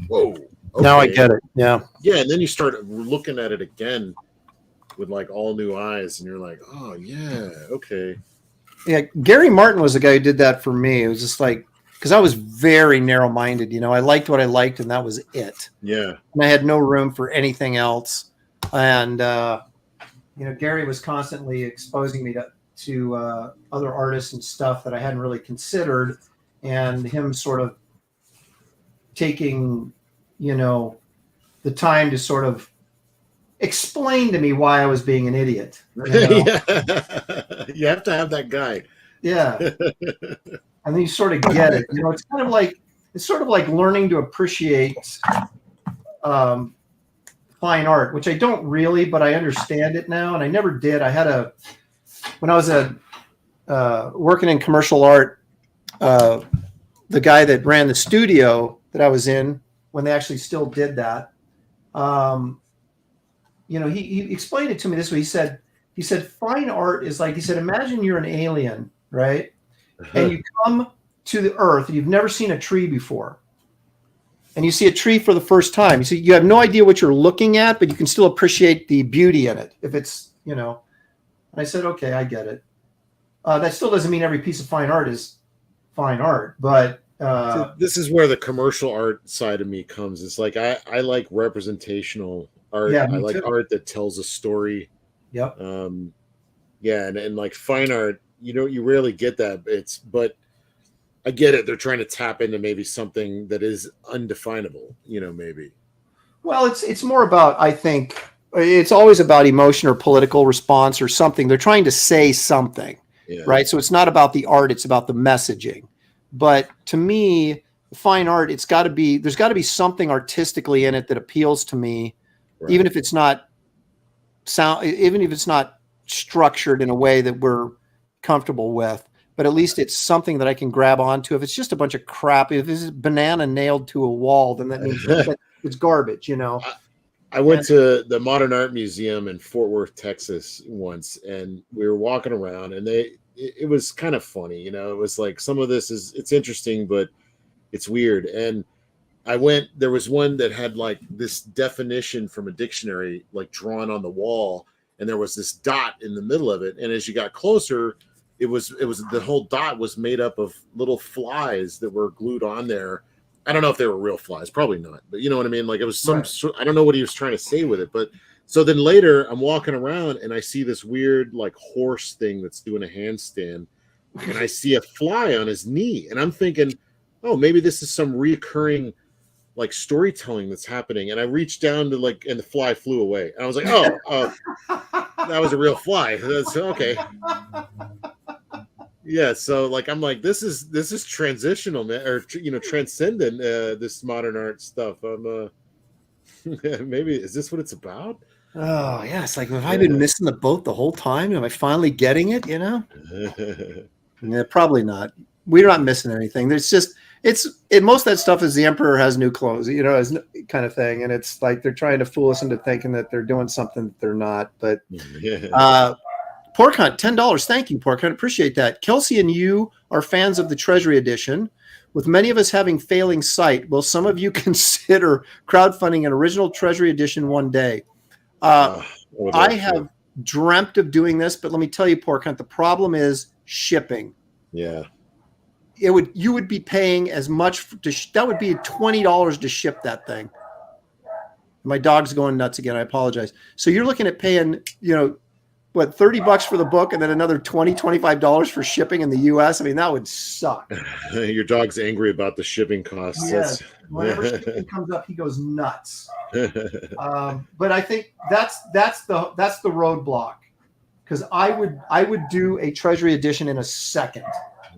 whoa, okay. Now I get it. Yeah, and then you start looking at it again with like all new eyes, and you're like, oh yeah, okay. Yeah, Gary Martin was the guy who did that for me. It was just like, because I was very narrow-minded, you know, I liked what I liked, and that was it. Yeah, and I had no room for anything else. And you know, Gary was constantly exposing me to other artists and stuff that I hadn't really considered, and him sort of taking, you know, the time to sort of explain to me why I was being an idiot. You know? You have to have that guy. Yeah. And then you sort of get it. You know, it's sort of like learning to appreciate fine art, which I don't really, but I understand it now, and I never did. When I was working in commercial art, the guy that ran the studio that I was in, when they actually still did that, you know, he explained it to me this way. He said fine art is like, he said, imagine you're an alien, right? And you come to the earth and you've never seen a tree before. And you see a tree for the first time. You see, you have no idea what you're looking at, but you can still appreciate the beauty in it. If it's, you know, and I said, okay, I get it. That still doesn't mean every piece of fine art is fine art, but so this is where the commercial art side of me comes. It's like I like representational art. Yeah, I like too. art that tells a story. Yep. Yeah, and like fine art, you know, you rarely get that. But I get it. They're trying to tap into maybe something that is undefinable, you know, maybe. Well, it's more about, I think, it's always about emotion or political response or something. They're trying to say something. Yeah. right? So it's not about the art, it's about the messaging. But to me, fine art, there's got to be something artistically in it that appeals to me, Right. even if it's not structured in a way that we're comfortable with. But at least it's something that I can grab onto. If it's just a bunch of crap, if it's a banana nailed to a wall, then that means that it's garbage, you know. I went to the Modern Art Museum in Fort Worth, Texas once, and we were walking around, and it was kind of funny, you know. It was like some of this it's interesting, but it's weird. And there was one that had like this definition from a dictionary, like drawn on the wall, and there was this dot in the middle of it. And as you got closer, it was the whole dot was made up of little flies that were glued on there. I don't know if they were real flies, probably not, but you know what I mean? Like it was I don't know what he was trying to say with it, but so then later I'm walking around and I see this weird like horse thing that's doing a handstand, and I see a fly on his knee, and I'm thinking, oh, maybe this is some reoccurring like storytelling that's happening. And I reached down to and the fly flew away, and I was like, oh, that was a real fly. That's okay. Yeah, so like I'm like, this is transitional, man, or transcendent. This modern art stuff. Maybe is this what it's about? Oh yeah, it's like, have I been missing the boat the whole time? Am I finally getting it? You know? Yeah, probably not. We're not missing anything. There's just most of that stuff is the emperor has new clothes, you know, as kind of thing, and it's like they're trying to fool us into thinking that they're doing something that they're not. But Pork Hunt, $10. Thank you, Pork Hunt. Appreciate that. Kelsey and you are fans of the Treasury Edition. With many of us having failing sight, will some of you consider crowdfunding an original Treasury Edition one day? I have dreamt of doing this, but let me tell you, Pork Hunt, the problem is shipping. Yeah. You would be paying as much that would be $20 to ship that thing. My dog's going nuts again. I apologize. So you're looking at paying, what, $30 for the book and then another $25 for shipping in the US. I mean, that would suck. Your dog's angry about the shipping costs. Yeah. Whenever shipping comes up, he goes nuts. But I think that's the roadblock, because I would do a Treasury Edition in a second.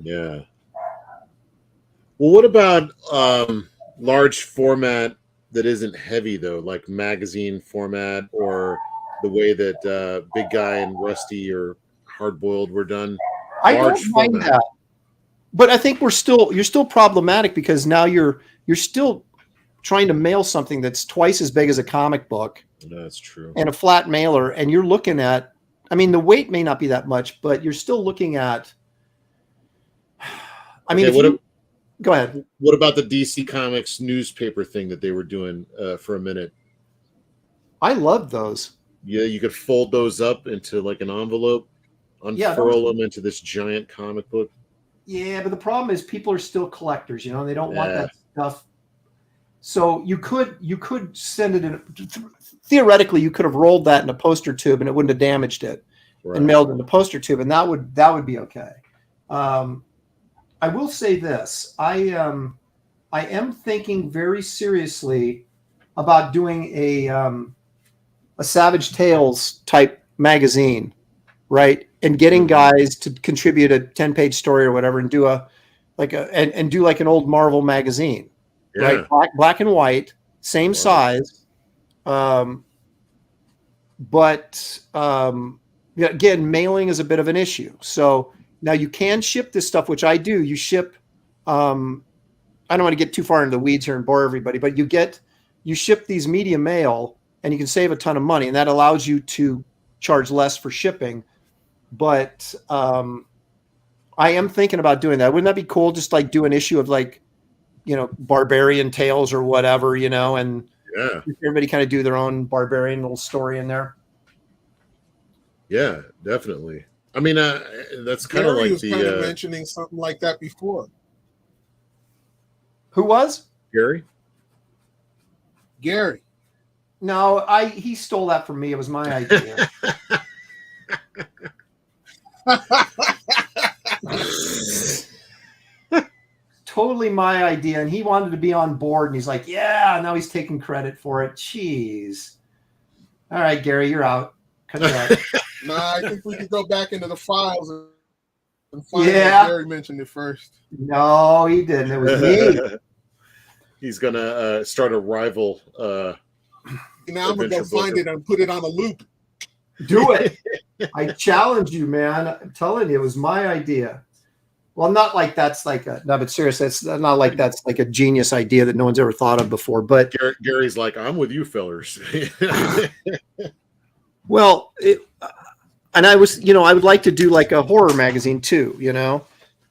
Yeah. Well, what about large format that isn't heavy though, like magazine format, or the way that Big Guy and Rusty or Hard Boiled were done? I don't mind that, but I think you're still problematic, because now you're still trying to mail something that's twice as big as a comic book. That's true. And a flat mailer, and you're looking at, I mean, the weight may not be that much, but you're still looking at. I mean, go ahead. What about the DC Comics newspaper thing that they were doing for a minute? I loved those. Yeah, you could fold those up into like an envelope, unfurl them into this giant comic book. Yeah, but the problem is people are still collectors, and they don't want that stuff. So you could send it in. Theoretically, you could have rolled that in a poster tube and it wouldn't have damaged it, and mailed it in a poster tube, and that would be okay. I will say this: I am thinking very seriously about doing a Savage Tales type magazine, right? And getting guys to contribute a 10-page story or whatever, and do do like an old Marvel magazine, right? Black and white, same size, but again, mailing is a bit of an issue. So now you can ship this stuff, which I do. You ship. I don't want to get too far into the weeds here and bore everybody, but you ship these media mail, and you can save a ton of money, and that allows you to charge less for shipping. But I am thinking about doing that. Wouldn't that be cool? Just like do an issue of Barbarian Tales or whatever, and everybody kind of do their own Barbarian little story in there. Yeah, definitely. I mean, that's kind of like kind of mentioning something like that before. Who was? Gary. No, he stole that from me. It was my idea. Totally my idea, and he wanted to be on board, and he's like, yeah, now he's taking credit for it. Jeez. All right, Gary, you're out. Cut that. Nah, I think we can go back into the files Yeah. Gary mentioned it first. No, he didn't. It was me. He's gonna start a rival. Now I'm gonna go Adventure find book. it and put it on a loop. Do it. I challenge you, man. I'm telling you, it was my idea. Well, not like that's like a no, but seriously, it's not like that's like a genius idea that no one's ever thought of before. But Gary's like, I'm with you, fellers. well, and I was, I would like to do like a horror magazine too.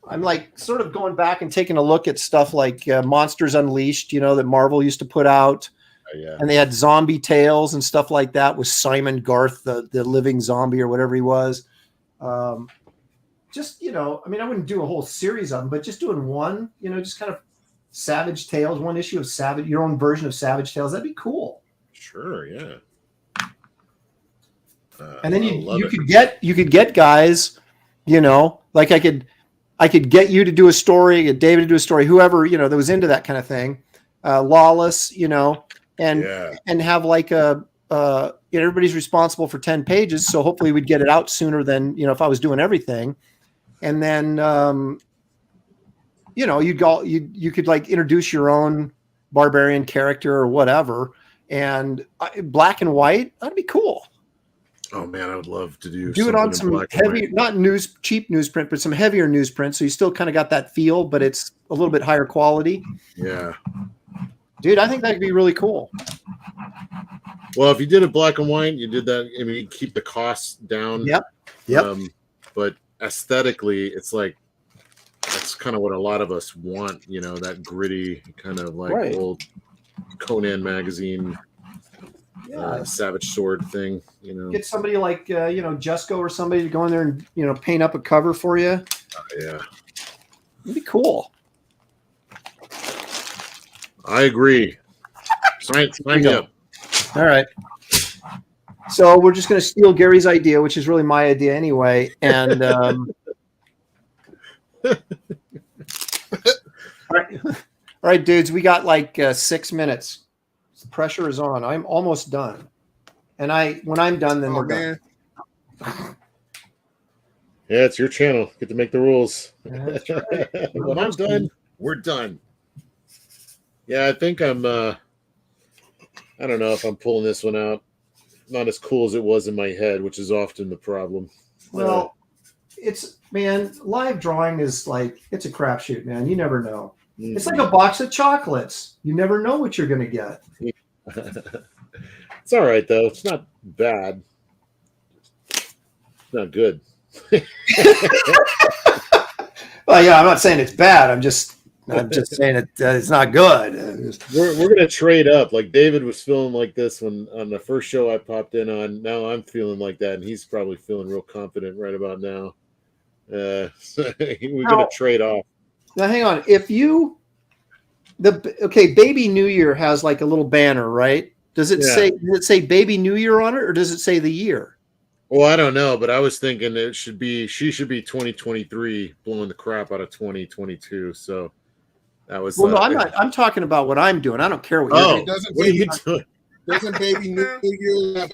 I'm like sort of going back and taking a look at stuff like Monsters Unleashed, that Marvel used to put out. Yeah. And they had zombie tales and stuff like that with Simon Garth, the living zombie or whatever he was. Just, I wouldn't do a whole series of them, but just doing one, just kind of Savage Tales, one issue of Savage, your own version of Savage Tales. That'd be cool. Sure. Yeah. And then you could get guys, like I could get you to do a story, get David to do a story, whoever, that was into that kind of thing. Lawless, and have like everybody's responsible for 10 pages. So hopefully we'd get it out sooner than, if I was doing everything. And then, you could like introduce your own barbarian character or whatever. And black and white, that'd be cool. Oh man, I would love to do it on some heavy, not cheap newsprint, but some heavier newsprint. So you still kind of got that feel, but it's a little bit higher quality. Yeah. Dude, I think that could be really cool. Well, if you did it black and white, you did that. I mean, you keep the costs down. Yep. But aesthetically, it's like that's kind of what a lot of us want. That gritty kind of like old Conan magazine, Savage Sword thing. Get somebody like Jusco or somebody to go in there and paint up a cover for you. Yeah, it'd be cool. I agree. Sign me up. All right. So we're just going to steal Gary's idea, which is really my idea anyway. And all right, dudes, we got like 6 minutes. The pressure is on. I'm almost done. And when I'm done, then we're done. Yeah, it's your channel. Get to make the rules. That's right. When I'm done, we're done. Yeah, I think I'm I don't know if I'm pulling this one out. Not as cool as it was in my head, which is often the problem. Well, live drawing is like, it's a crapshoot, man. You never know. Mm-hmm. It's like a box of chocolates. You never know what you're going to get. It's all right, though. It's not bad. It's not good. Well, yeah, I'm not saying it's bad. I'm just saying it's not good. We're gonna trade up. Like David was feeling like this when on the first show I popped in on. Now I'm feeling like that, and he's probably feeling real confident right about now. We're gonna trade off. Now, hang on. Baby New Year has like a little banner, right? Does it say Baby New Year on it, or does it say the year? Well, I don't know, but I was thinking she should be 2023 blowing the crap out of 2022. So that was. Well, no, I'm not. I'm talking about what I'm doing. I don't care what you're doing. What are you doing? Doesn't Baby New Year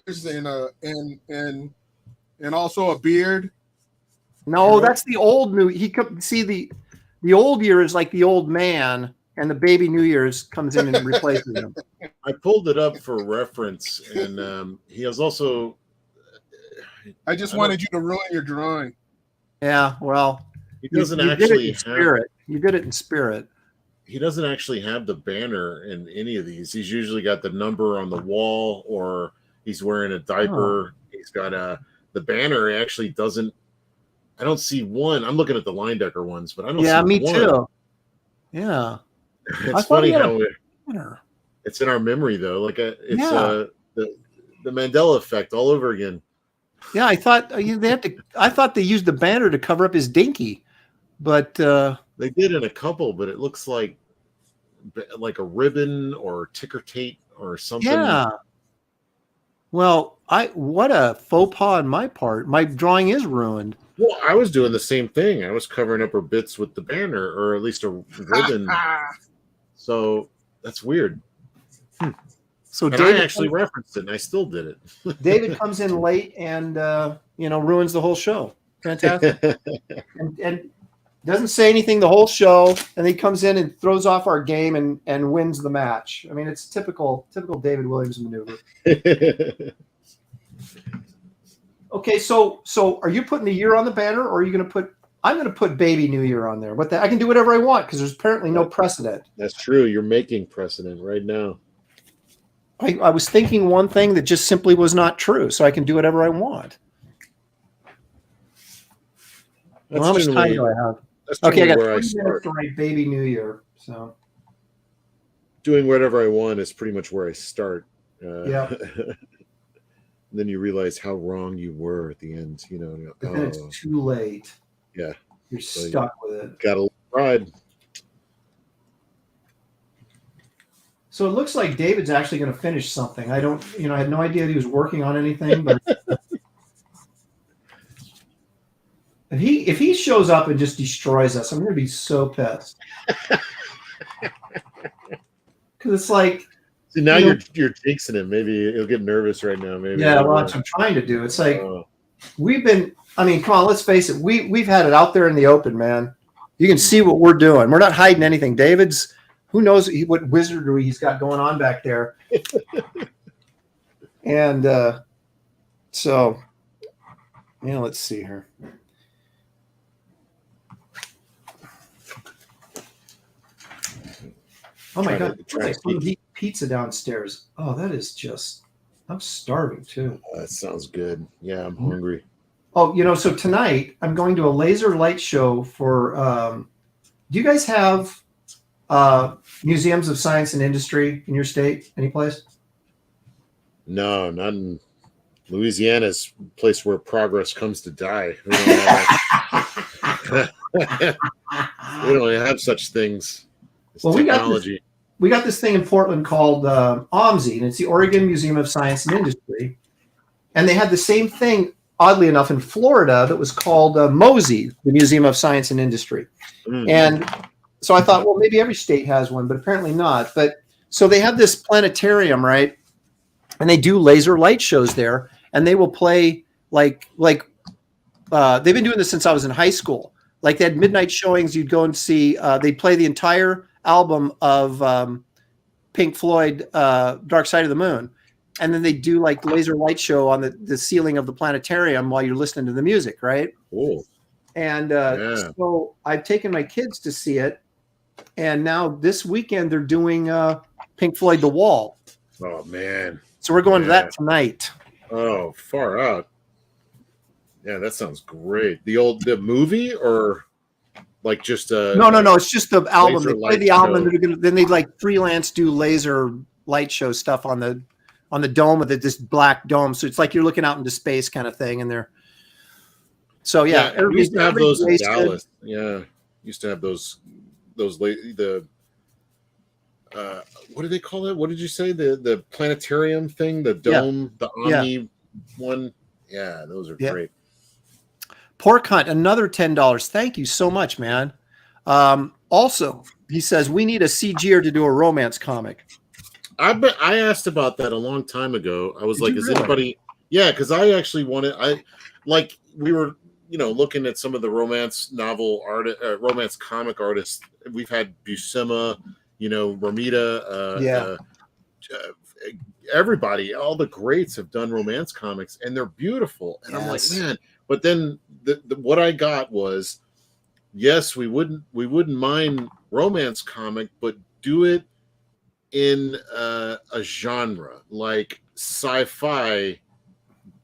and also a beard? No, that's the old new. He could see the old year is like the old man, and the Baby New Year's comes in and replaces him. I pulled it up for reference, and he has also. I just wanted you to ruin your drawing. Yeah, well, he doesn't actually have. You did it in spirit. He doesn't actually have the banner in any of these. He's usually got the number on the wall, or he's wearing a diaper. Oh. He's got the banner actually doesn't. I don't see one. I'm looking at the Linedecker ones, but I don't. Yeah, see me one. too. Yeah, it's funny how it's in our memory though. Like the Mandela effect all over again. Yeah, I thought they used the banner to cover up his dinky, but they did in a couple. But it looks like a ribbon or ticker tape or something. Yeah. Well, what a faux pas on my part. My drawing is ruined. Well, I was doing the same thing. I was covering up her bits with the banner, or at least a ribbon. So that's weird. So David actually referenced it, and I still did it. David comes in late and ruins the whole show. Fantastic. and doesn't say anything the whole show, and he comes in and throws off our game and wins the match. I mean, it's typical David Williams maneuver. Okay, so are you putting the year on the banner, or are you going to put? I'm going to put Baby New Year on there. What I can do whatever I want because there's apparently no precedent. That's true. You're making precedent right now. I was thinking one thing that just simply was not true, so I can do whatever I want. Well, how much time do I have? Okay, I got 3 minutes to write Baby New Year. So doing whatever I want is pretty much where I start. Yeah. Then you realize how wrong you were at the end. You know, but then it's too late. Yeah, you're stuck with it. Got to ride. So it looks like David's actually going to finish something. I had no idea he was working on anything, but if he shows up and just destroys us, I'm going to be so pissed. Because it's like, see, now you're jinxing him. Maybe he'll get nervous right now. Maybe. Yeah, well, that's what I'm trying to do. It's like come on, let's face it. We've had it out there in the open, man. You can see what we're doing. We're not hiding anything. David's, who knows what wizardry he's got going on back there. And so, yeah, let's see here. Oh my God, it's like some deep pizza downstairs. Oh, that is just, I'm starving too. That sounds good. Yeah, I'm hungry. Oh, so tonight I'm going to a laser light show for, do you guys have museums of science and industry in your state? Any place? No, not in Louisiana's place where progress comes to die. We don't have such things. It's technology. We got this thing in Portland called OMSI, and it's the Oregon Museum of Science and Industry. And they had the same thing, oddly enough, in Florida that was called MOSI, the Museum of Science and Industry. And so I thought, well, maybe every state has one, but apparently not. But so they have this planetarium, right? And they do laser light shows there, and they will play like they've been doing this since I was in high school. Like they had midnight showings. You'd go and see. They'd play the entire album of Pink Floyd, Dark Side of the Moon, and then they do like laser light show on the ceiling of the planetarium while you're listening to the music, right? Cool. And so I've taken my kids to see it, and now this weekend they're doing Pink Floyd The Wall. Oh man! So we're going to that tonight. Oh, far out. Yeah, that sounds great. The movie or like just no. It's just the album. They play the album, and then they like freelance do laser light show stuff on the dome of this black dome. So it's like you're looking out into space kind of thing, and they're. So yeah, we used to have those in Dallas. Yeah, used to have those the what do they call it? What did you say? The planetarium thing, the dome, the Omni one. Yeah, those are great. Pork Hunt, another $10. Thank you so much, man. Also, he says we need a CG'er to do a romance comic. I asked about that a long time ago. I was is anybody? Yeah, because I actually wanted. We were looking at some of the romance novel romance comic artists. We've had Buscema, Romita, everybody, all the greats have done romance comics, and they're beautiful. And I'm like, man. But then what I got was, yes, we wouldn't mind romance comic, but do it in a genre like sci-fi,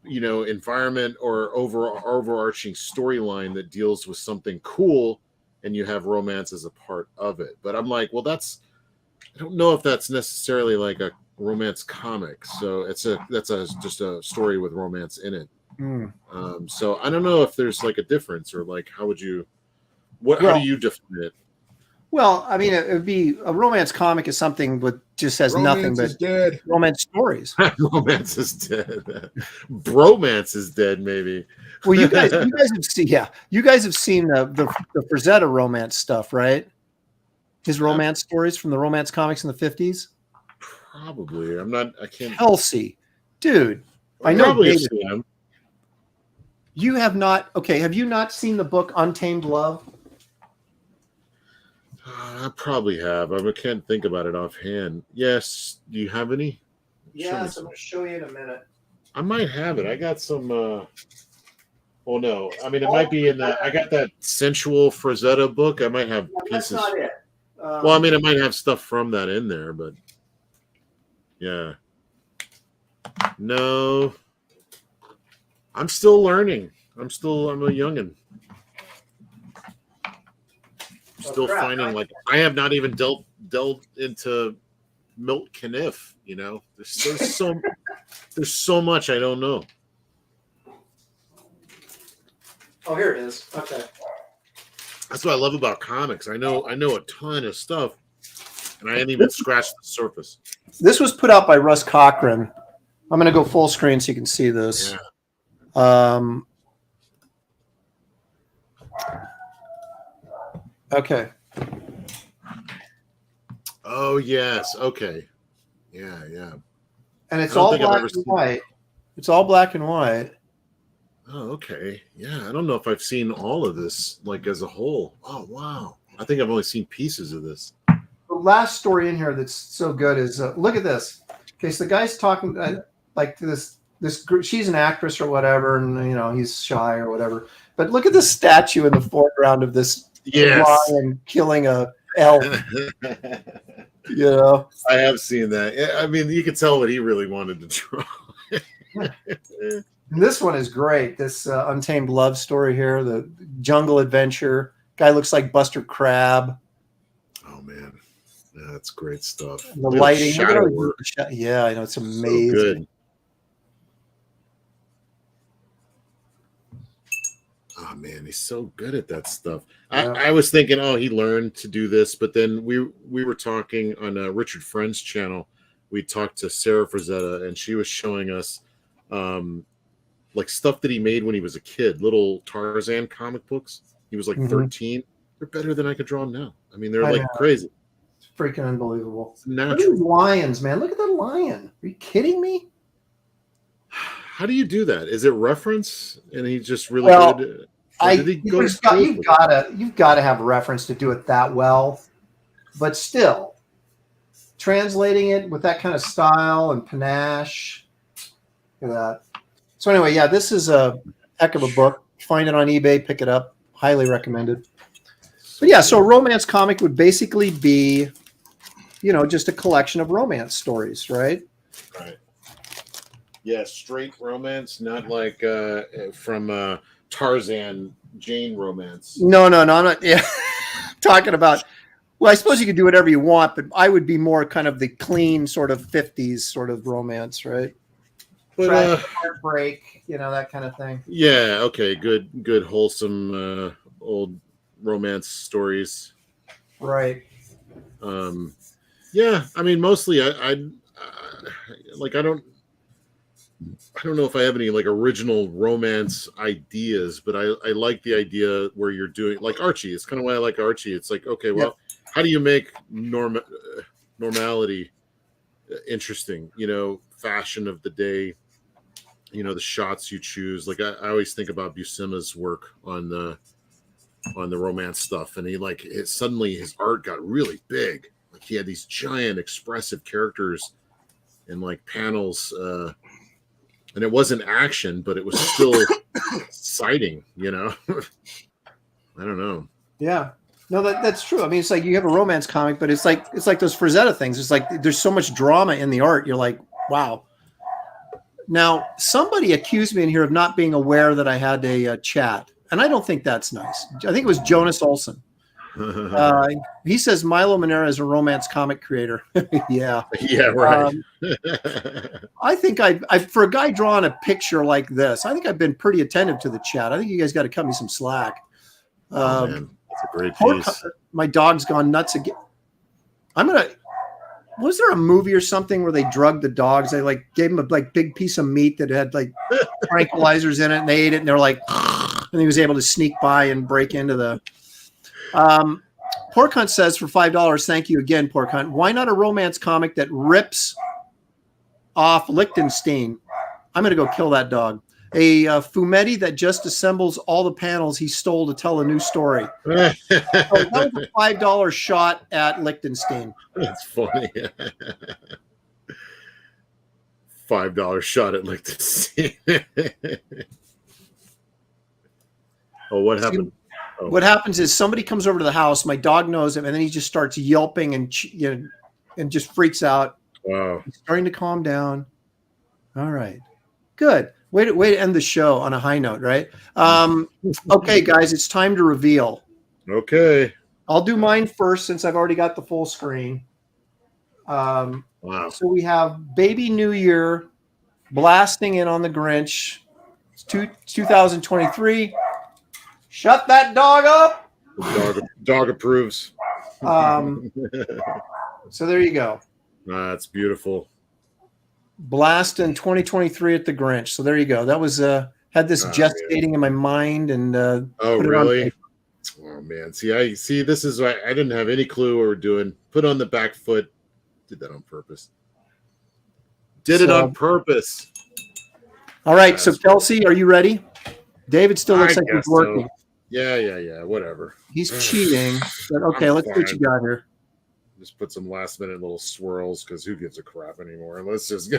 environment or overarching storyline that deals with something cool, and you have romance as a part of it. But I'm like, well, I don't know if that's necessarily like a romance comic. So that's just a story with romance in it. So I don't know if there's like a difference, or like how do you define it? Well, I mean, it would be a romance comic is something that just has nothing but romance stories. Romance is dead. Bromance is dead, maybe. Well, you guys have seen, you guys have seen the Frazetta romance stuff, right? His romance stories from the romance comics in the 50s. Probably. I can't. Kelsey, dude, I know. Probably have seen him. You have not. Okay, have you not seen the book Untamed Love? I probably have. I can't think about it offhand. Yes. Do you have any? Yes, I'm going to show you in a minute. I might have it. I got some. Well, no. I mean, it might be in that. I got that Sensual Frazetta book. I might have That's pieces. not it. Well, I mean, it might have stuff from that in there, but yeah. No. I'm still learning. I'm a youngin'. Still finding, like, I have not even delved into Milt Caniff, you know. There's so much I don't know. Oh, here it is. Okay. That's what I love about comics. I know a ton of stuff, and I hadn't even scratched the surface. This was put out by Russ Cochran. I'm going to go full screen so you can see this. Yeah. Okay. Oh yes. Okay. Yeah. And it's I don't all think I've black ever and seen- white. It's all black and white. Oh, okay. Yeah. I don't know if I've seen all of this like as a whole. Oh wow. I think I've only seen pieces of this. The last story in here that's so good is look at this. Okay, so the guy's talking like to this group. She's an actress or whatever, and you know he's shy or whatever. But look at the statue in the foreground of this lion killing a elk. You know, I have seen that. I mean, you could tell what he really wanted to draw. And this one is great. This Untamed Love story here, the jungle adventure. Guy looks like Buster Crabbe. Oh man, yeah, that's great stuff. The Look at lighting, shadow look at work. yeah, I know it's So amazing. good. Oh man, he's so good at that stuff. Yeah. I was thinking, oh, he learned to do this, but then we were talking on Richard Friend's channel. We talked to Sarah Frazetta, and she was showing us like stuff that he made when he was a kid, little Tarzan comic books. He was like 13. They're better than I could draw them now. I mean, they're I like know. crazy. It's freaking unbelievable. It's Look at natural. these lions, man. Look at the lion. Are you kidding me? How do you do that? Is it reference? And he's just really Well, good. Or did he go to school you've for that? got to have reference to do it that well. But still, translating it with that kind of style and panache. Look at that. So anyway, yeah, this is a heck of a book. Find it on eBay, pick it up. Highly recommended. But yeah, so a romance comic would basically be, you know, just a collection of romance stories, right? Right. Yeah, straight romance, not like from Tarzan Jane romance. No, I'm not. Yeah, talking about. Well, I suppose you could do whatever you want, but I would be more kind of the clean sort of 50s sort of romance, right? But Tragic heartbreak, you know, that kind of thing. yeah, okay, good wholesome old romance stories. Right. Yeah, I mean, mostly I like I don't know if I have any like original romance ideas, but I like the idea where you're doing like Archie. It's kind of why I like Archie. It's like, okay, well, how do you make normality interesting? You know, fashion of the day. You know, the shots you choose. Like I always think about Buscema's work on the romance stuff, and he like suddenly his art got really big. Like he had these giant expressive characters and like panels. And it wasn't action, but it was still exciting, you know. I don't know. Yeah. No, that's true. I mean, it's like you have a romance comic, but it's like those Frazetta things. It's like there's so much drama in the art. You're like, wow. Now, somebody accused me in here of not being aware that I had a chat, and I don't think that's nice. I think it was Jonas Olson. He says Milo Manera is a romance comic creator. Yeah. Yeah, right. I think I for a guy drawing a picture like this, I think I've been pretty attentive to the chat. I think you guys got to cut me some slack. Oh, man. That's a great piece. My dog's gone nuts again. Was there a movie or something where they drugged the dogs? They like gave them a like big piece of meat that had like tranquilizers in it, and they ate it, and they're like, and he was able to sneak by and break into the. Pork Hunt says for $5, thank you again, Pork Hunt. Why not a romance comic that rips off Lichtenstein? I'm going to go kill that dog. a Fumetti that just assembles all the panels he stole to tell a new story. So that was a $5 shot at Liechtenstein. That's funny. $5 shot at Liechtenstein. Oh, what happened? Oh. What happens is somebody comes over to the house. My dog knows him, and then he just starts yelping and and just freaks out. Wow. He's starting to calm down. All right, good. Way to end the show on a high note, right? Okay, guys, it's time to reveal. Okay. I'll do mine first since I've already got the full screen. Wow. So we have Baby New Year blasting in on the Grinch. It's 2023. Shut that dog up. Dog approves. So there you go. That's beautiful. Blast in 2023 at the Grinch. So there you go. That was had this gestating in my mind and oh really? Oh man. See, this is why I didn't have any clue what we're doing. Put on the back foot. Did that on purpose. Did it on purpose. All right. So Kelsey, are you ready? David still looks like he's working. So. Yeah. Whatever. He's cheating. But okay, let's see what you got here. Just put some last minute little swirls because who gives a crap anymore? Let's just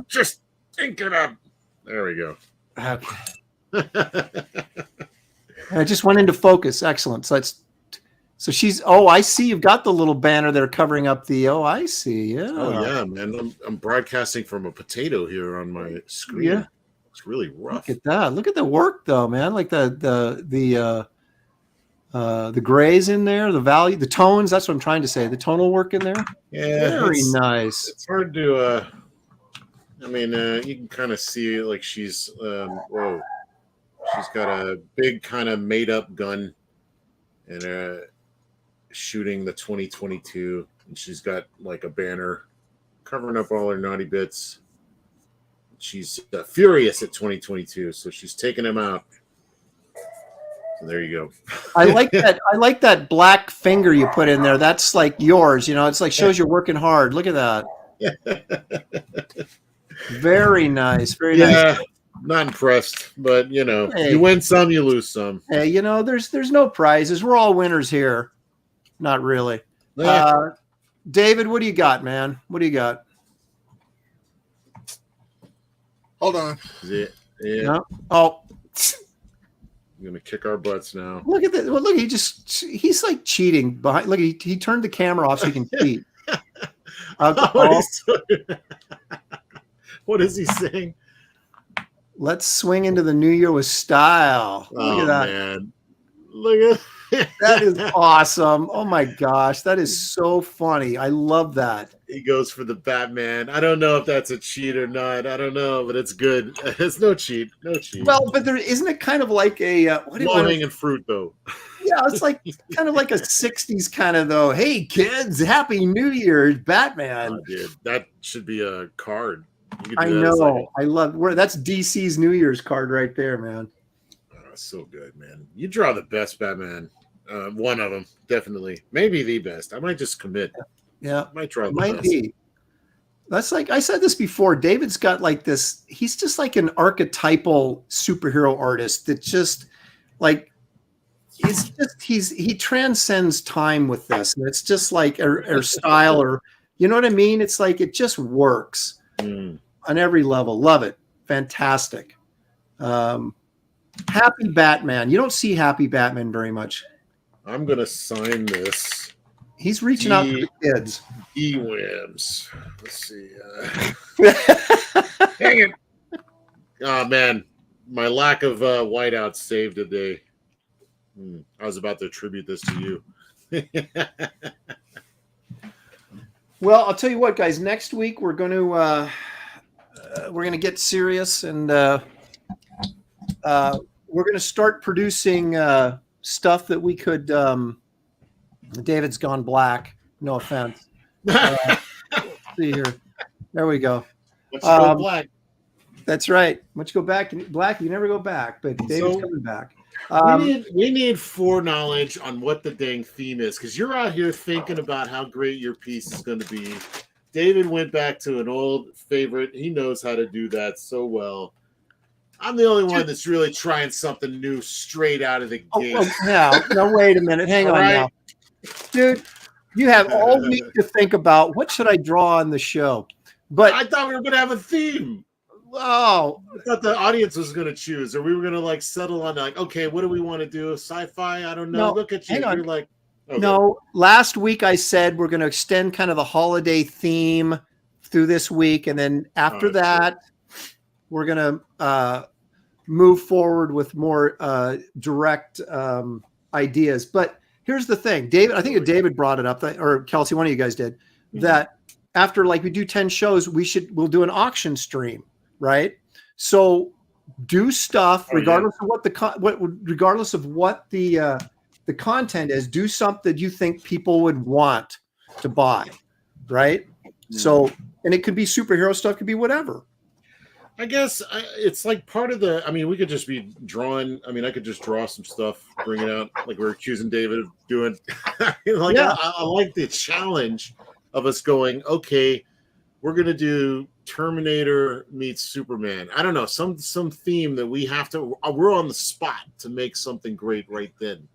just think it up. There we go. Okay. I just went into focus. Excellent. So she's. Oh, I see. You've got the little banner there covering up the. Oh, I see. Yeah. Oh yeah, man. I'm broadcasting from a potato here on my screen. Yeah. It's really rough. Look at that. Look at the work though, man. Like the grays in there, the value, the tones. That's what I'm trying to say. The tonal work in there. Yeah. Very nice. It's hard to. I mean, you can kind of see like she's. Whoa. She's got a big kind of made up gun, and shooting the 2022, and she's got like a banner covering up all her naughty bits. She's furious at 2022, so she's taking him out. So there you go. I like that. I like that black finger you put in there. That's like yours. You know, it's like shows you're working hard. Look at that. Very nice. Very nice. Not impressed, but you know, hey, you win some, you lose some. Hey, you know, there's no prizes. We're all winners here. Not really. David, what do you got, man? What do you got? Hold on. Yeah. No? Oh, You're gonna kick our butts now. look at that. Well, look, he's like cheating behind. Look, he turned the camera off so he can cheat. What is he saying? Let's swing into the new year with style. Look at that. Man. Look at That is awesome. Oh my gosh, that is so funny. I love that. He goes for the Batman. I don't know if that's a cheat or not. I don't know, but it's good. It's no cheat. No cheat. Well, but there isn't it kind of like a low-hanging fruit though. Yeah, it's like kind of like a 60s kind of though. Hey kids, happy new year, Batman. Oh, dude, that should be a card. I know. I love that's DC's New Year's card right there, man. Oh, so good, man. You draw the best Batman. One of them, definitely. Maybe the best. I might just commit. Yeah. I might try the might best. be. That's like I said this before. David's got like this, he's just like an archetypal superhero artist that just like he transcends time with this. And it's just like or style or you know what I mean? It's like it just works. On every level. Love it. Fantastic. Happy Batman. You don't see Happy Batman very much. I'm going to sign this. He's reaching out to the kids. Williams. Let's see. Dang it. Oh, man. My lack of whiteout saved the day. I was about to attribute this to you. Well, I'll tell you what, guys. Next week we're going to get serious, and we're going to start producing stuff that we could. David's gone black. No offense. See here. There we go. Let's go black. That's right. Once you go back black, you never go back. But David's coming back. We need foreknowledge on what the dang theme is, because you're out here thinking about how great your piece is going to be. David went back to an old favorite. He knows how to do that so well. I'm the only one that's really trying something new straight out of the gate. No, wait a minute. Hang on now. Dude, you have all week to think about what should I draw on the show. But I thought we were going to have a theme. Oh, I thought the audience was going to choose, or we were going to like settle on like, okay, what do we want to do? Sci-fi? I don't know. No, Look at you. You're like, okay. No, last week I said we're going to extend kind of the holiday theme through this week. And then after that, we're going to move forward with more direct ideas. But here's the thing, David, I think David brought it up, or Kelsey, one of you guys did, that after like we do 10 shows, we'll do an auction stream. Right. So do stuff regardless of what regardless of what the content is, do something that you think people would want to buy. Right. So, and it could be superhero stuff, could be whatever. I guess it's like part of the, I mean, we could just be drawing. I mean, I could just draw some stuff, bring it out like we're accusing David of doing. I like the challenge of us going, okay, we're going to do Terminator meets Superman. I don't know, some theme that we have to, we're on the spot to make something great right then.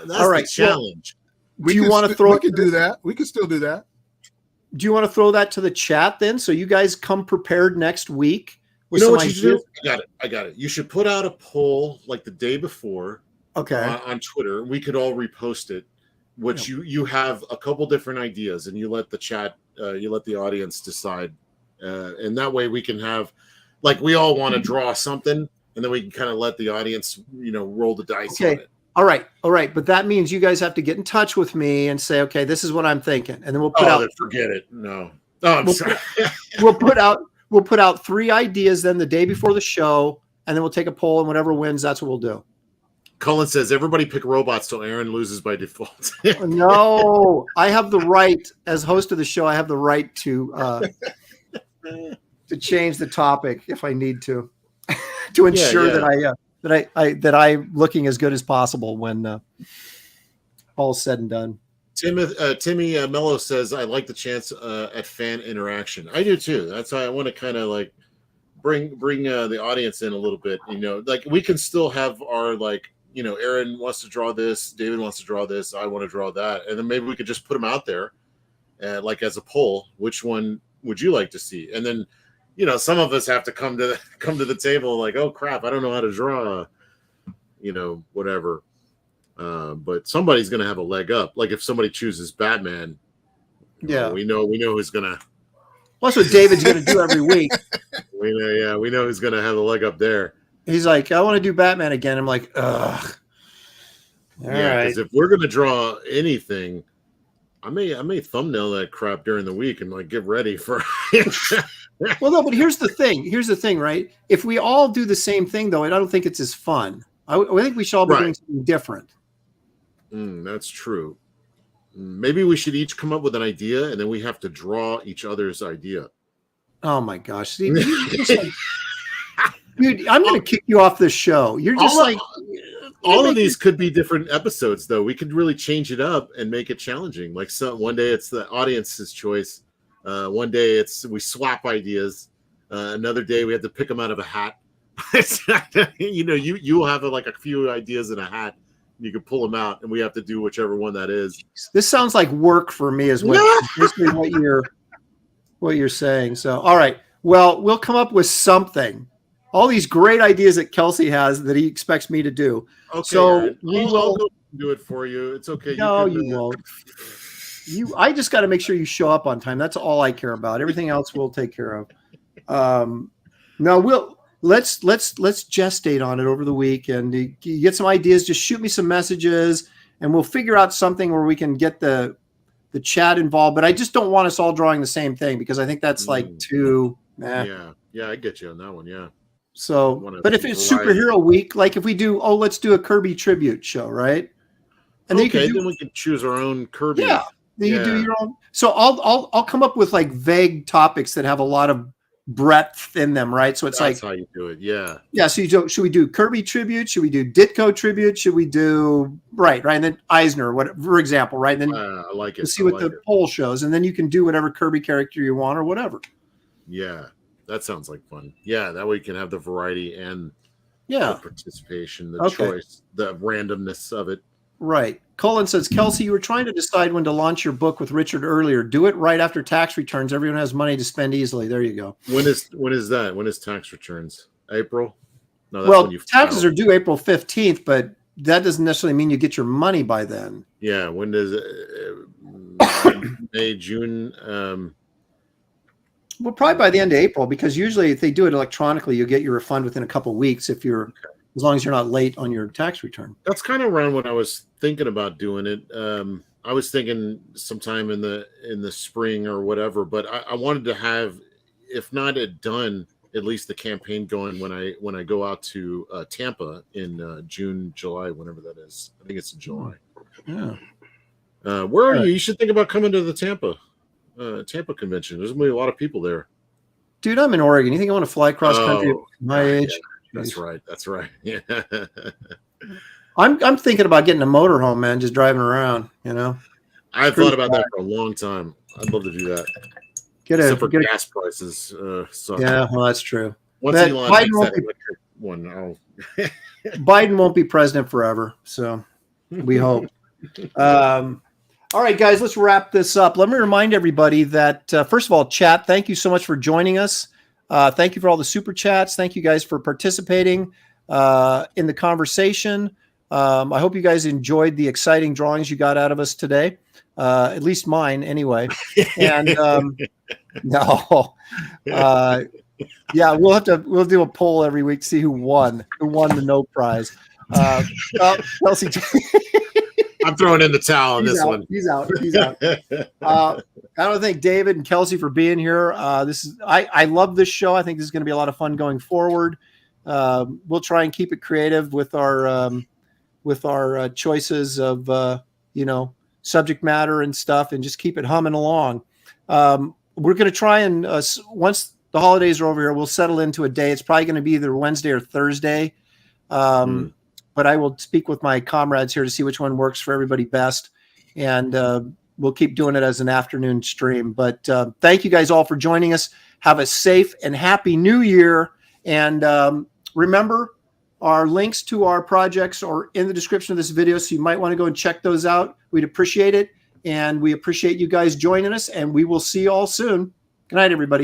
That's all right, the challenge. Well, do you want to throw we could do that? We could still do that. Do you want to throw that to the chat then? So you guys come prepared next week. You know what you should do? I got it. You should put out a poll like the day before. Okay. On Twitter. We could all repost it. Which you have a couple different ideas, and you let the chat, you let the audience decide. And that way we can have, like, we all want to draw something, and then we can kind of let the audience, roll the dice on it. All right. But that means you guys have to get in touch with me and say, okay, this is what I'm thinking. And then we'll put out. Forget it. No. Oh, I'm sorry. We'll put out 3 ideas then the day before the show, and then we'll take a poll, and whatever wins, that's what we'll do. Cullen says, everybody pick robots till Aaron loses by default. No, I have the right, as host of the show, I have the right to change the topic if I need to ensure that I'm looking as good as possible when all's said and done. Timmy Mello says, I like the chance at fan interaction. I do too. That's why I want to kind of like bring the audience in a little bit. Like we can still have our like, Aaron wants to draw this, David wants to draw this, I want to draw that, and then maybe we could just put them out there, like as a poll. Which one would you like to see? And then, some of us have to come to the table like, oh crap, I don't know how to draw, whatever. But somebody's going to have a leg up. Like if somebody chooses Batman, we know who's going to. Well, that's what David's going to do every week. We know who's going to have a leg up there. He's like, I want to do Batman again. I'm like, ugh. All right. Because if we're going to draw anything, I may thumbnail that crap during the week and like get ready for. Well, no, but here's the thing, right? If we all do the same thing, though, I don't think it's as fun. I think we should all be doing something different. That's true. Maybe we should each come up with an idea, and then we have to draw each other's idea. Oh my gosh! See, dude, I'm going to kick you off this show. You're just all of these could be different episodes, though. We could really change it up and make it challenging. Like one day it's the audience's choice. One day we swap ideas. Another day we have to pick them out of a hat. You will have like a few ideas in a hat. You can pull them out, and we have to do whichever one that is. This sounds like work for me as well. Basically, what you're saying. So, all right. Well, we'll come up with something. All these great ideas that Kelsey has that he expects me to do. Okay, so I'll go do it for you. It's okay. No, you won't. I just got to make sure you show up on time. That's all I care about. Everything else we'll take care of. No, let's gestate on it over the week, and you get some ideas. Just shoot me some messages, and we'll figure out something where we can get the chat involved. But I just don't want us all drawing the same thing because I think that's like too. Yeah, I get you on that one. Yeah. So, but if it's superhero week, like if we do, let's do a Kirby tribute show, right? And then we can choose our own Kirby. Yeah. Then you do your own. So I'll come up with like vague topics that have a lot of breadth in them, right? So it's That's like, how you do it. Yeah. yeah. So should we do Kirby tribute? Should we do Ditko tribute? Should we do right? And then Eisner, for example, right? And then I like it. see what the poll shows, and then you can do whatever Kirby character you want or whatever. Yeah, that sounds like fun. Yeah, that way you can have the variety and the participation, the choice, the randomness of it. Right. Colin says, Kelsey, you were trying to decide when to launch your book with Richard earlier. Do it right after tax returns. Everyone has money to spend easily. There you go. When is that? When is tax returns? April? No, that's well, when you taxes are due April 15th, but that doesn't necessarily mean you get your money by then. Yeah. When does May, June? Well, probably by the end of April, because usually if they do it electronically, you'll get your refund within a couple of weeks if you're as long as you're not late on your tax return. That's kind of around when I was thinking about doing it. I was thinking sometime in the spring or whatever, but I wanted to have, if not it done, at least the campaign going when I go out to Tampa in June, July, whenever that is. I think it's in July. Yeah. Where are you? You should think about coming to the Tampa convention. There's gonna be a lot of people there. Dude, I'm in Oregon. You think I want to fly across country at my age? Yeah. That's right. Yeah. I'm thinking about getting a motorhome, man, just driving around, I've thought about that for a long time. I'd love to do that. Except for gas prices. Yeah, well, that's true. Once Elon makes that electric one, Biden won't be president forever, so we hope. All right, guys, let's wrap this up. Let me remind everybody that, first of all, chat, thank you so much for joining us. Thank you for all the super chats. Thank you guys for participating in the conversation. I hope you guys enjoyed the exciting drawings you got out of us today. At least mine, anyway. And yeah, we'll do a poll every week to see who won the no prize. Kelsey. I'm throwing in the towel on this one. He's out. I want to thank David and Kelsey for being here. I love this show. I think this is going to be a lot of fun going forward. We'll try and keep it creative with our choices of subject matter and stuff, and just keep it humming along. We're going to try and once the holidays are over here, we'll settle into a day. It's probably going to be either Wednesday or Thursday. But I will speak with my comrades here to see which one works for everybody best. And we'll keep doing it as an afternoon stream. But thank you guys all for joining us. Have a safe and happy new year. And remember, our links to our projects are in the description of this video. So you might want to go and check those out. We'd appreciate it. And we appreciate you guys joining us. And we will see you all soon. Good night, everybody.